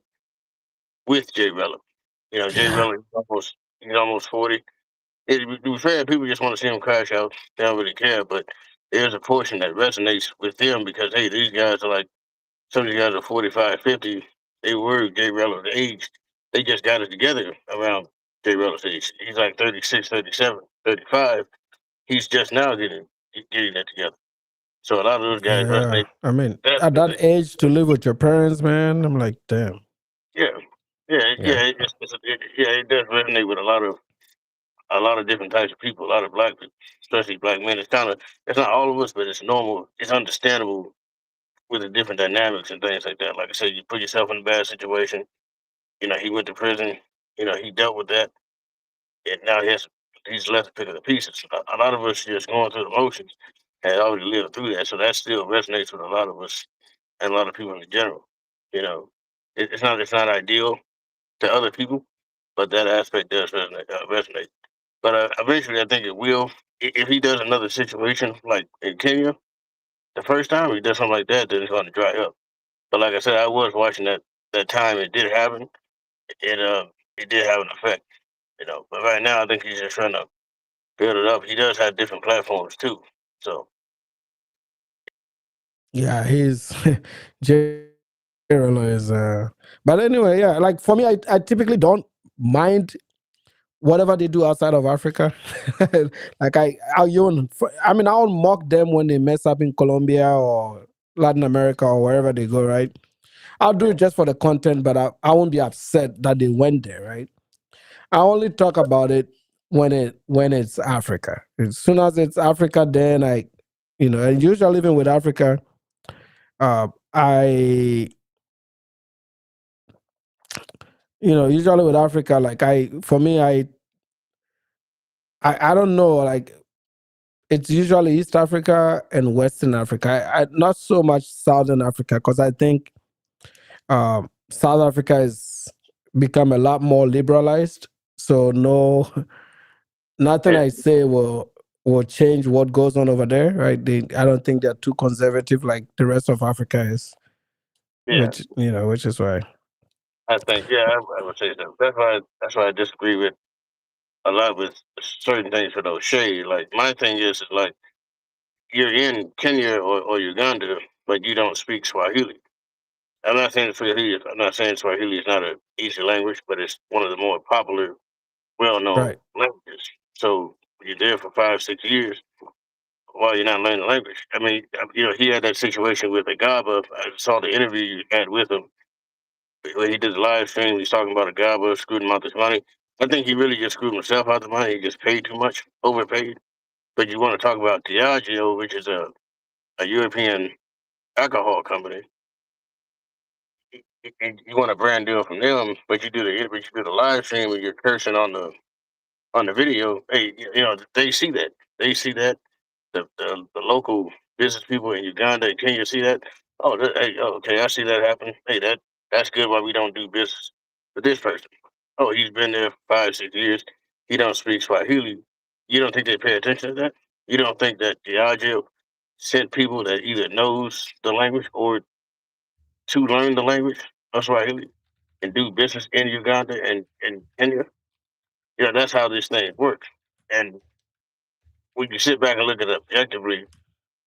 with Jay Rella. You know, Jay Yeah. Rella he's almost 40. To be fair, people just want to see him crash out. They don't really care, but there's a portion that resonates with them because hey, these guys are like some of these guys are 45, 50. They were Jay Rella's age. They just got it together around Jay Rella's age. He's like 36, 37, 35. He's just now getting that together. So a lot of those guys Yeah. resonate. I mean, That's at the that thing. age to live with your parents, man, I'm like, damn. Yeah, yeah, Yeah. yeah. Yeah, it does resonate with a lot of different types of people, a lot of black people, especially black men. It's not all of us, but it's normal. It's understandable with the different dynamics and things like that. Like I said, you put yourself in a bad situation. You know, he went to prison. You know, he dealt with that, and now he's left to pick up the pieces. A lot of us just going through the motions had already lived through that, so that still resonates with a lot of us and a lot of people in general. You know, it's not ideal to other people, but that aspect does resonate. But eventually, I think it will. If he does another situation like in Kenya, the first time he does something like that, then it's going to dry up. But like I said, I was watching that time. It did happen. It did have an effect. You know, but right now, I think he's just trying to build it up. He does have different platforms too. So Yeah, he's J Rolo is but anyway, yeah, like for me, I typically don't mind whatever they do outside of Africa. Like I mean, I don't mock them when they mess up in Colombia or Latin America or wherever they go, right? I'll do yeah, it just for the content, but I won't be upset that they went there, right? I only talk about it when it's Africa. As soon as it's Africa, then and usually even with Africa, I usually with Africa, like for me, I don't know, like it's usually East Africa and Western Africa. Not so much Southern Africa because I think South Africa has become a lot more liberalized. So no, nothing yeah, I say will change what goes on over there, right? I don't think they're too conservative like the rest of Africa is, yeah. which is why. I think I would say so. That's why I disagree with a lot with certain things for those shade. Like my thing is like you're in Kenya or Uganda, but you don't speak Swahili. I'm not saying Swahili is not an easy language, but it's one of the more popular, well-known Right. languages. So you're there for 5, 6 years while you're not learning the language. I mean, he had that situation with Agaba. I saw the interview you had with him where he did the live stream. He's talking about Agaba screwed him out this money. I think he really just screwed himself out the money. He just paid too much, overpaid. But you want to talk about Diageo, which is a European alcohol company. You want a brand deal from them, but you do the live stream and you're cursing on the video. Hey, they see that. They see that the local business people in Uganda and Kenya see that. Oh, hey, oh, okay, I see that happen. Hey, that's good. Why we don't do business with this person? Oh, he's been there for 5, 6 years. He don't speak Swahili. You don't think they pay attention to that? You don't think that Diageo sent people that either knows the language or to learn the language of Swahili and do business in Uganda and Kenya? Yeah, that's how this thing works. And when you sit back and look at it objectively,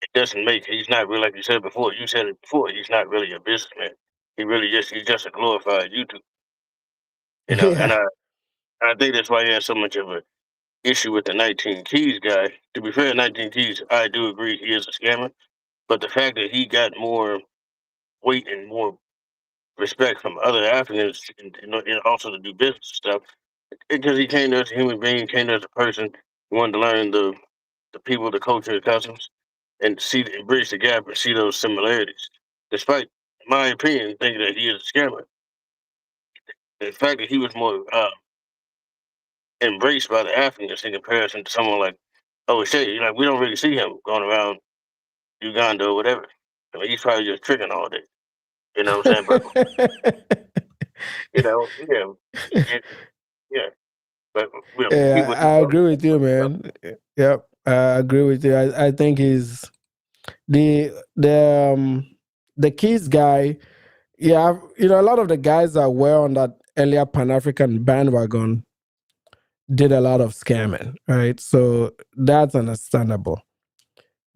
it doesn't make he's not really like you said before. You said it before. He's not really a businessman. He's just a glorified YouTube. And Yeah. I think that's why he has so much of a issue with the 19 Keys guy. To be fair, 19 Keys, I do agree he is a scammer. But the fact that he got more weight and more respect from other Africans, and also to do business stuff, because he came there as a human being, came there as a person, he wanted to learn the people, the culture, the customs, and bridge the gap and see those similarities. Despite my opinion, thinking that he is a scammer, the fact that he was more embraced by the Africans in comparison to someone like O'Shea, like we don't really see him going around Uganda or whatever. I mean, he's probably just tricking all day. You know what I'm saying? But yeah, yeah. But Yeah, people. I agree with you, man. Yep, I agree with you. I think he's the the Keys guy. Yeah, a lot of the guys that were on that earlier Pan African bandwagon did a lot of scamming, right? So that's understandable.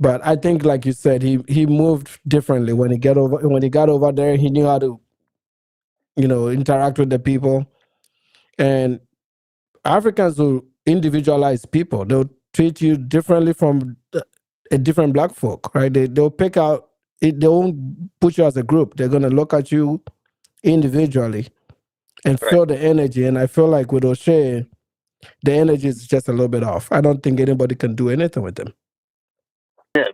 But I think, like you said, he moved differently when he got over there. He knew how to interact with the people, and Africans will individualize people. They'll treat you differently from a different black folk, right? They'll pick out. They won't put you as a group. They're gonna look at you individually and Right. feel the energy. And I feel like with O'Shea, the energy is just a little bit off. I don't think anybody can do anything with him. Yeah,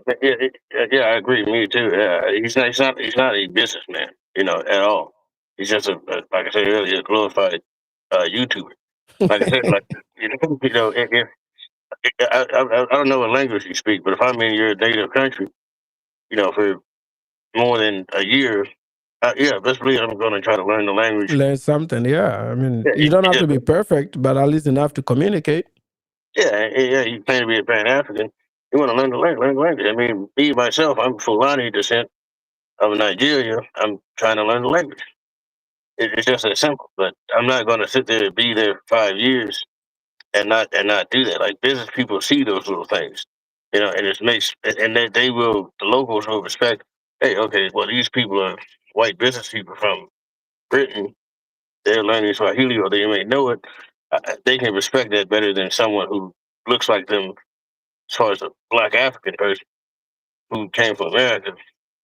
I agree. Me too. Yeah, he's not a businessman, at all. He's just like I said earlier, a glorified YouTuber. Like I said, like I don't know what language you speak, but if I'm in your native country, for more than a year, yeah, best believe I'm going to try to learn the language. Learn something, yeah. I mean, Yeah, you don't have to be perfect, but at least enough to communicate. yeah. You claim to be a Pan African. You want to learn the language. I mean, me myself, I'm Fulani descent of Nigeria. I'm trying to learn the language. It's just that simple. But I'm not going to sit there and be there for 5 years and not do that. Like business people see those little things, and it makes and the locals will respect. Hey, okay, well these people are white business people from Britain. They're learning Swahili, or they may know it. They can respect that better than someone who looks like them, as far as a black African person who came from America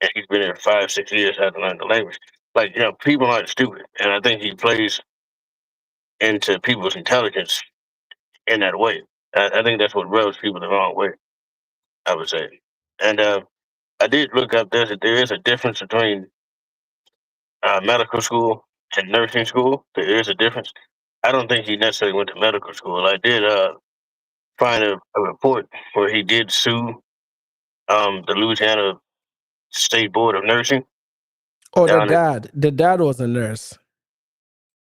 and he's been there 5, 6 years, had to learn the language. Like, people aren't stupid, and I think he plays into people's intelligence in that way. I think that's what rubs people the wrong way, I would say. And I did look up. There is a difference between medical school and nursing school. There is a difference. I don't think he necessarily went to medical school. I did find a report where he did sue the Louisiana State Board of Nursing Oh, the down in. dad. The dad was a nurse.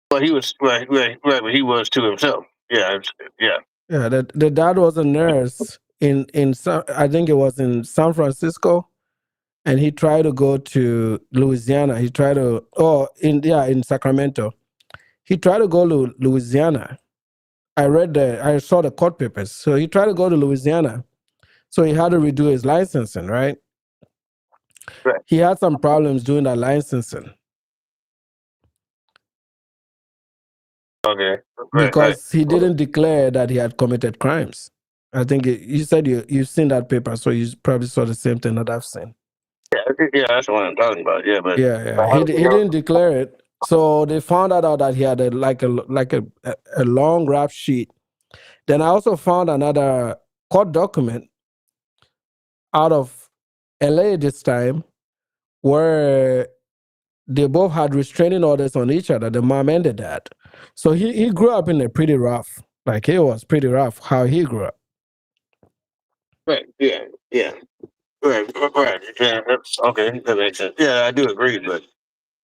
Well, he was right, but he was to himself. Yeah. Yeah, the dad was a nurse in I think it was in San Francisco, and he tried to go to Louisiana. He tried to in Sacramento. He tried to go to Louisiana. I saw the court papers. So he tried to go to Louisiana. So he had to redo his licensing, right? Right. He had some problems doing that licensing Okay. because he didn't declare that he had committed crimes. I think you said you've seen that paper, so you probably saw the same thing that I've seen. Yeah, that's what I'm talking about. Yeah, but Yeah. He didn't declare it, so they found out that he had a long rap sheet. Then I also found another court document out of LA this time where they both had restraining orders on each other, the mom and the dad. So he grew up in a pretty rough, like it was pretty rough how he grew up. right. Yeah. Right. Yeah, okay. That makes sense. Yeah, I do agree, but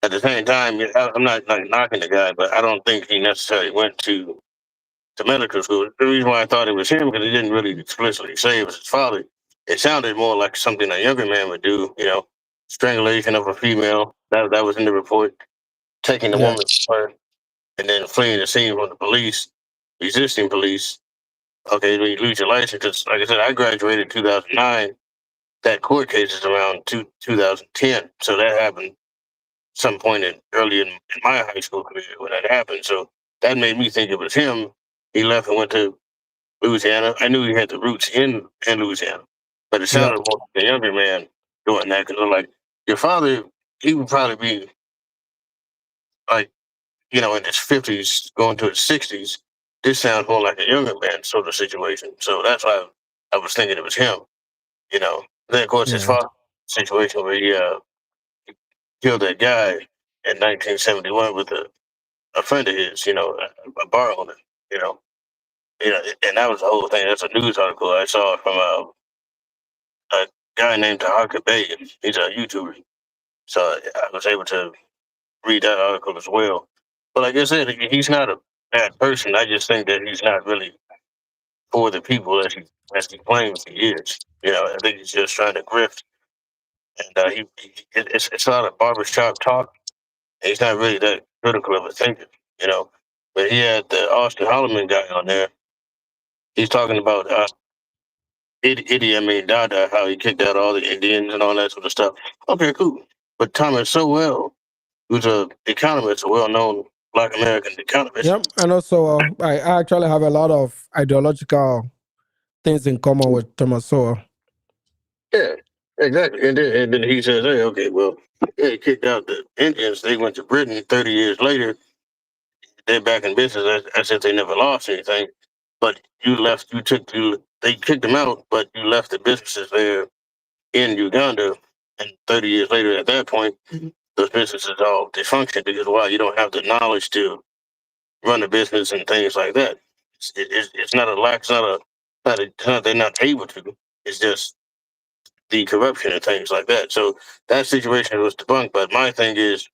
at the same time, I'm not like knocking the guy, but I don't think he necessarily went to medical school. The reason why I thought it was him because he didn't really explicitly say it was his father. It sounded more like something a younger man would do. Strangulation of a female. That was in the report. Taking the Yeah. woman from her and then fleeing the scene from the police, resisting police. Okay, when you lose your license, because like I said, I graduated in 2009. That court case is around 2010, so that happened some point early in my high school career when that happened. So that made me think it was him. He left and went to Louisiana. I knew he had the roots in Louisiana, but it Yeah. sounded more like a younger man doing that because I'm like, your father, he would probably be like, in his 50s, going to his 60s. This sounds more like a younger man sort of situation. So that's why I was thinking it was him. Then of course his Yeah. father situation where he killed that guy in 1971 with a friend of his, a bar owner. You know, and that was the whole thing. That's a news article I saw from a guy named Tahaka Bay. He's a YouTuber. So I was able to read that article as well. But like I said, he's not a bad person. I just think that he's not really for the people as he claims he is. I think he's just trying to grift, and it's a lot of barbershop talk. And he's not really that critical of a thinker, you know. But he had the Austin Holloman guy on there. He's talking about Idi Amin Dada, how he kicked out all the Indians and all that sort of stuff. Okay, cool. But Thomas Sowell, who's a economist, a well-known Black American economist. Yep. And also, I actually have a lot of ideological things in common with Thomas Sowell. Yeah, exactly. And then he says, hey, okay, well, yeah, he kicked out the Indians. They went to Britain 30 years later. They're back in business as if they never lost anything. But they kicked them out, but you left the businesses there in Uganda. And 30 years later, at that point, those businesses all dysfunction because, well, you don't have the knowledge to run a business and things like that. It's not a lack, it's not they're not able to. It's just the corruption and things like that. So that situation was debunked. But my thing is,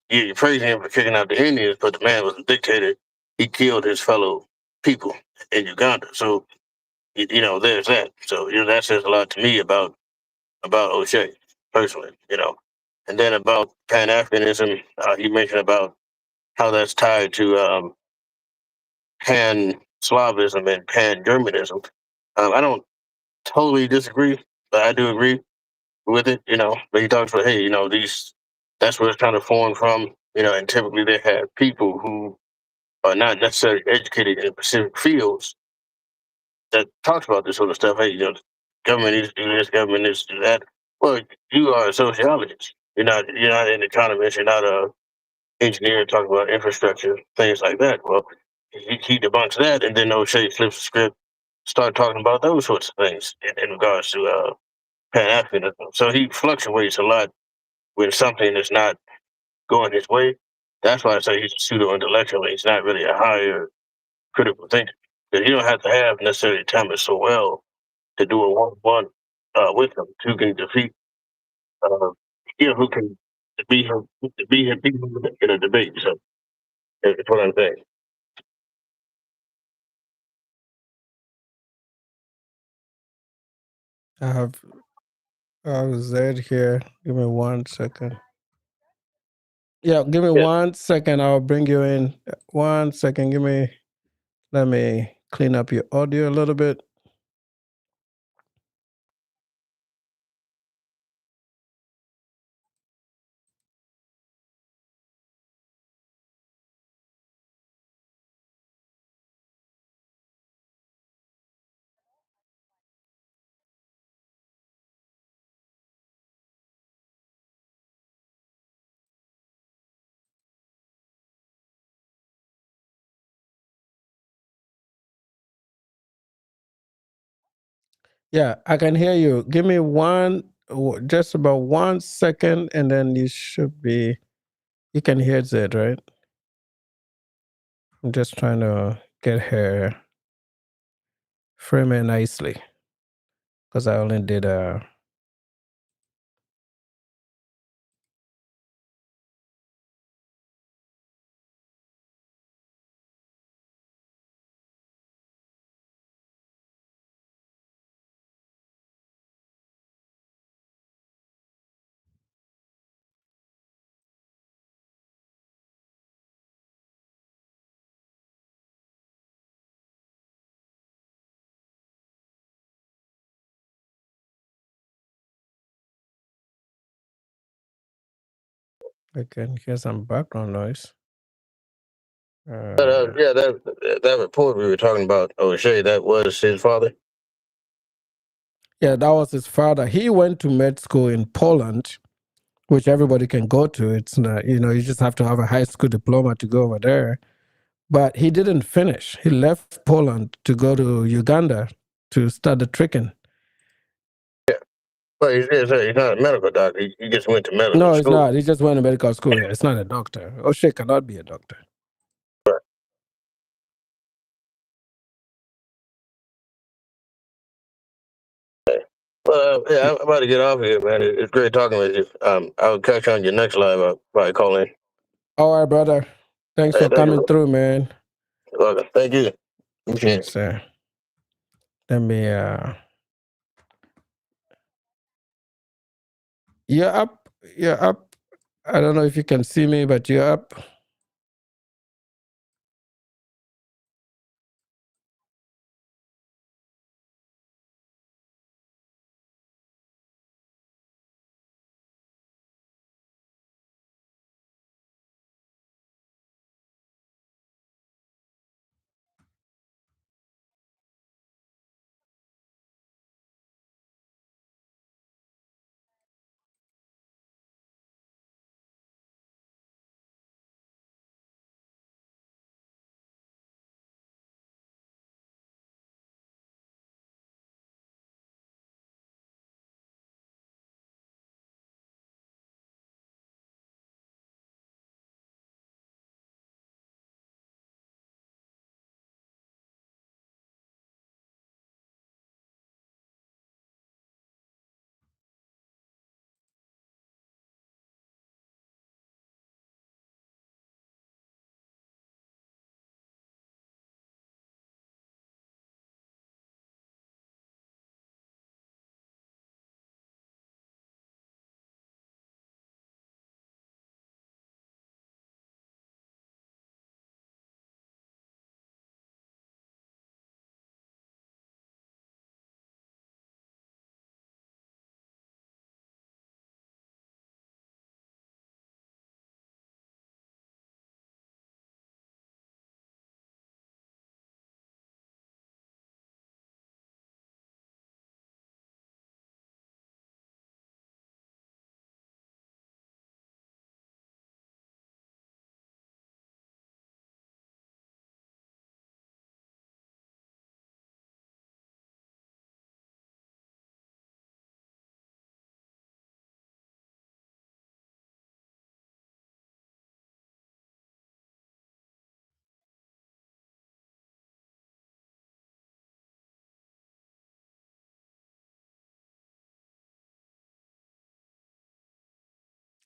you praise him for kicking out the Indians, but the man was a dictator. He killed his fellow people in Uganda. So there's that. So that says a lot to me about O'Shea personally. And then about Pan Africanism, he mentioned about how that's tied to Pan Slavism and Pan Germanism. I don't totally disagree, but I do agree with it. But he talks about, hey, that's where it's kind of formed from. And typically they have people who are not necessarily educated in specific fields that talks about this sort of stuff. Hey, government needs to do this, government needs to do that. Well, you are a sociologist. You're not an economist. You're not a engineer talking about infrastructure, things like that. Well, he debunks that, and then O'Shea flips the script, start talking about those sorts of things in regards to Pan Africanism. So he fluctuates a lot when something is not going his way. That's why I say he's a pseudo intellectual. He's not really a higher critical thinker. Because you don't have to have necessarily Thomas so well to do a one-on-one with him who can defeat, who can be him in a debate. So that's what I'm saying. I have Z here. Give me 1 second. Yeah, give me 1 second. I'll bring you in. 1 second. Let me clean up your audio a little bit. Yeah, I can hear you. Give me just about 1 second, and then you can hear Zed, right? I'm just trying to get her frame it nicely because I only did a. I can hear some background noise. But that report we were talking about, O'Shea, that was his father. Yeah, that was his father. He went to med school in Poland, which everybody can go to. It's not, you just have to have a high school diploma to go over there. But he didn't finish. He left Poland to go to Uganda to start the tricking. Well, he's not a medical doctor. He just went to medical No, school. it's not. He just went to medical school. Yeah, it's not a doctor. Oshay cannot be a doctor. Well, yeah, I'm about to get off here, man. It's great talking with you. I'll catch you on your next live. I'll probably call in. All right, brother. Thanks for Thank coming you. through, man. Welcome. Thank you. Appreciate it. Sir. Let me you're up. You're up. I don't know if you can see me, but you're up.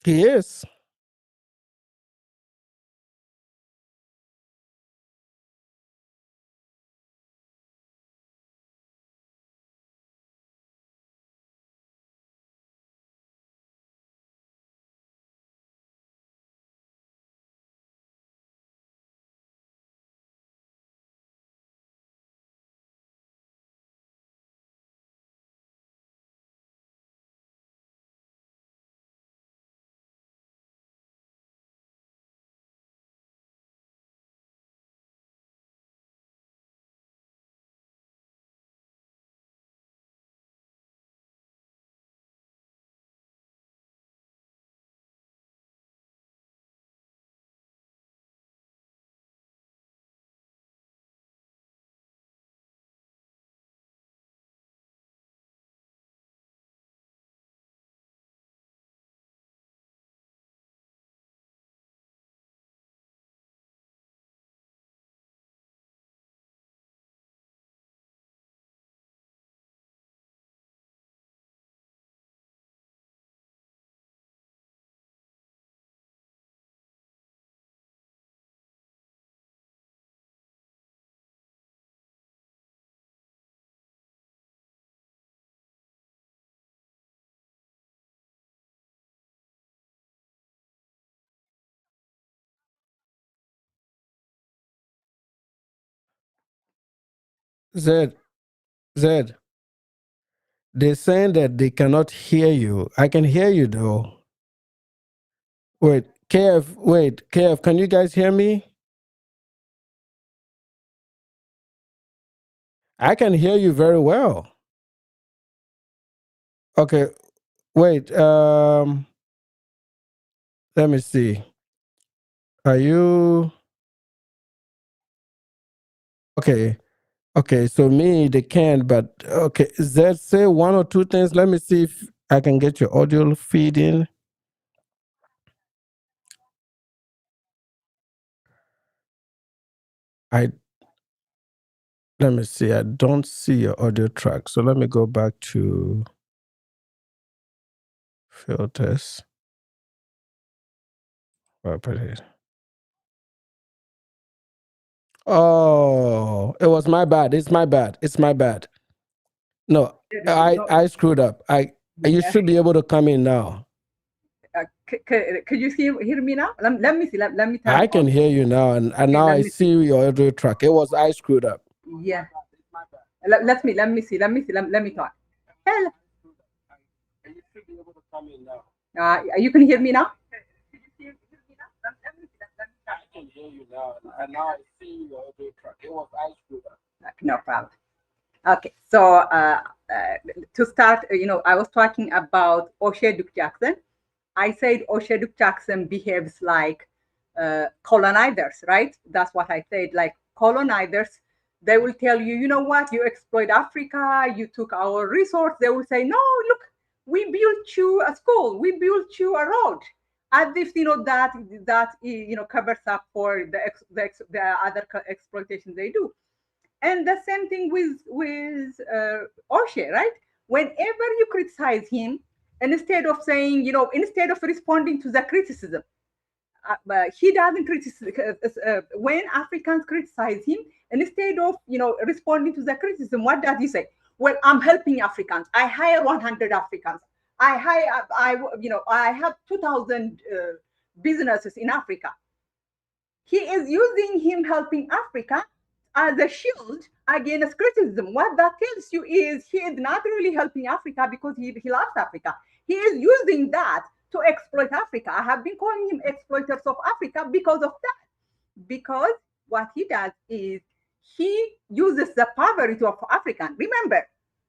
He is. Zed, Zed, they're saying that they cannot hear you. I can hear you though. Wait, KF, can you guys hear me? I can hear you very well. Okay, wait. Let me see. Are you okay? Okay, so me they can, but okay. Let's say one or two things. Let me see if I can get your audio feed in. Let me see. I don't see your audio track. So let me go back to filters. Properties. Oh, it was my bad. It's my bad. It's my bad. No, I screwed up. You should be able to come in now. Could you hear me now? Let me see. Let me turn I can on. hear you now, and now let I me see your audio track. It was I screwed up. Yeah. Let me see. Let me talk. Hello. You should be able to come in now. You can hear me now? I can hear you now, and now I see your audio track. It was I screwed up. No problem. Okay, so to start, I was talking about Oshay Jackson. I said Oshay Jackson behaves like colonizers, right? That's what I said. Like colonizers, they will tell you, you know what, you exploit Africa, you took our resource. They will say, no, look, we built you a school, we built you a road. As if that covers up for the other exploitation they do. And the same thing with Oshay, right? Whenever you criticize him, instead of saying, instead of responding to the criticism, he doesn't criticize. When Africans criticize him, instead of responding to the criticism, what does he say? Well, I'm helping Africans. I hire 100 Africans. I have 2,000 businesses in Africa. He is using him helping Africa as a shield against criticism. What that tells you is he is not really helping Africa because he loves Africa. He is using that to exploit Africa. I have been calling him exploiters of Africa because of that. Because what he does is he uses the poverty of African. Remember,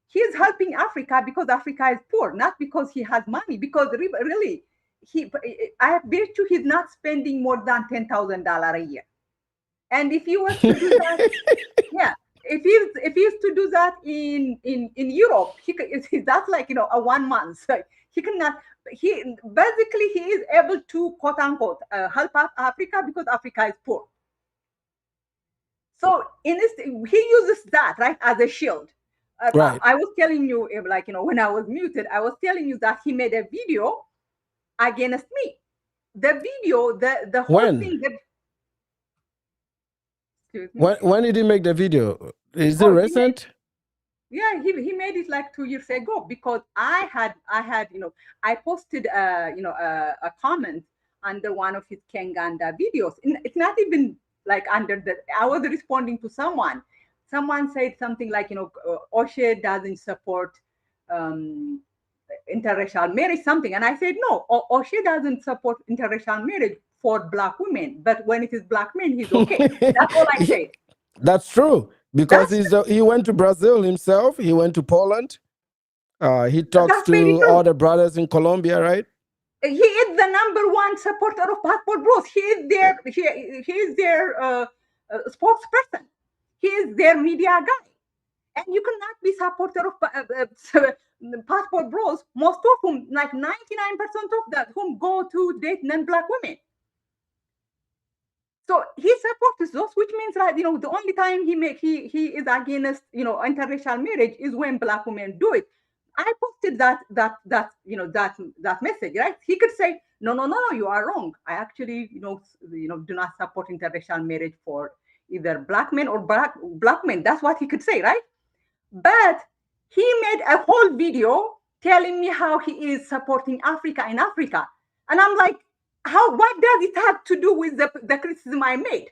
he's helping Africa because Africa is poor, not because he has money. Because really, I bet you he's not spending more than $10,000 a year. And if he was to do that, yeah, if he used to do that in Europe, that's like a 1 month. He cannot. He basically he is able to quote unquote help Africa because Africa is poor. So he uses that right as a shield. Right. I was telling you, when I was muted, I was telling you that he made a video against me. The video, the whole thing. When did he make the video? Is it recent? He made it like 2 years ago because I had I posted a comment under one of his Kenganda videos. It's not even like under the. I was responding to someone. Someone said something like Oshay doesn't support interracial marriage, something, and I said no. Oshay doesn't support interracial marriage for Black women, but when it is Black men, he's okay. That's all I said. That's true because he went to Brazil himself. He went to Poland. He talks to all the brothers in Colombia, right? He is the #1 supporter of Passport Bros. He is their spokesperson. He is their media guy, and you cannot be supporter of Passport Bros. Most of whom, like 99% of that, whom go to date non-Black women. So he supports those, which means that the only time he is against interracial marriage is when Black women do it. I posted that message, right? He could say no, you are wrong. I actually do not support interracial marriage for either Black men or black men. That's what he could say, right? But he made a whole video telling me how he is supporting Africa in Africa, and I'm like, what does it have to do with the criticism I made?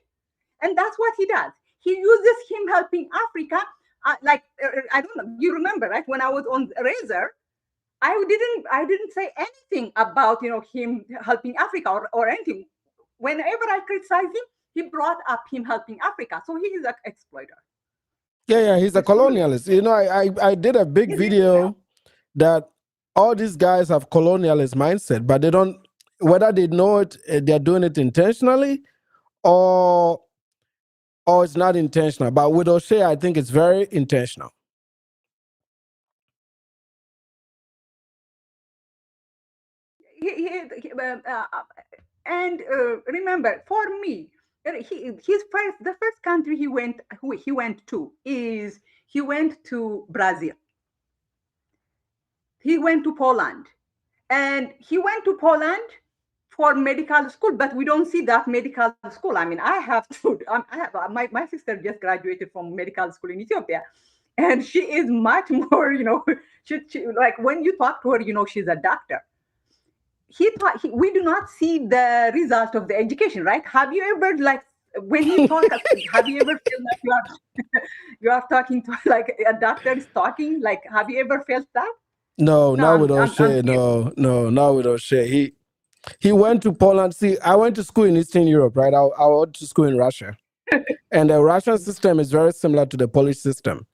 And that's what he does. He uses him helping Africa. I don't know. You remember, right? When I was on Razor, I didn't say anything about him helping Africa or anything. Whenever I criticize him, he brought up him helping Africa. So he is an exploiter. Yeah, he's a colonialist. I did a big video that all these guys have colonialist mindset, but they don't. whether they know it, they're doing it intentionally, or it's not intentional. But with Oshay, I think it's very intentional. And remember, for me, the first country he went to is he went to Brazil. He went to Poland, and he went to Poland for medical school, but we don't see that medical school. I mean, I have to. I have my sister just graduated from medical school in Ethiopia, and she is much more. She like when you talk to her, she's a doctor. We do not see the result of the education, right? Have you ever when he talk? Have you ever felt like you are talking to like a doctor is talking? Like, have you ever felt that? No, not with Oshay. No, not with Oshay. He went to Poland. See, I went to school in Eastern Europe, right? I went to school in Russia. And the Russian system is very similar to the Polish system.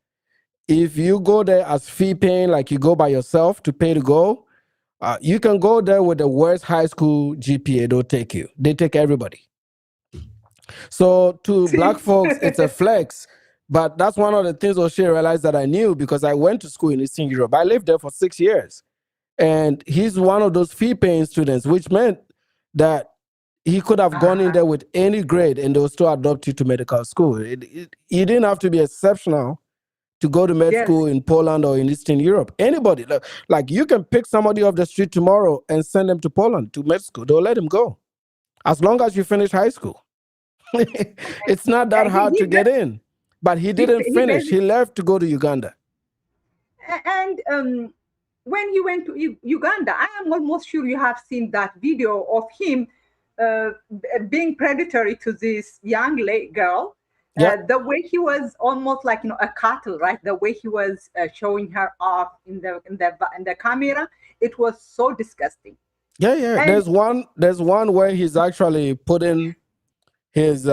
If you go there as fee paying, like you go by yourself to pay to go, you can go there with the worst high school GPA. They'll take you. They take everybody. So to black folks, it's a flex. But that's one of the things Oshay realized that I knew because I went to school in Eastern Europe. I lived there for 6 years. And he's one of those fee-paying students, which meant that he could have gone in there with any grade and they will still adopt you to medical school. You didn't have to be exceptional to go to med school in Poland or in Eastern Europe. Anybody, like you can pick somebody off the street tomorrow and send them to Poland to med school. They'll let him go. As long as you finish high school. It's not that hard to get in. But he didn't finish. He left to go to Uganda. And when he went to Uganda, I am almost sure you have seen that video of him being predatory to this young girl. The way he was almost like a cattle, right? The way he was showing her off in the camera, it was so disgusting. Yeah. And there's one where he's actually putting his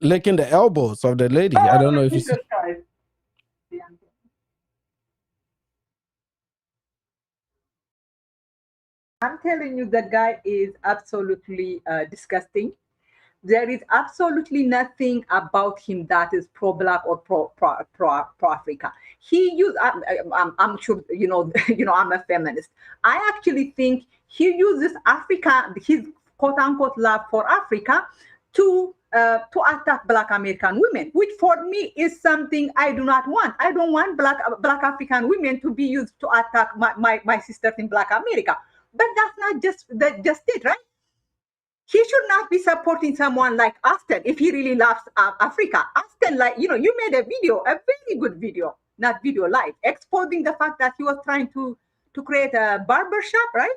licking the elbows of the lady. I don't know if you see. I'm telling you, that guy is absolutely disgusting. There is absolutely nothing about him that is pro-black or pro-Africa. He used. I'm sure I'm a feminist. I actually think he uses Africa, his quote-unquote love for Africa, to attack Black American women, which for me is something I do not want. I don't want Black African women to be used to attack my sisters in Black America. But that's not just it, right? He should not be supporting someone like Austin if he really loves Africa. Austin, you made a very good video, not video live, exposing the fact that he was trying to create a barber shop, right?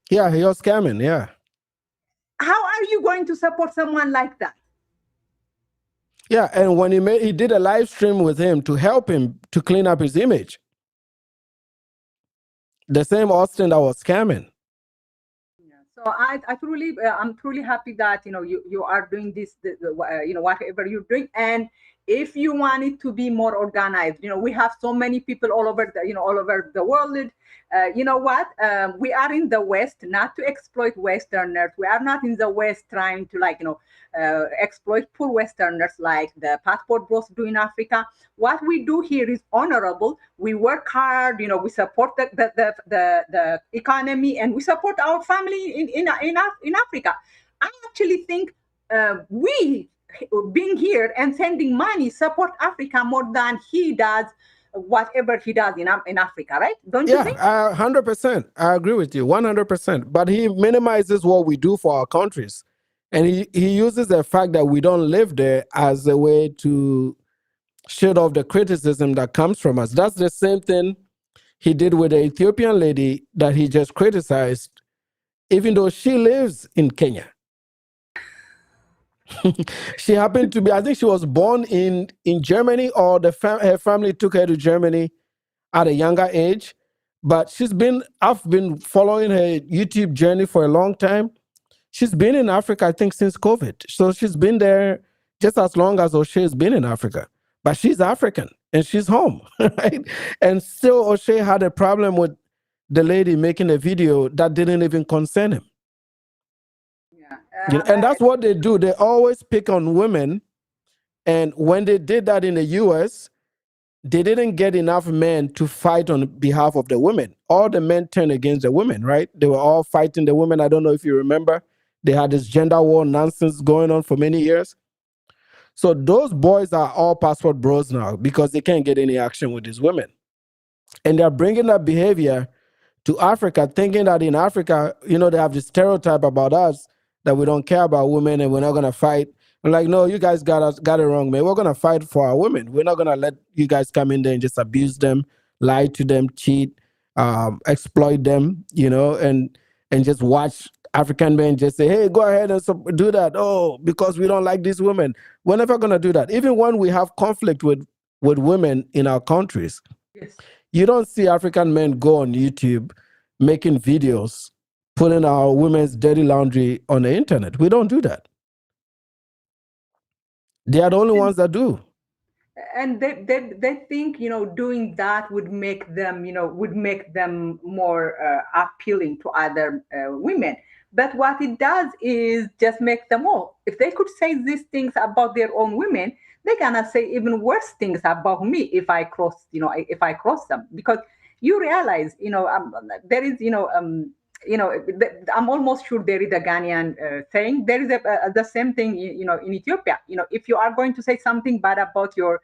Yeah, he was scamming, yeah. How are you going to support someone like that? Yeah, and when he did a live stream with him to help him to clean up his image. The same Austin that was scamming. So I'm truly happy that you are doing this, whatever you're doing. And if you want it to be more organized, we have so many people all over the world. You know what? We are in the West not to exploit Westerners. We are not in the West trying to exploit poor Westerners like the passport bros do in Africa. What we do here is honorable. We work hard. We support the economy and we support our family in Africa. I actually think we being here and sending money support Africa more than he does whatever he does in Africa, right? Don't you think? 100%. I agree with you, 100%. But he minimizes what we do for our countries. And he uses the fact that we don't live there as a way to shed off the criticism that comes from us. That's the same thing he did with the Ethiopian lady that he just criticized, even though she lives in Kenya. She happened to be, I think she was born in Germany, or her family took her to Germany at a younger age. But I've been following her YouTube journey for a long time. She's been in Africa, I think, since COVID. So she's been there just as long as Oshay has been in Africa. But she's African and she's home, right? And still Oshay had a problem with the lady making a video that didn't even concern him. And that's what they do. They always pick on women. And when they did that in the US, they didn't get enough men to fight on behalf of the women. All the men turned against the women, right? They were all fighting the women. I don't know if you remember. They had this gender war nonsense going on for many years. So those boys are all passport bros now because they can't get any action with these women. And they're bringing that behavior to Africa, thinking that in Africa, they have this stereotype about us that we don't care about women and we're not going to fight. I'm like, no, you guys got it wrong, man. We're going to fight for our women. We're not going to let you guys come in there and just abuse them, lie to them, cheat, exploit them, and just watch African men just say, hey, go ahead and do that. Oh, because we don't like these women. We're never going to do that. Even when we have conflict with women in our countries, Yes. You don't see African men go on YouTube making videos, putting our women's dirty laundry on the internet. We don't do that. They are the only ones that do. And they think doing that would make them more appealing to other women. But what it does is just make them all. If they could say these things about their own women, they're gonna say even worse things about me if I cross them. Because you realize there is I'm almost sure there is a Ghanaian saying. There is the same thing in Ethiopia. If you are going to say something bad about your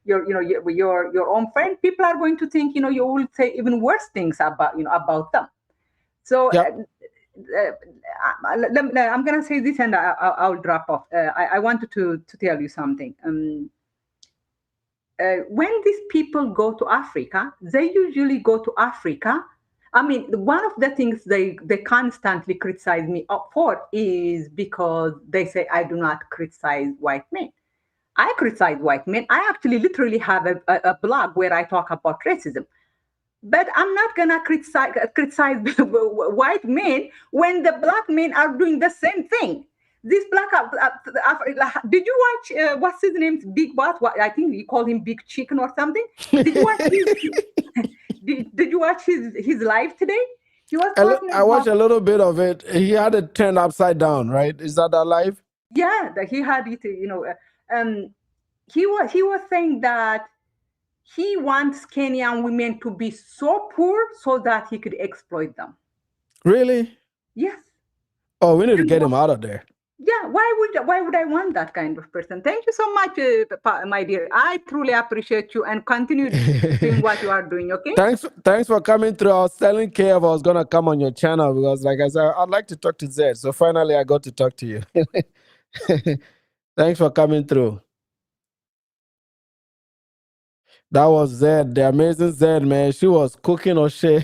own friend, people are going to think you will say even worse things about them. So Yep. I'm gonna say this and I'll drop off. I wanted to tell you something. When these people go to Africa, they usually go to Africa. I mean, one of the things they constantly criticize me for is because they say I do not criticize white men. I criticize white men. I actually literally have a blog where I talk about racism. But I'm not gonna criticize white men when the black men are doing the same thing. This black, did you watch what's his name? Big Boss. I think you call him Big Chicken or something. Did you watch did you watch his live today? He was talking I watched a little bit of it. He had it turned upside down, right? Is that live? Yeah, that he had it. He was saying that he wants Kenyan women to be so poor so that he could exploit them. Really? Yes. Oh, we need to get him out of there. Yeah, why would I want that kind of person? Thank you so much, my dear. I truly appreciate you and continue doing what you are doing, okay? Thanks for coming through. I was telling Kev I was going to come on your channel because, like I said, I'd like to talk to Zed. So finally, I got to talk to you. Thanks for coming through. That was Zed, the amazing Zed, man. She was cooking Oshay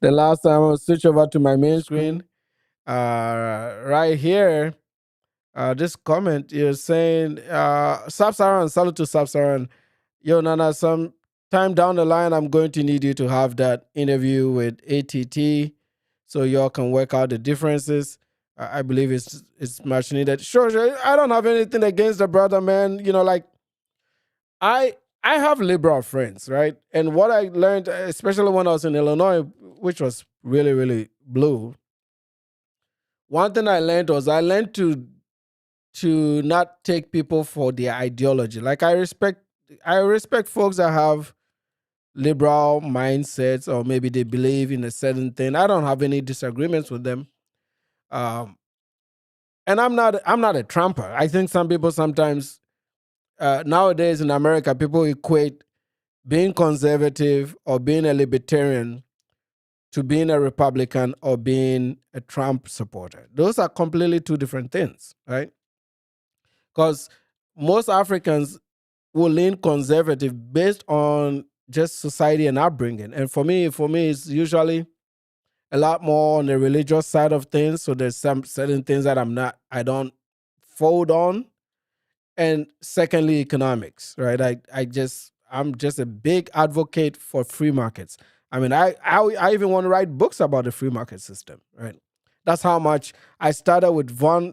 the last time. I switch over to my main screen. Right here, this comment is saying, Sub-Saharan, salute to Sub-Saharan. Yo, Nana, some time down the line, I'm going to need you to have that interview with ATT so y'all can work out the differences. I believe it's much needed. Sure, I don't have anything against the brother, man. I have liberal friends, right? And what I learned, especially when I was in Illinois, which was really, really blue, one thing I learned to not take people for their ideology. Like I respect folks that have liberal mindsets or maybe they believe in a certain thing. I don't have any disagreements with them. And I'm not a Trumper. I think some people sometimes nowadays in America, people equate being conservative or being a libertarian to being a Republican or being a Trump supporter. Those are completely two different things, right? Because most Africans will lean conservative based on just society and upbringing. And for me, it's usually a lot more on the religious side of things. So there's some certain things that I don't fold on. And secondly, economics, right? I'm just a big advocate for free markets. I mean, I even want to write books about the free market system, right? That's how much I started with von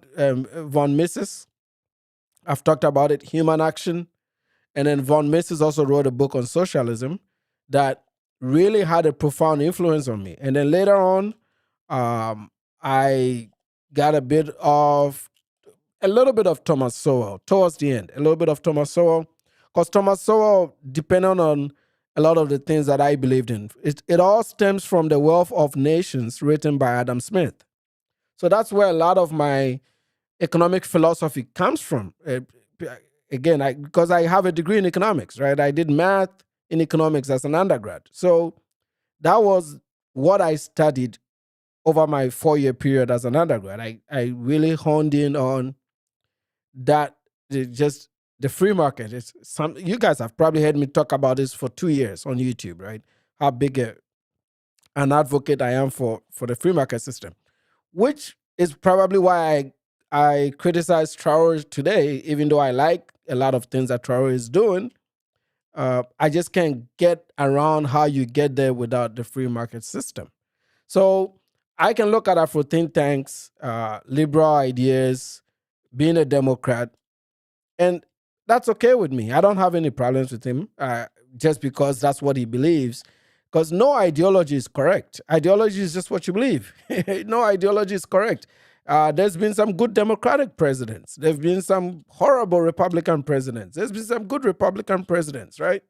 Mises. I've talked about it, Human Action. And then von Mises also wrote a book on socialism that really had a profound influence on me. And then later on, I got a little bit of Thomas Sowell towards the end, a little bit of Thomas Sowell, because Thomas Sowell depended on a lot of the things that I believed in. It all stems from The Wealth of Nations written by Adam Smith. So that's where a lot of my economic philosophy comes from. Again, because I have a degree in economics, right? I did math in economics as an undergrad. So that was what I studied over my 4-year period as an undergrad. I really honed in on that, just the free market. You guys have probably heard me talk about this for 2 years on YouTube, right? How big an advocate I am for the free market system, which is probably why I criticize Traore today, even though I like a lot of things that Traore is doing. I just can't get around how you get there without the free market system. So I can look at Afro think tanks, liberal ideas, being a Democrat, and that's okay with me. I don't have any problems with him just because that's what he believes. Because no ideology is correct. Ideology is just what you believe. No ideology is correct. There's been some good Democratic presidents. There's been some horrible Republican presidents. There's been some good Republican presidents, right?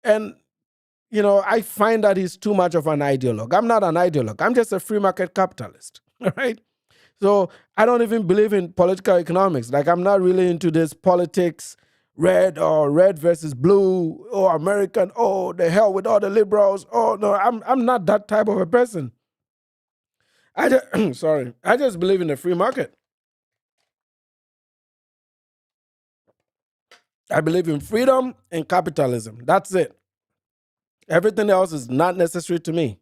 And, I find that he's too much of an ideologue. I'm not an ideologue. I'm just a free market capitalist, right? So I don't even believe in political economics. Like, I'm not really into this politics, red versus blue, or American, the hell with all the liberals. Oh, no, I'm not that type of a person. I just believe in the free market. I believe in freedom and capitalism. That's it. Everything else is not necessary to me.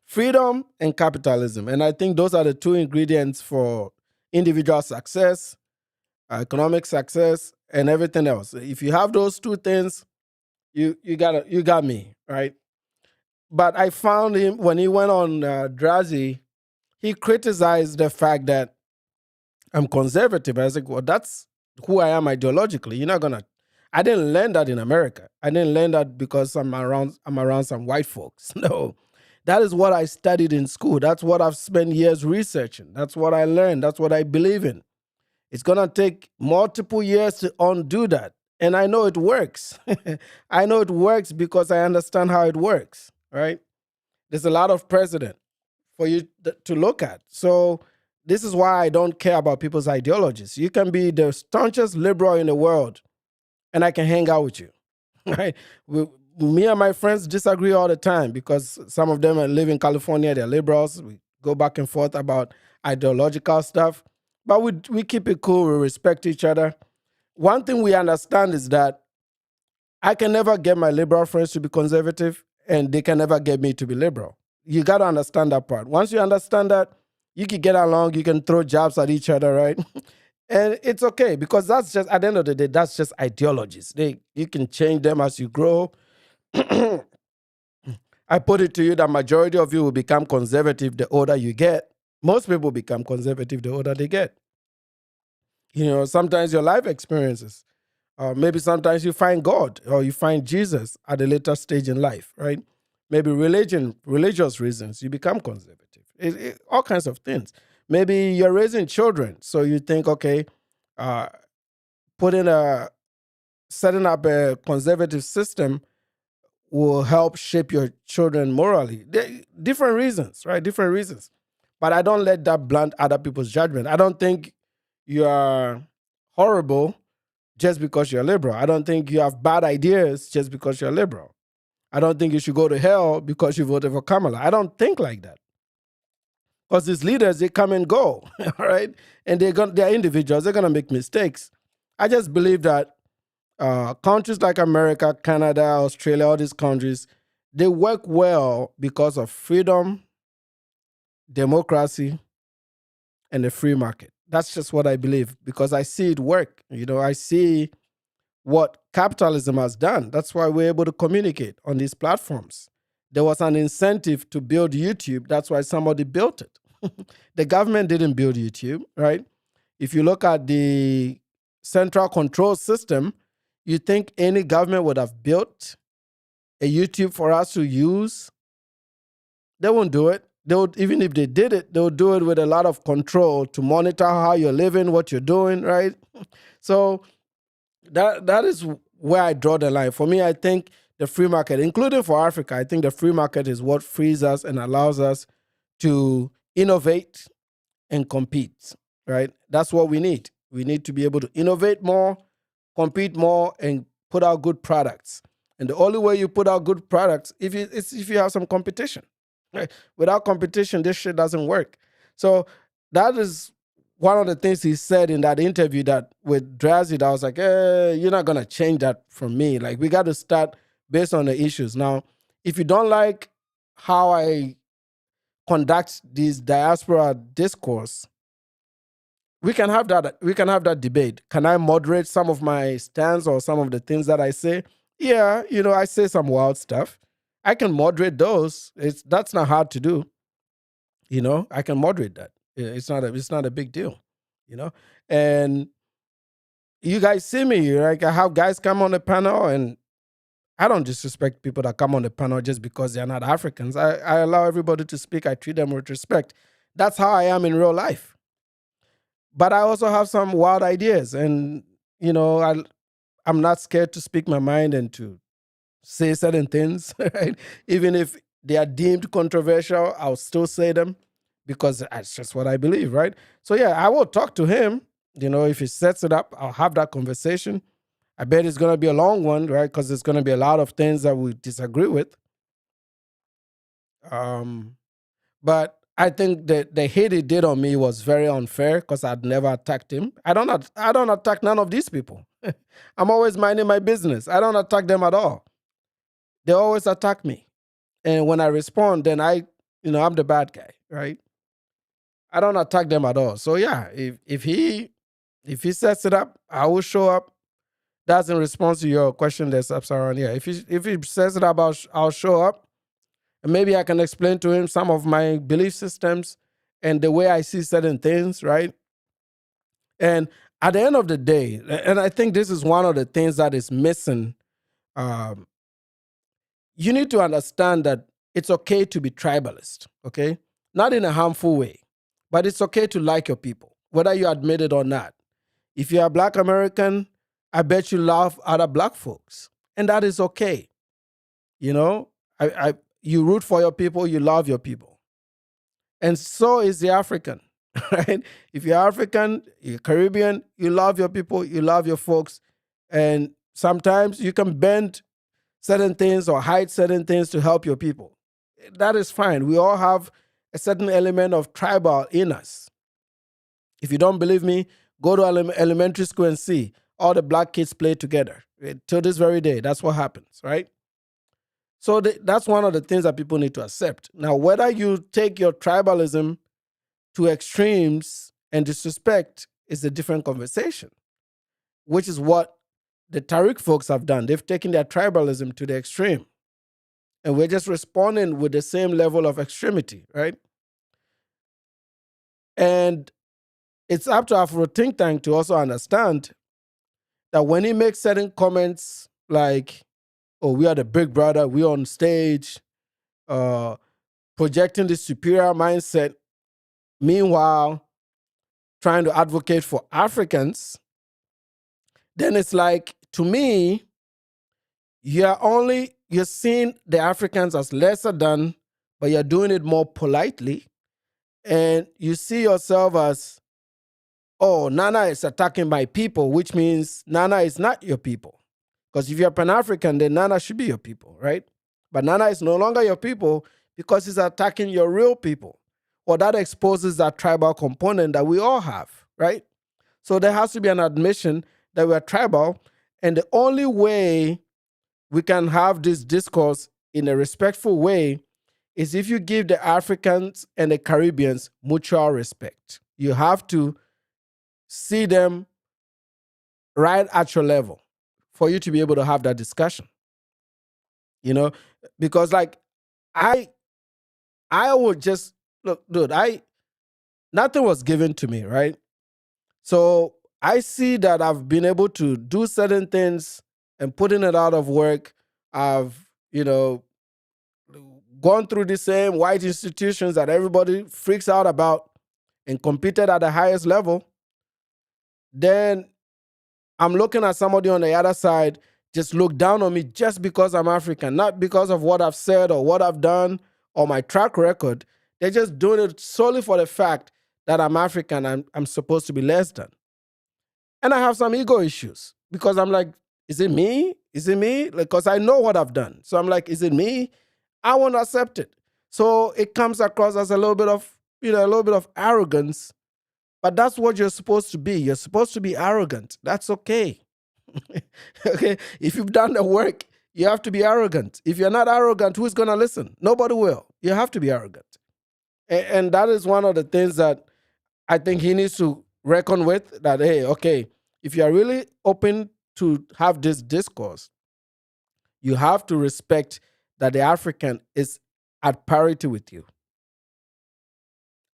Freedom and capitalism. And I think those are the two ingredients for individual success, economic success, and everything else. If you have those two things, you got me, right? But I found him when he went on Drazi, he criticized the fact that I'm conservative. I was like, well, that's who I am ideologically. You're not gonna. I didn't learn that in America. I didn't learn that because I'm around some white folks. No, that is what I studied in school. That's what I've spent years researching. That's what I learned. That's what I believe in. It's gonna take multiple years to undo that, and I know it works. I know it works because I understand how it works. Right? There's a lot of precedent for you to look at. So this is why I don't care about people's ideologies. You can be the staunchest liberal in the world, and I can hang out with you. Right? Me and my friends disagree all the time because some of them live in California. They're liberals. We go back and forth about ideological stuff, but we keep it cool. We respect each other. One thing we understand is that I can never get my liberal friends to be conservative, and they can never get me to be liberal. You got to understand that part. Once you understand that, you can get along, you can throw jabs at each other, right? And it's okay because that's just, at the end of the day, that's just ideologies. You can change them as you grow. I put it to you that majority of you will become conservative the older you get. Most people become conservative the older they get. Sometimes your life experiences, maybe sometimes you find God or you find Jesus at a later stage in life, right? Maybe religious reasons, you become conservative. All kinds of things. Maybe you're raising children, so you think, okay, setting up a conservative system will help shape your children morally. Different reasons, right? Different reasons. But I don't let that blunt other people's judgment. I don't think you are horrible just because you're liberal. I don't think you have bad ideas just because you're liberal. I don't think you should go to hell because you voted for Kamala. I don't think like that. Because these leaders, they come and go, all right? And they're individuals. They're going to make mistakes. I just believe that countries like America, Canada, Australia, all these countries, they work well because of freedom, democracy, and the free market. That's just what I believe because I see it work. I see what capitalism has done. That's why we're able to communicate on these platforms. There was an incentive to build YouTube. That's why somebody built it. The government didn't build YouTube, right? If you look at the central control system, you think any government would have built a YouTube for us to use? They won't do it. even if they did it, they'll do it with a lot of control to monitor how you're living, what you're doing, right? So that is where I draw the line. For me, I think the free market, including for Africa, I think the free market is what frees us and allows us to innovate and compete, right? That's what we need. We need to be able to innovate more, compete more, and put out good products. And the only way you put out good products is if you have some competition. Right? Without competition, this shit doesn't work. So that is one of the things he said in that interview that with Drazi, that I was like, you're not going to change that from me. Like, we got to start based on the issues. Now, if you don't like how I conduct this diaspora discourse, we can have that debate. Can I moderate some of my stance or some of the things that I say? Yeah, I say some wild stuff. I can moderate those. That's not hard to do. I can moderate that. It's not a big deal. And you guys see me, like, I have guys come on the panel, and I don't disrespect people that come on the panel just because they're not Africans. I allow everybody to speak. I treat them with respect. That's how I am in real life. But I also have some wild ideas, and I'm not scared to speak my mind and to say certain things, right? Even if they are deemed controversial, I'll still say them because that's just what I believe, right? So yeah, I will talk to him. If he sets it up, I'll have that conversation. I bet it's going to be a long one, right? Because there's going to be a lot of things that we disagree with. But I think that the hate he did on me was very unfair because I'd never attacked him. I don't attack none of these people. I'm always minding my business. I don't attack them at all. They always attack me. And when I respond, then I'm the bad guy, right? I don't attack them at all. So yeah, if he sets it up, I will show up. That's in response to your question that's up around here. If he sets it up, I'll show up. And maybe I can explain to him some of my belief systems and the way I see certain things, right? And at the end of the day, and I think this is one of the things that is missing, you need to understand that it's okay to be tribalist, okay? Not in a harmful way, but it's okay to like your people, whether you admit it or not. If you're a Black American, I bet you love other Black folks, and that is okay. You root for your people, you love your people. And so is the African, right? If you're African, you're Caribbean, you love your people, you love your folks. And sometimes you can bend certain things or hide certain things to help your people. That is fine. We all have a certain element of tribal in us. If you don't believe me, go to elementary school and see. All the Black kids play together. Till this very day, that's what happens, right? So that's one of the things that people need to accept. Now, whether you take your tribalism to extremes and disrespect is a different conversation, which is what the Tariq folks have done. They've taken their tribalism to the extreme. And we're just responding with the same level of extremity, right? And it's up to Afro Think Tank to also understand that when he makes certain comments like, oh, we are the big brother, we're on stage, projecting this superior mindset, meanwhile trying to advocate for Africans, then it's like, to me, you're seeing the Africans as lesser than, but you're doing it more politely. And you see yourself as, oh, Nana is attacking my people, which means Nana is not your people. Because if you're Pan-African, then Nana should be your people, right? But Nana is no longer your people because he's attacking your real people. Well, that exposes that tribal component that we all have, right? So there has to be an admission that we're tribal. And the only way we can have this discourse in a respectful way is if you give the Africans and the Caribbeans mutual respect. You have to see them right at your level for you to be able to have that discussion. Because like I would just look, dude, nothing was given to me, right? So I see that I've been able to do certain things and putting it out of work. I've, gone gone through the same white institutions that everybody freaks out about and competed at the highest level, then I'm looking at somebody on the other side just look down on me just because I'm African, not because of what I've said or what I've done or my track record. They're just doing it solely for the fact that I'm African and I'm supposed to be less than. And I have some ego issues because I'm like, is it me? Is it me? Because I know what I've done. So I'm like, is it me? I won't accept it. So it comes across as a little bit of arrogance. But that's what you're supposed to be. You're supposed to be arrogant. That's okay. Okay? If you've done the work, you have to be arrogant. If you're not arrogant, who's going to listen? Nobody will. You have to be arrogant. And that is one of the things that I think he needs to reckon with, that, hey, okay, if you're really open to have this discourse, you have to respect that the African is at parity with you.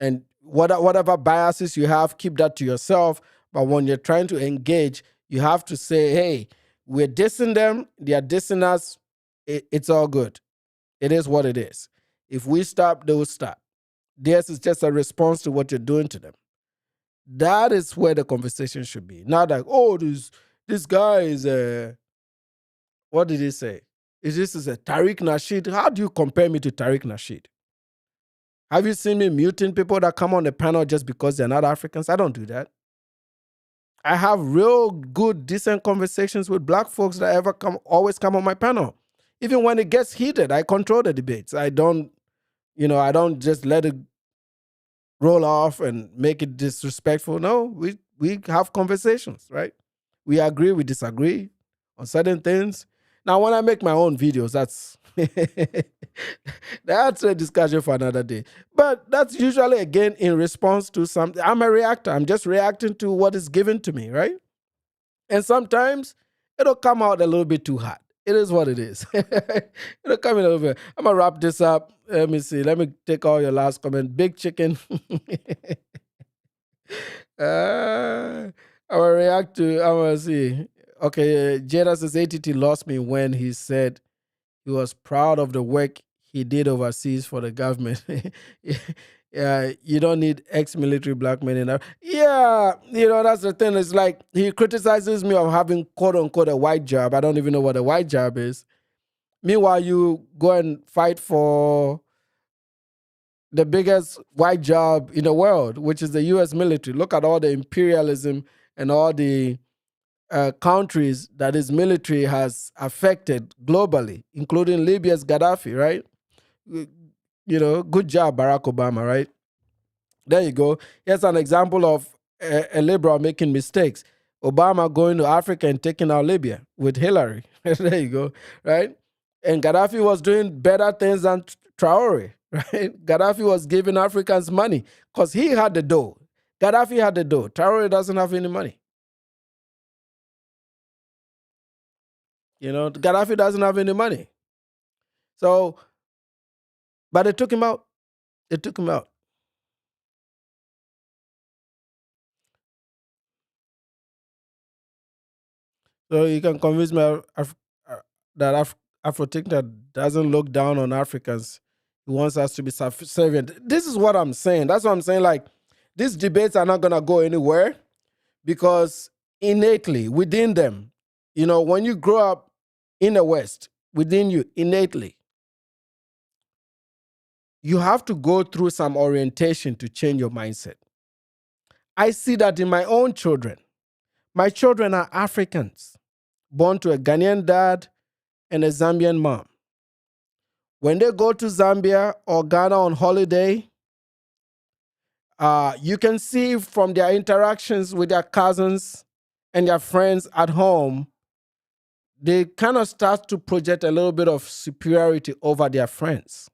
And whatever biases you have, keep that to yourself. But when you're trying to engage, you have to say, hey, we're dissing them, they are dissing us, it's all good. It is what it is. If we stop, they will stop. This is just a response to what you're doing to them. That is where the conversation should be. Not like, oh, this guy is what did he say? This is a Tariq Nasheed. How do you compare me to Tariq Nasheed? Have you seen me muting people that come on the panel just because they're not Africans? I don't do that. I have real good, decent conversations with black folks that always come on my panel. Even when it gets heated, I control the debates. I don't just let it roll off and make it disrespectful. No, we have conversations, right? We agree, we disagree on certain things. Now, when I make my own videos, that's that's a discussion for another day. But that's usually, again, in response to something. I'm a reactor. I'm just reacting to what is given to me, right? And sometimes it'll come out a little bit too hot. It is what it is. It'll come in a little bit. I'm going to wrap this up. Let me see. Let me take all your last comment. Big chicken. I'm going to see. Okay, Jada says ATT lost me when he said he was proud of the work he did overseas for the government. Yeah, you don't need ex-military black men in there. Yeah, that's the thing. It's like he criticizes me of having quote-unquote a white job. I don't even know what a white job is. Meanwhile, you go and fight for the biggest white job in the world, which is the U.S. military. Look at all the imperialism and all the countries that his military has affected globally, including Libya's Gaddafi, right? Good job, Barack Obama, right? There you go. Here's an example of a liberal making mistakes. Obama going to Africa and taking out Libya with Hillary. There you go, right? And Gaddafi was doing better things than Traore, right? Gaddafi was giving Africans money because he had the dough. Gaddafi had the dough. Traore doesn't have any money. Gaddafi doesn't have any money. So, but they took him out. They took him out. So you can convince me that Afro-Tinker doesn't look down on Africans. He wants us to be subservient. This is what I'm saying. That's what I'm saying. Like, these debates are not going to go anywhere because innately within them, when you grow up in the West, within you, innately, you have to go through some orientation to change your mindset. I see that in my own children. My children are Africans, born to a Ghanaian dad and a Zambian mom. When they go to Zambia or Ghana on holiday, you can see from their interactions with their cousins and their friends at home, they kind of start to project a little bit of superiority over their friends.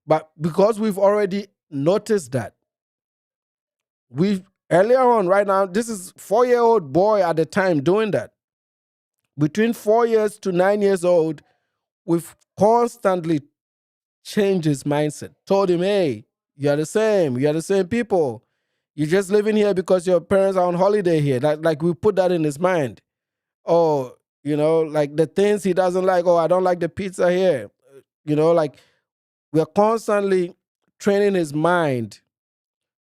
But because we've already noticed that, earlier on, right now, this is 4-year-old boy at the time doing that. Between 4 years to 9 years old, we've constantly changed his mindset. Told him, hey, you're the same people. You're just living here because your parents are on holiday here. Like we put that in his mind. Oh, like the things he doesn't like. Oh, I don't like the pizza here. Like we're constantly training his mind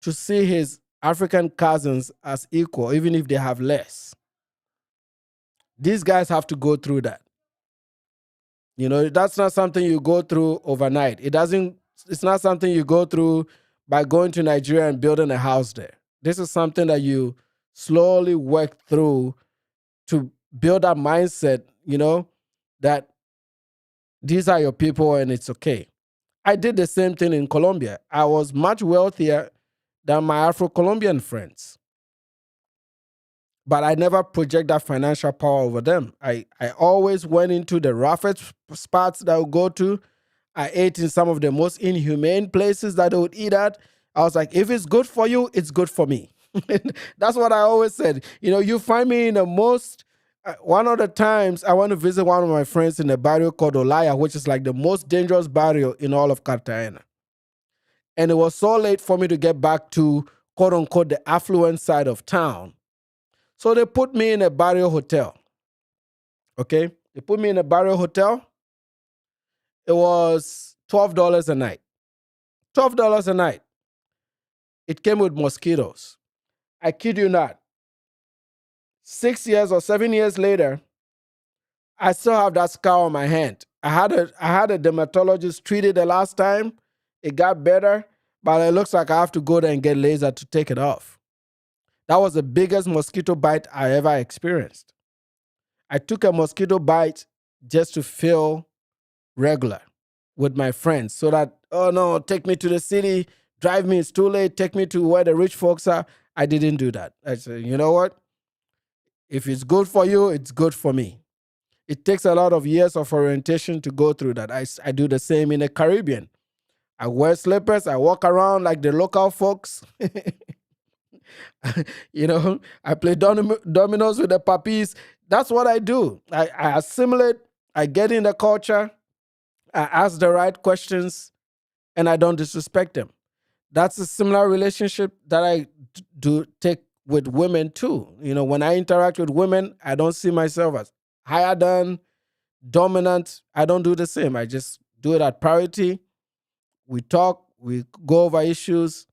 to see his African cousins as equal, even if they have less. These guys have to go through that. That's not something you go through overnight. It's not something you go through by going to Nigeria and building a house there. This is something that you slowly work through to build that mindset, that these are your people and it's okay. I did the same thing in Colombia. I was much wealthier than my Afro-Colombian friends, but I never project that financial power over them. I always went into the roughest spots that I would go to. I ate in some of the most inhumane places that they would eat at. I was like, if it's good for you, it's good for me. That's what I always said. You find me in the most, one of the times I went to visit one of my friends in a barrio called Olaya, which is like the most dangerous barrio in all of Cartagena. And it was so late for me to get back to, quote unquote, the affluent side of town. So they put me in a barrio hotel. Okay? They put me in a barrio hotel. It was $12 a night. $12 a night. It came with mosquitoes. I kid you not. 6 years or 7 years later, I still have that scar on my hand. I had a dermatologist treat it the last time. It got better, but it looks like I have to go there and get laser to take it off. That was the biggest mosquito bite I ever experienced. I took a mosquito bite just to feel regular with my friends so that, oh no, take me to the city, drive me, it's too late, take me to where the rich folks are. I didn't do that. I said, you know what? If it's good for you, it's good for me. It takes a lot of years of orientation to go through that. I do the same in the Caribbean. I wear slippers. I walk around like the local folks. I play dominoes with the puppies. That's what I do. I assimilate. I get in the culture. I ask the right questions, and I don't disrespect them. That's a similar relationship that I do take with women too. When I interact with women, I don't see myself as higher than, dominant. I don't do the same. I just do it at parity. We talk, we go over issues,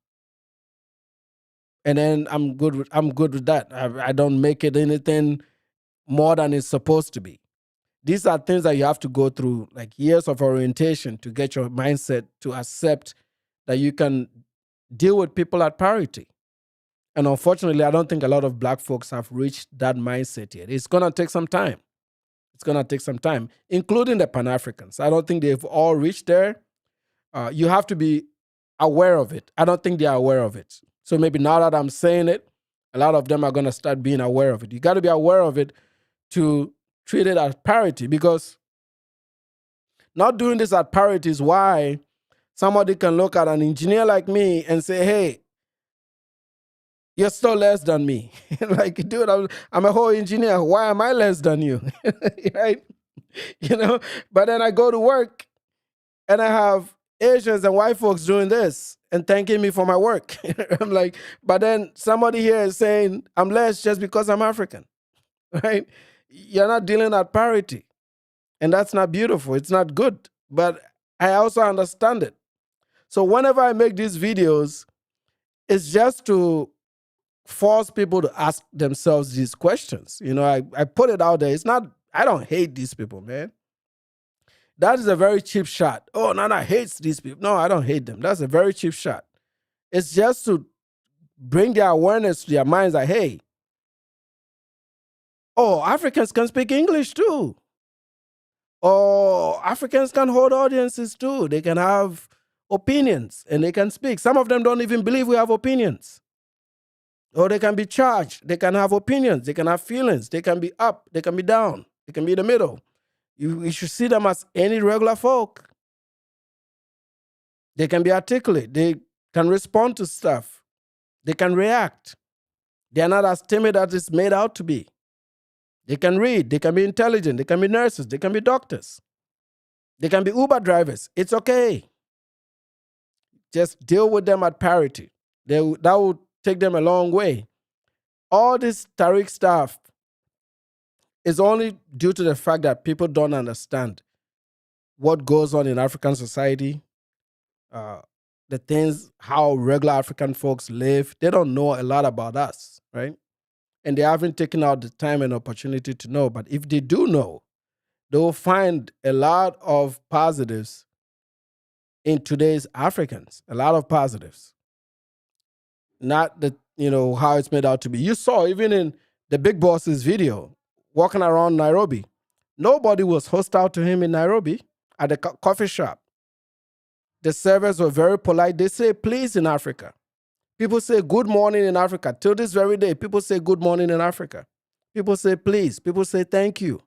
and then I'm good with that. I don't make it anything more than it's supposed to be. These are things that you have to go through, like years of orientation to get your mindset to accept that you can deal with people at parity. And unfortunately, I don't think a lot of black folks have reached that mindset yet. It's going to take some time. It's going to take some time, including the Pan-Africans. I don't think they've all reached there. You have to be aware of it. I don't think they're aware of it. So maybe now that I'm saying it, a lot of them are going to start being aware of it. You got to be aware of it to treat it as parity, because not doing this at parity is why somebody can look at an engineer like me and say, hey, you're still less than me. Like, dude, I'm a whole engineer. Why am I less than you? Right? But then I go to work and I have Asians and white folks doing this and thanking me for my work. I'm like, but then somebody here is saying I'm less just because I'm African, right? You're not dealing at parity. And that's not beautiful. It's not good. But I also understand it. So whenever I make these videos, it's just to force people to ask themselves these questions. I put it out there. It's not, I don't hate these people, man. That is a very cheap shot. Oh, Nana hates these people. No, I don't hate them. That's a very cheap shot. It's just to bring their awareness to their minds that, hey, oh, Africans can speak English too. Oh, Africans can hold audiences too. They can have opinions and they can speak. Some of them don't even believe we have opinions. Or they can be charged. They can have opinions. They can have feelings. They can be up. They can be down. They can be in the middle. You should see them as any regular folk. They can be articulate. They can respond to stuff. They can react. They are not as timid as it's made out to be. They can read. They can be intelligent. They can be nurses. They can be doctors. They can be Uber drivers. It's okay. Just deal with them at parity. That would take them a long way. All this Tariq stuff is only due to the fact that people don't understand what goes on in African society, the things, how regular African folks live. They don't know a lot about us, right? And they haven't taken out the time and opportunity to know. But if they do know, they will find a lot of positives in today's Africans, a lot of positives. Not the, how it's made out to be. You saw even in the Big Boss's video, walking around Nairobi, nobody was hostile to him in Nairobi at the coffee shop. The servers were very polite. They say please in Africa. People say good morning in Africa. Till this very day, people say good morning in Africa. People say please. People say thank you.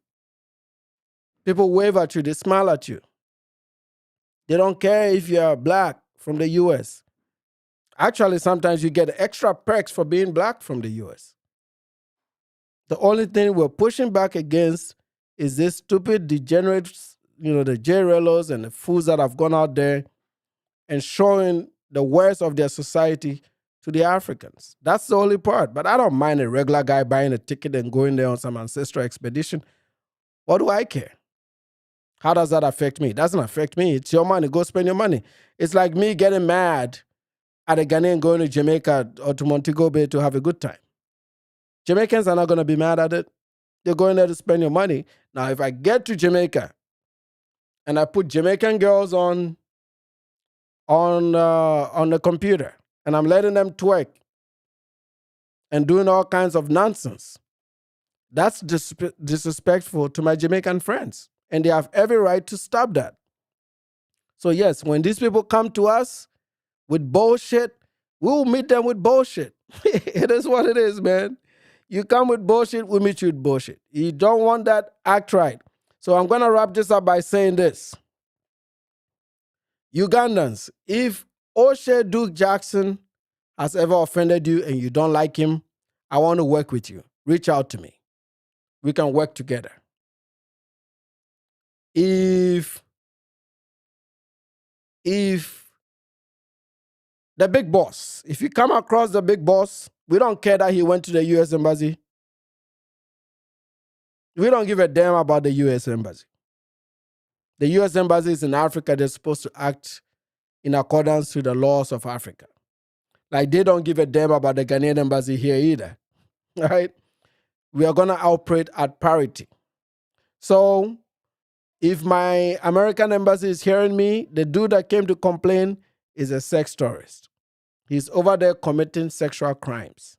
People wave at you. They smile at you. They don't care if you're black from the U.S. Actually, sometimes you get extra perks for being black from the U.S. The only thing we're pushing back against is this stupid degenerates, the J-Rellos and the fools that have gone out there and showing the worst of their society to the Africans. That's the only part. But I don't mind a regular guy buying a ticket and going there on some ancestral expedition. What do I care? How does that affect me? It doesn't affect me. It's your money. Go spend your money. It's like me getting mad at a Ghanaian going to Jamaica or to Montego Bay to have a good time. Jamaicans are not going to be mad at it. They're going there to spend your money. Now, if I get to Jamaica and I put Jamaican girls on the computer and I'm letting them twerk and doing all kinds of nonsense, that's disrespectful to my Jamaican friends. And they have every right to stop that. So yes, when these people come to us with bullshit, we'll meet them with bullshit. It is what it is, man. You come with bullshit, we meet you with bullshit. You don't want that, act right. So I'm going to wrap this up by saying this. Ugandans, if Oshay Duke Jackson has ever offended you and you don't like him, I want to work with you. Reach out to me. We can work together. If the big boss, if you come across the big boss, we don't care that he went to the U.S. Embassy. We don't give a damn about the U.S. Embassy. The U.S. Embassy is in Africa. They're supposed to act in accordance with the laws of Africa. Like they don't give a damn about the Ghanaian Embassy here either. Right? We are going to operate at parity. So if my American embassy is hearing me, the dude that came to complain is a sex tourist. He's over there committing sexual crimes.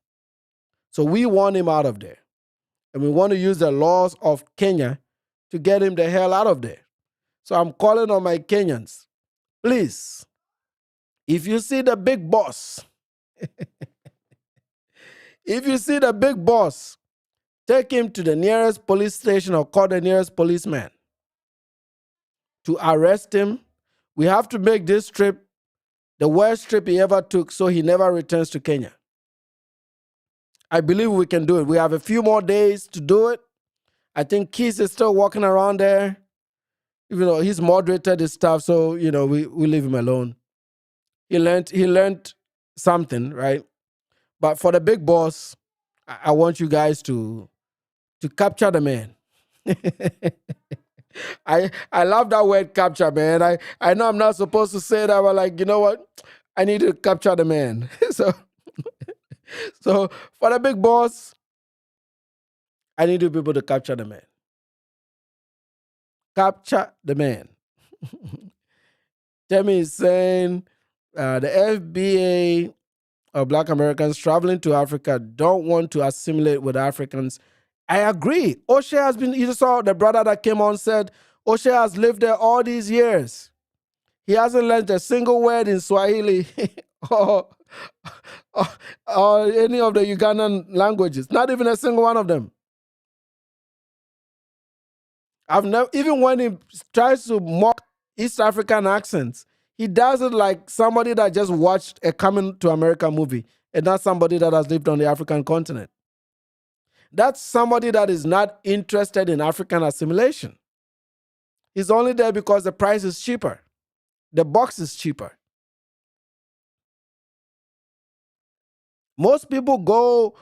So we want him out of there. And we want to use the laws of Kenya to get him the hell out of there. So I'm calling on my Kenyans. Please, if you see the big boss, take him to the nearest police station or call the nearest policeman to arrest him. We have to make this trip the worst trip he ever took so he never returns to Kenya. I believe we can do it. We have a few more days to do it. I think Keith is still walking around there. Even though he's moderated his stuff, so, we leave him alone. He learned something, right? But for the big boss, I want you guys to capture the man. I love that word capture, man. I know I'm not supposed to say that, but like, you know what? I need to capture the man. So for the big boss, I need you people to capture the man. Capture the man. Temi is saying the FBA of Black Americans traveling to Africa don't want to assimilate with Africans. I agree. Oshay has been, you saw the brother that came on said, Oshay has lived there all these years. He hasn't learned a single word in Swahili or any of the Ugandan languages. Not even a single one of them. I've never, even when he tries to mock East African accents, he does it like somebody that just watched a Coming to America movie and not somebody that has lived on the African continent. That's somebody that is not interested in African assimilation. He's only there because the price is cheaper. The box is cheaper. Most people go,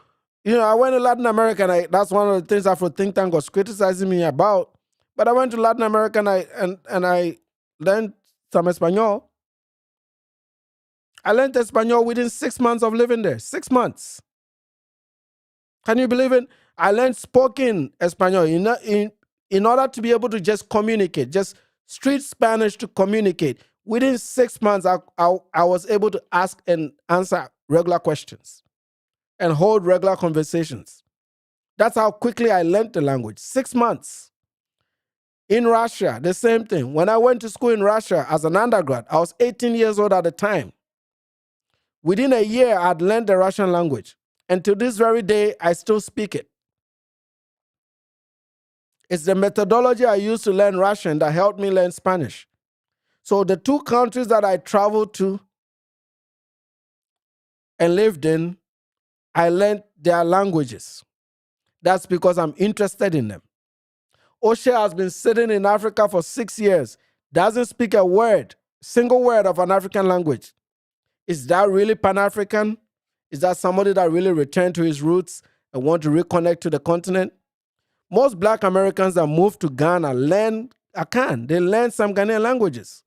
I went to Latin America, and that's one of the things Afro Think Tank was criticizing me about. But I went to Latin America and I learned some Espanol. I learned Espanol within 6 months of living there. 6 months. Can you believe it? I learned spoken Espanol in order to be able to just communicate, just street Spanish to communicate. Within 6 months, I was able to ask and answer regular questions and hold regular conversations. That's how quickly I learned the language. 6 months. In Russia, the same thing. When I went to school in Russia as an undergrad, I was 18 years old at the time. Within a year, I'd learned the Russian language. And to this very day, I still speak it. It's the methodology I used to learn Russian that helped me learn Spanish. So the 2 countries that I traveled to and lived in, I learned their languages. That's because I'm interested in them. Oshay has been sitting in Africa for 6 years, doesn't speak a word, single word of an African language. Is that really Pan-African? Is that somebody that really returned to his roots and want to reconnect to the continent? Most Black Americans that move to Ghana learn Akan. They learn some Ghanaian languages.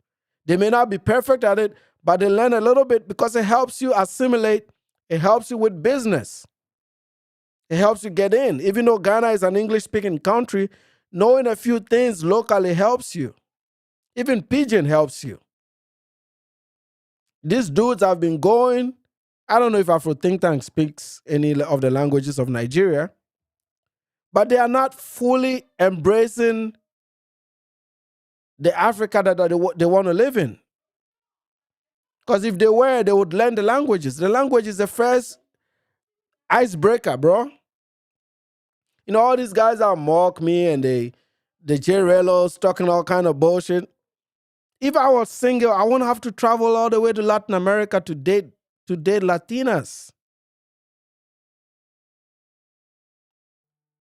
They may not be perfect at it, but they learn a little bit because it helps you assimilate. It helps you with business. It helps you get in. Even though Ghana is an English-speaking country, knowing a few things locally helps you. Even Pidgin helps you. These dudes have been going. I don't know if Afro Think Tank speaks any of the languages of Nigeria, but they are not fully embracing the Africa that they want to live in. Because if they were, they would learn the languages. The language is the first icebreaker, bro. You know, all these guys that mock me and the J-Relos talking all kind of bullshit. If I was single, I wouldn't have to travel all the way to Latin America to date Latinas.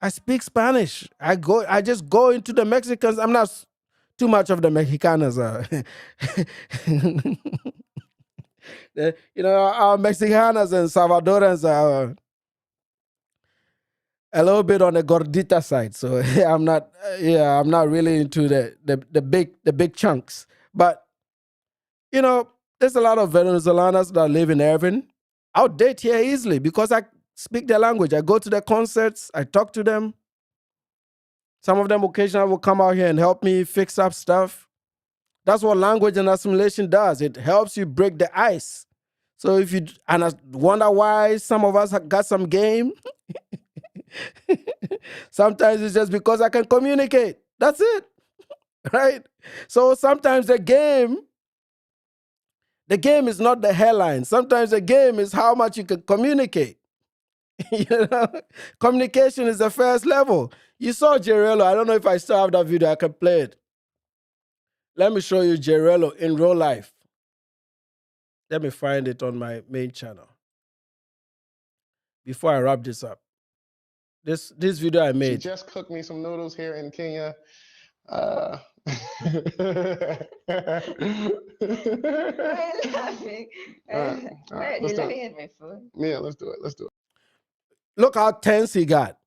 I speak Spanish. I just go into the Mexicans. I'm not too much of the Mexicanos. You know, our Mexicanos and Salvadorans are a little bit on the gordita side. So I'm not really into the big chunks. But you know, there's a lot of Venezuelans that live in Irving. I'll date here easily because I speak their language. I go to their concerts. I talk to them. Some of them occasionally will come out here and help me fix up stuff. That's what language and assimilation does. It helps you break the ice. So if you and I wonder why some of us have got some game, sometimes it's just because I can communicate. That's it, right? So sometimes the game is not the headline. Sometimes the game is how much you can communicate. You know, communication is the first level. You saw Jerello. I don't know if I still have that video. I can play it. Let me show you Jerello in real life. Let me find it on my main channel before I wrap this up. This video I made. She just cooked me some noodles here in Kenya. Why are you laughing? Let's You're do laughing it. at my food. Yeah, let's do it. Let's do it. Look how tense he got.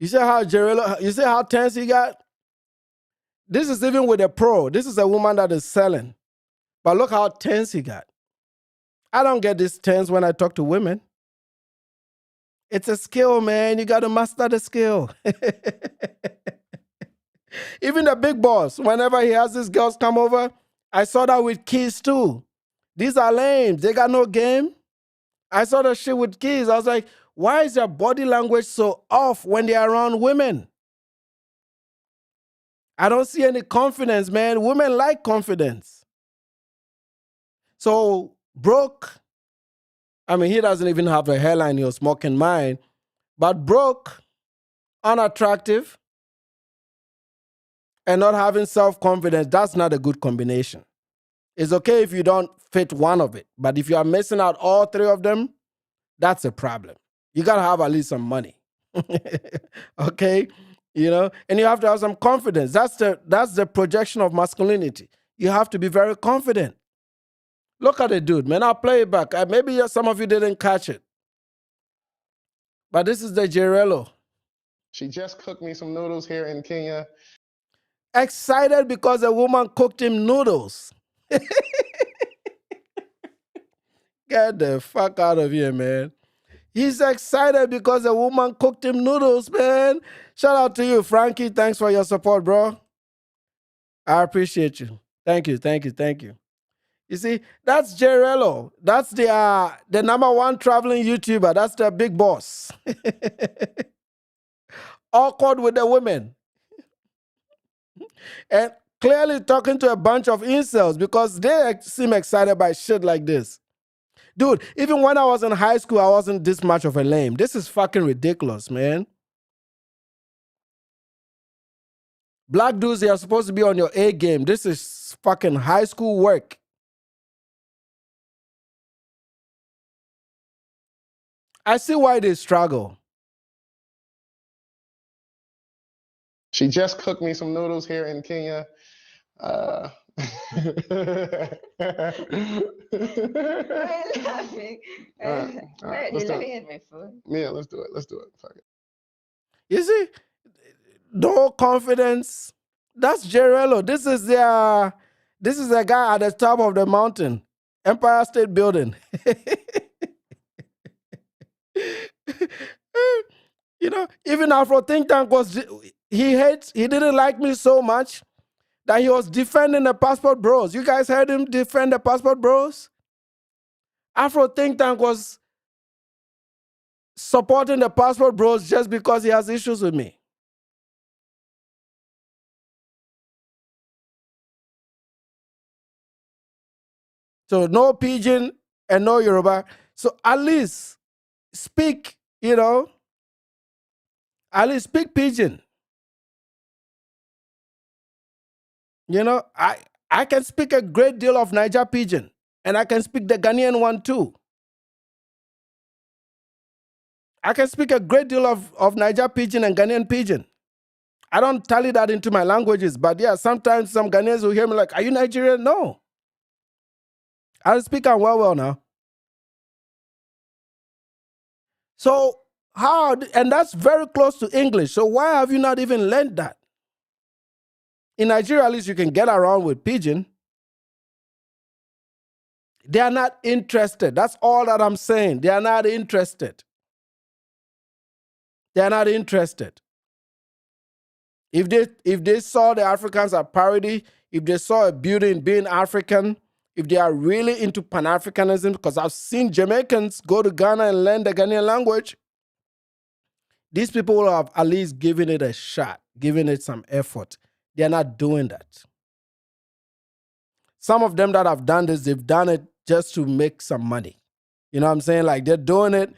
You see how Jerello, you see how tense he got? This is even with a pro. This is a woman that is selling. But look how tense he got. I don't get this tense when I talk to women. It's a skill, man. You got to master the skill. Even the big boss, whenever he has these girls come over, I saw that with Keys too. These are lame. They got no game. I saw that shit with Keys. I was like, why is their body language so off when they're around women? I don't see any confidence, man. Women like confidence. So Brooke, I mean, he doesn't even have a hairline, he'll smoke in mine. But Brooke, unattractive, and not having self-confidence, that's not a good combination. It's okay if you don't fit one of it. But if you are missing out all 3 of them, that's a problem. You got to have at least some money. Okay? You know, and you have to have some confidence. That's the projection of masculinity. You have to be very confident. Look at the dude, man. I'll play it back. Maybe some of you didn't catch it. But this is the Jerello. She just cooked me some noodles here in Kenya. excited because a woman cooked him noodles. Get the fuck out of here, man. He's excited because a woman cooked him noodles, man. Shout out to you, Frankie. Thanks for your support, bro. I appreciate you. Thank you, thank you, thank you. You see, that's Jerello. That's the #1 traveling YouTuber. That's the big boss. Awkward with the women. And clearly talking to a bunch of incels because they seem excited by shit like this. Dude, even when I was in high school, I wasn't this much of a lame. This is fucking ridiculous, man. Black dudes, they are supposed to be on your A game. This is fucking high school work. I see why they struggle. She just cooked me some noodles here in Kenya. We're laughing. You're let's do laughing it. at my food. Yeah, let's do it. Let's do it. Fuck it. You see, no confidence. That's Jerello. This is the guy at the top of the mountain, Empire State Building. You know, even Afro Think Tank he didn't like me so much that he was defending the Passport Bros. You guys heard him defend the Passport Bros? Afro Think Tank was supporting the Passport Bros just because he has issues with me. So no Pidgin and no Yoruba. So at least speak, at least speak Pidgin. I can speak a great deal of Niger Pidgin, and I can speak the Ghanaian one too. I can speak a great deal of Niger Pidgin and Ghanaian Pidgin. I don't tally that into my languages, but yeah, sometimes some Ghanaians will hear me like, are you Nigerian? No. I speak and well now. So and that's very close to English. So why have you not even learned that? In Nigeria, at least you can get around with Pidgin. They are not interested. That's all that I'm saying. They are not interested. They are not interested. If they saw the Africans as parody, if they saw a beauty in being African, if they are really into Pan-Africanism, because I've seen Jamaicans go to Ghana and learn the Ghanaian language, these people will have at least given it a shot, given it some effort. They are not doing that. Some of them that have done this, they've done it just to make some money. You know what I'm saying? Like they're doing it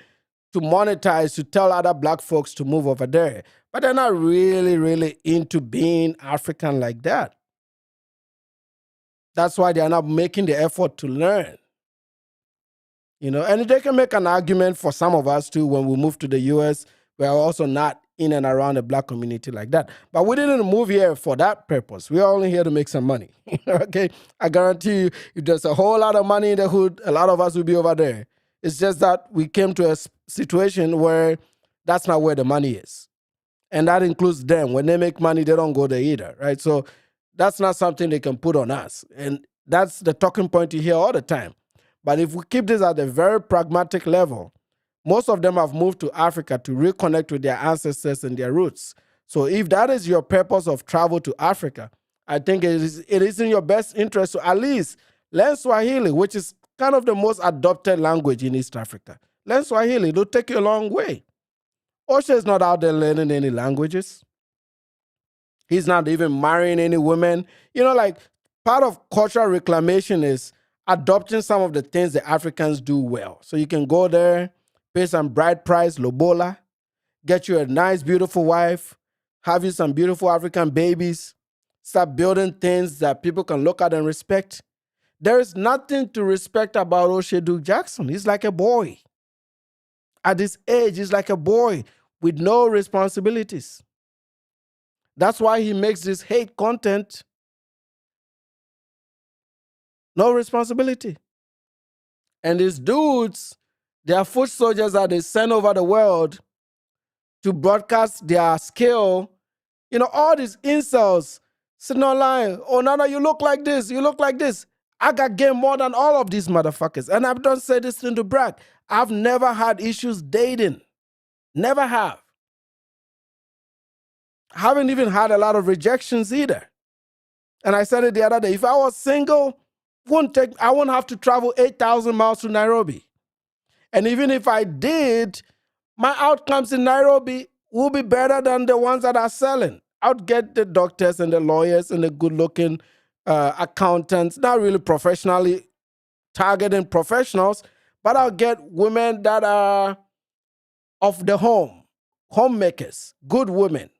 to monetize, to tell other black folks to move over there. But they're not really, really into being African like that. That's why they're not making the effort to learn. And they can make an argument for some of us too when we move to the US. We're also not in and around the black community like that. But we didn't move here for that purpose. We're only here to make some money. Okay? I guarantee you, if there's a whole lot of money in the hood, a lot of us will be over there. It's just that we came to a situation where that's not where the money is. And that includes them. When they make money, they don't go there either, right? So that's not something they can put on us. And that's the talking point you hear all the time. But if we keep this at a very pragmatic level, most of them have moved to Africa to reconnect with their ancestors and their roots. So if that is your purpose of travel to Africa, I think it is in your best interest to at least learn Swahili, which is kind of the most adopted language in East Africa. Learn Swahili. It'll take you a long way. Oshay is not out there learning any languages. He's not even marrying any women. Like part of cultural reclamation is adopting some of the things the Africans do well. So you can go there, pay some bride price, lobola, get you a nice, beautiful wife, have you some beautiful African babies, start building things that people can look at and respect. There is nothing to respect about Oshay Duke Jackson. He's like a boy. At this age, he's like a boy with no responsibilities. That's why he makes this hate content. No responsibility. And these dudes, they are foot soldiers that they send over the world to broadcast their skill. All these incels Sitting online. Oh, Nana, you look like this. You look like this. I got game more than all of these motherfuckers. And I don't say this thing to brag. I've never had issues dating. Never have. Haven't even had a lot of rejections either. And I said it the other day. If I was single, I wouldn't have to travel 8,000 miles to Nairobi. And even if I did, my outcomes in Nairobi will be better than the ones that are selling. I'll get the doctors and the lawyers and the good-looking accountants, not really professionally targeting professionals, but I'll get women that are of the home, homemakers, good women,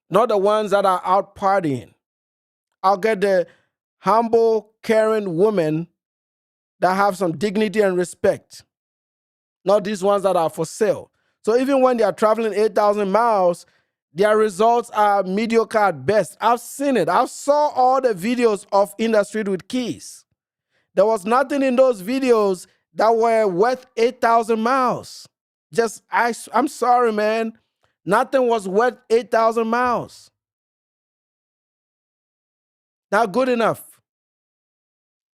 not the ones that are out partying. I'll get the humble, caring women that have some dignity and respect, not these ones that are for sale. So even when they are traveling 8,000 miles, their results are mediocre at best. I've seen it. I saw all the videos of Industry with Keys. There was nothing in those videos that were worth 8,000 miles. I'm sorry, man. Nothing was worth 8,000 miles. Not good enough.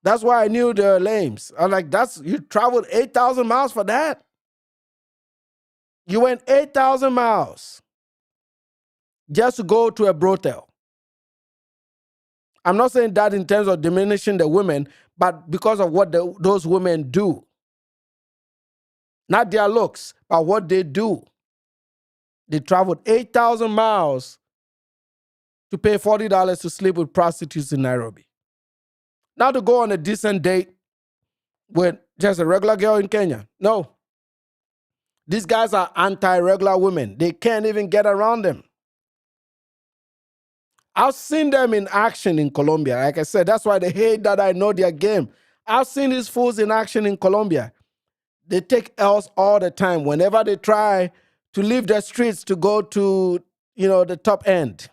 That's why I knew the names. I'm like, you traveled 8,000 miles for that? You went 8,000 miles just to go to a brothel. I'm not saying that in terms of diminishing the women, but because of what those women do. Not their looks, but what they do. They traveled 8,000 miles to pay $40 to sleep with prostitutes in Nairobi. Not to go on a decent date with just a regular girl in Kenya. No. These guys are anti-regular women. They can't even get around them. I've seen them in action in Colombia. Like I said, that's why they hate that I know their game. I've seen these fools in action in Colombia. They take L's all the time. Whenever they try to leave the streets to go to, the top end,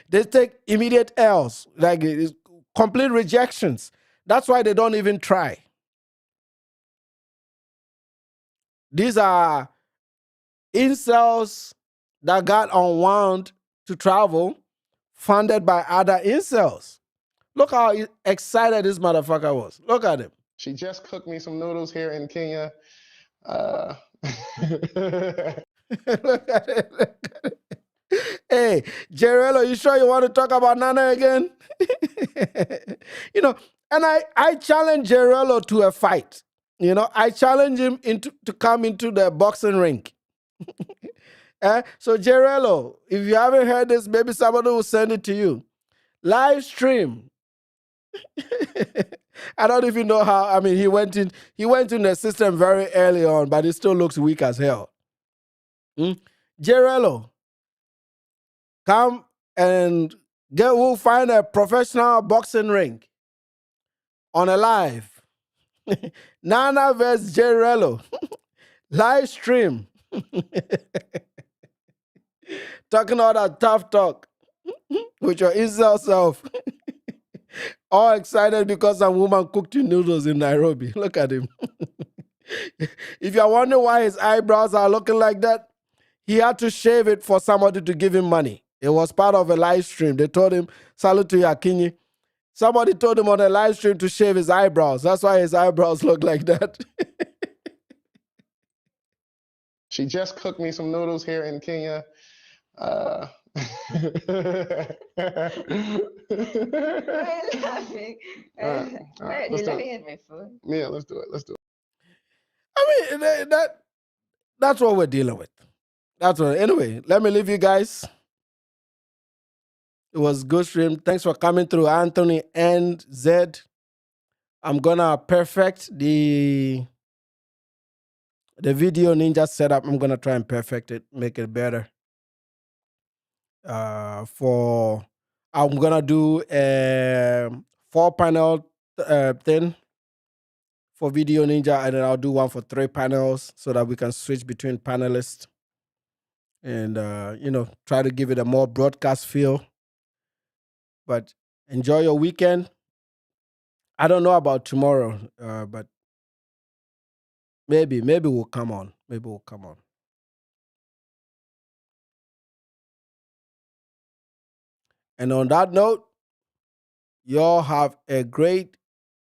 they take immediate L's, like complete rejections. That's why they don't even try. These are incels that got unwound to travel, funded by other incels. Look how excited this motherfucker was. Look at him. She just cooked me some noodles here in Kenya. Look at it. Look at it. Hey, Jerello, you sure you want to talk about Nana again? And I challenge Jerello to a fight. I challenge him to come into the boxing ring. So Jerello, if you haven't heard this, maybe somebody will send it to you. Live stream. I don't even know how. I mean, he went in the system very early on, but it still looks weak as hell. Jerello, come and we'll find a professional boxing ring on a live. Nana vs. Jerello. Live stream. Talking all that tough talk with your incel self. All excited because some woman cooked you noodles in Nairobi. Look at him. If you're wondering why his eyebrows are looking like that, he had to shave it for somebody to give him money. It was part of a live stream. They told him, salute to Yakinyi. Somebody told him on a live stream to shave his eyebrows. That's why his eyebrows look like that. She just cooked me some noodles here in Kenya. Why are you laughing? Why are you laughing at my phone? Yeah, let's do it. Let's do it. I mean, that's what we're dealing with. Anyway, let me leave you guys. It was good stream. Thanks for coming through, Anthony and Zed. I'm gonna perfect the video ninja setup. I'm gonna try and perfect it, make it better. I'm gonna do a 4-panel thing for Video Ninja, and then I'll do one for 3 panels so that we can switch between panelists and try to give it a more broadcast feel. But enjoy your weekend. I don't know about tomorrow, but maybe we'll come on. Maybe we'll come on. And on that note, y'all have a great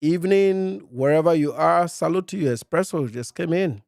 evening wherever you are. Salute to you. Espresso just came in.